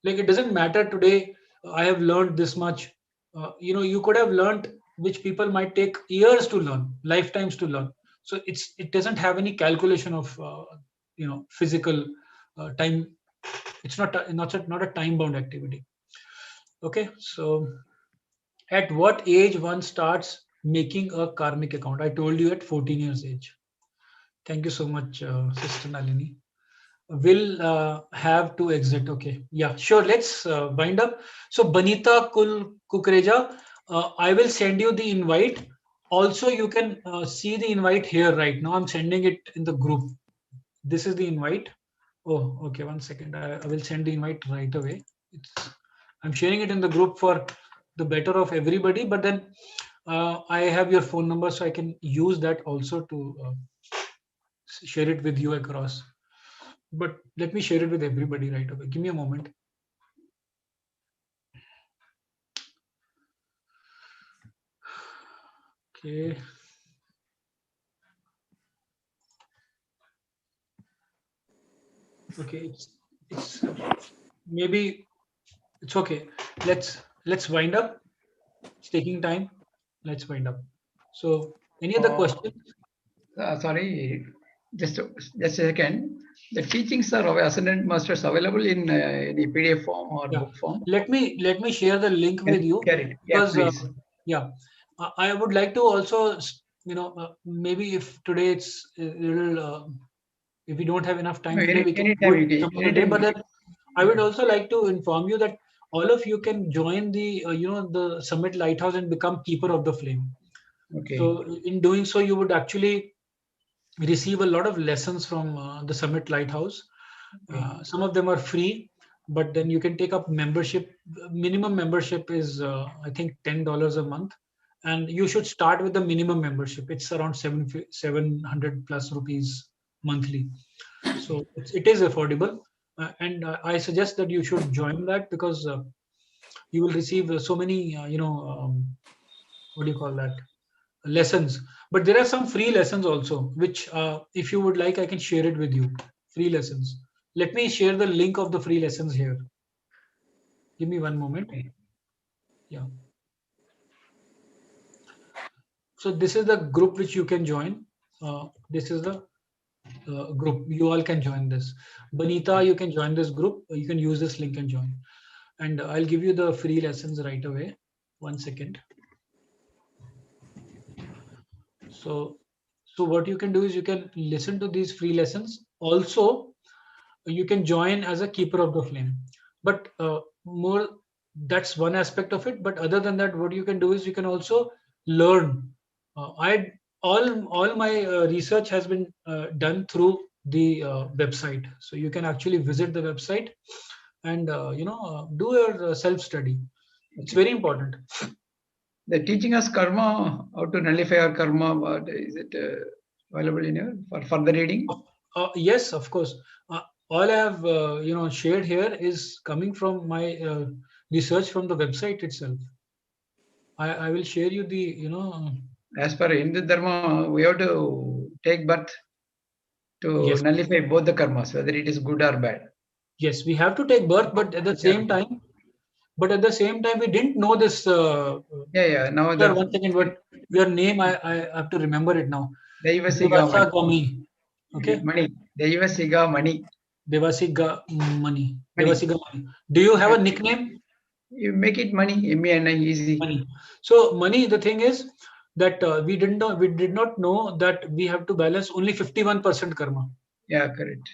Like it doesn't matter today. I have learned this much. You could have learned, which people might take years to learn, lifetimes to learn. So it doesn't have any calculation of physical time. It's not a time bound activity. Okay, so at what age one starts making a karmic account? I told you at 14 years age. Thank you so much, Sister Nalini. Will have to exit. Okay, yeah, sure. Let's wind up. So Banita Kukreja, I will send you the invite. Also, you can see the invite here right now. I'm sending it in the group. This is the invite. Oh, okay. 1 second. I will send the invite right away. I'm sharing it in the group for the better of everybody. But then I have your phone number, so I can use that also to share it with you across. But let me share it with everybody right away. Give me a moment. Okay. Okay, it's maybe it's okay. Let's wind up. It's taking time. Let's wind up. So any other questions? Sorry, just a second. The teachings are Ascendant Masters available in any PDF form or book form? Let me share the link with you, because please. I would like to also maybe if today it's a little if we don't have enough time today, we can do it some other day. But then I would also like to inform you that all of you can join the the Summit Lighthouse and become keeper of the flame. Okay. So in doing so, you would actually receive a lot of lessons from the Summit Lighthouse. Some of them are free, but then you can take up membership. Minimum membership is I think $10 a month, and you should start with the minimum membership. It's around 700 plus rupees monthly. So it is affordable, and I suggest that you should join that, because you will receive so many what do you call that, lessons. But there are some free lessons also, which if you would like, I can share it with you. Free lessons. Let me share the link of the free lessons here. Give me one moment. Yeah. So this is the group which you can join. This is the group. You all can join this. Banita, you can join this group. You can use this link and join. And I'll give you the free lessons right away. 1 second. So what you can do is you can listen to these free lessons. Also, you can join as a keeper of the flame. But that's one aspect of it. But other than that, what you can do is you can also learn. All my research has been done through the website. So you can actually visit the website and do your self study. It's very important. They're teaching us karma, how to nullify our karma. But is it available in your for further reading? Yes, of course. All I have shared here is coming from my research from the website itself. I will share you the As per Hindu Dharma, we have to take birth to Yes. nullify both the karmas, whether it is good or bad. Yes, we have to take birth, but at the same time, we didn't know this. Now Sir, one second, but your name, I have to remember it now. Devasiga Devasa Gami. Okay. Mani. Devasiga Mani. Devasiga Mani. Devasiga Mani. Do you have a nickname? You make it Mani. M-A-N-I, easy. Mani. So Mani, the thing is that we did not know that we have to balance only 51% karma. Yeah, correct.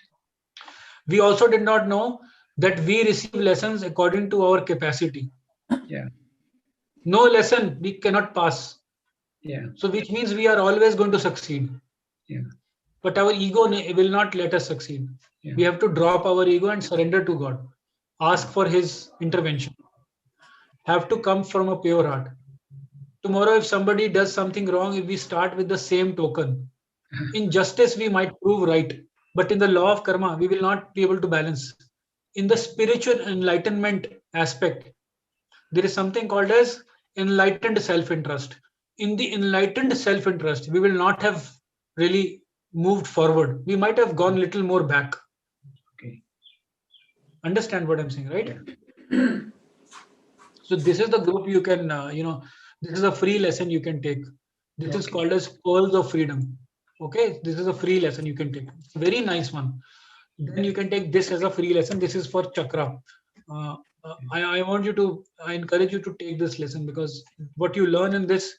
We also did not know that we receive lessons according to our capacity. Yeah. No lesson we cannot pass. Yeah. So which means we are always going to succeed. Yeah. But our ego will not let us succeed. Yeah. We have to drop our ego and surrender to God. Ask for His intervention. Have to come from a pure heart. Tomorrow, if somebody does something wrong, if we start with the same token, in justice we might prove right, but in the law of karma, we will not be able to balance. In the spiritual enlightenment aspect, there is something called as enlightened self-interest. In the enlightened self-interest, we will not have really moved forward. We might have gone a little more back. Okay. Understand what I'm saying, right? So this is the group you can, this is a free lesson you can take. This is called as Pearls of Freedom. Okay, this is a free lesson you can take. It's a very nice one. Then you can take this as a free lesson. This is for chakra. I encourage you to take this lesson, because what you learn in this,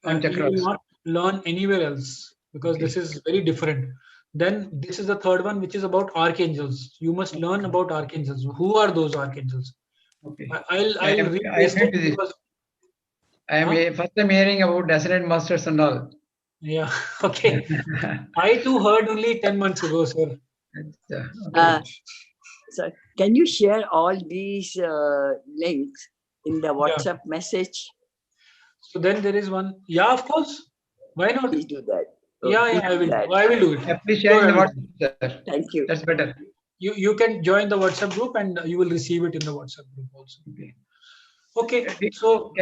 you will not learn anywhere else, because this is very different. Then this is the third one, which is about archangels. You must learn about archangels. Who are those archangels? Okay. I'll read this because first time hearing about ascended masters and all. Yeah. Okay. I too heard only 10 months ago, sir. So can you share all these links in the WhatsApp message? So then there is one. Yeah, of course. Why not? Please do that. I will do it. Please share in the WhatsApp, sir. Thank you. That's better. You can join the WhatsApp group and you will receive it in the WhatsApp group also. Okay. So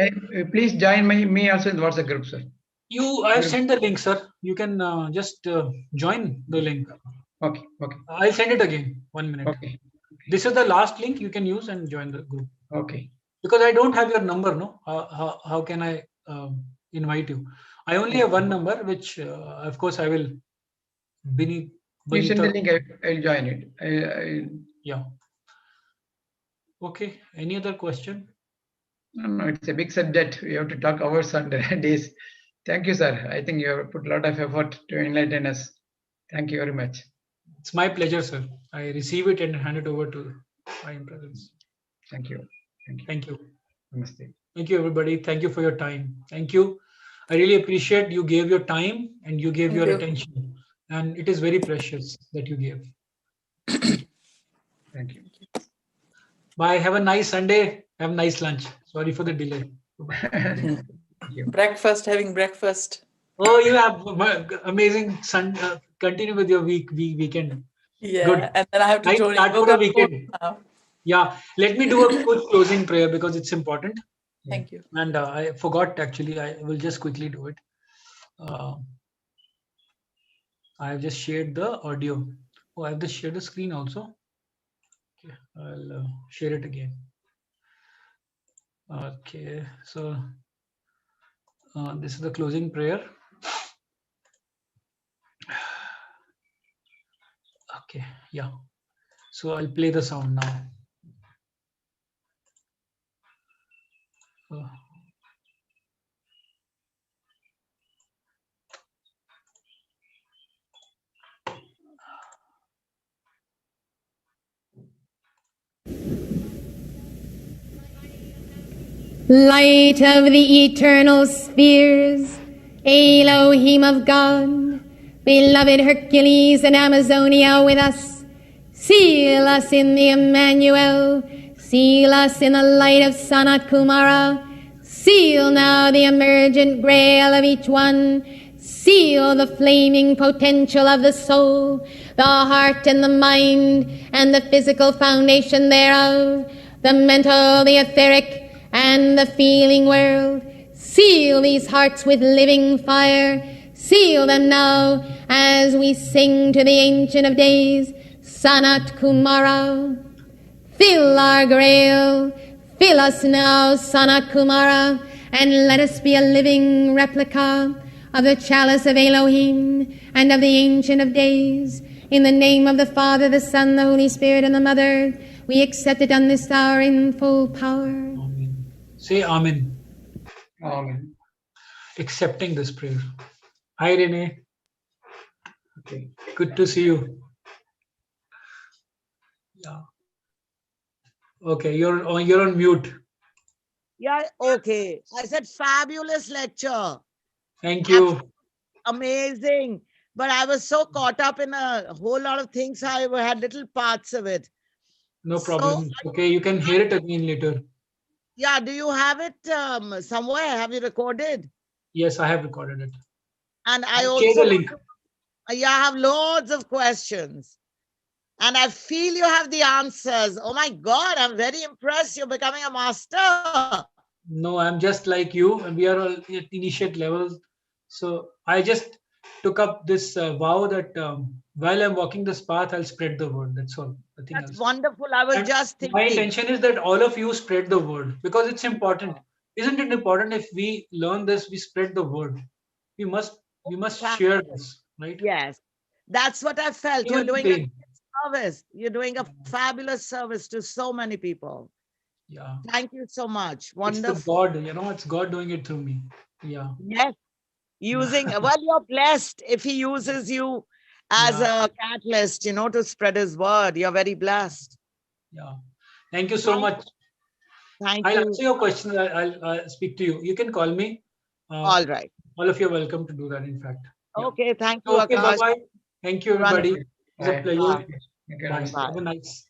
please join me also in the WhatsApp group, sir. I have sent the link, sir. You can just join the link. Okay. I'll send it again. 1 minute. Okay. This is the last link you can use and join the group. Okay. Because I don't have your number, no? How can I invite you? I only have one number, which of course I will. You send the link. I'll join it. Yeah. Okay. Any other question? No, it's a big subject. We have to talk hours and days. Thank you, sir. I think you have put a lot of effort to enlighten us. Thank you very much. It's my pleasure, sir. I receive it and hand it over to my presence. Thank you. Thank you. Namaste. Thank you, everybody. Thank you for your time. Thank you. I really appreciate you gave your time and you gave your attention. And it is very precious that you gave. Thank you. Bye. Have a nice Sunday. Have a nice lunch. Sorry for the delay. Breakfast, having breakfast. Oh, you have amazing Sunday. Continue with your weekend. Yeah, good. And then I have to join start for the weekend. Now. Yeah, let me do a quick closing prayer because it's important. Thank you. And I forgot, actually. I will just quickly do it. I have just shared the audio. Oh, I have just shared the screen also. Okay, I'll share it again. Okay, so this is the closing prayer. Okay, yeah. So I'll play the sound now. Light of the eternal spheres, Elohim of God, beloved Hercules and Amazonia with us, seal us in the Emmanuel, seal us in the light of Sanat Kumara, Seal now the emergent grail of each one. Seal the flaming potential of the soul, the heart and the mind, and the physical foundation thereof, the mental, the etheric, and the feeling world. Seal these hearts with living fire. Seal them now as we sing to the Ancient of Days, Sanat Kumara. Fill our grail, fill us now, Sanat Kumara, and let us be a living replica of the chalice of Elohim and of the Ancient of Days. In the name of the Father, the Son, the Holy Spirit, and the Mother, we accept it on this hour in full power. Amen. Say Amen. Amen. Accepting this prayer. Hi, Renee. Okay, good to see you. Yeah. Okay, you're on mute. Yeah, okay. I said fabulous lecture. Thank you. Amazing. But I was so caught up in a whole lot of things, I had little parts of it. No problem. Okay, you can hear it again later. Yeah, do you have it somewhere? Have you recorded? Yes, I have recorded it. And I I'll also share the link. I have loads of questions. And I feel you have the answers. Oh my God, I'm very impressed. You're becoming a master. No, I'm just like you, and we are all at initiate levels. So I just took up this vow that while I'm walking this path, I'll spread the word. That's all. Nothing That's else. wonderful. I was And just my thinking. intention is that all of you spread the word because it's important. Isn't it important if we learn this, we spread the word? We must share this, right? Yes, that's what I felt. Even You're doing a pain. service. You're doing a fabulous service to so many people. Yeah. Thank you so much. It's Wonderful. the God, it's God doing it through me. Yeah. Yes. Well, you're blessed if he uses you as a catalyst, to spread his word. You're very blessed. Yeah. Thank you so much. Thank I'll you. answer your question. I'll speak to you. You can call me. All right. All of you are welcome to do that, in fact. Yeah. Okay. Thank you, Okay, Akash. bye-bye. Thank you, everybody. It's a Bye. pleasure. Okay, Bye. Bye. Have a nice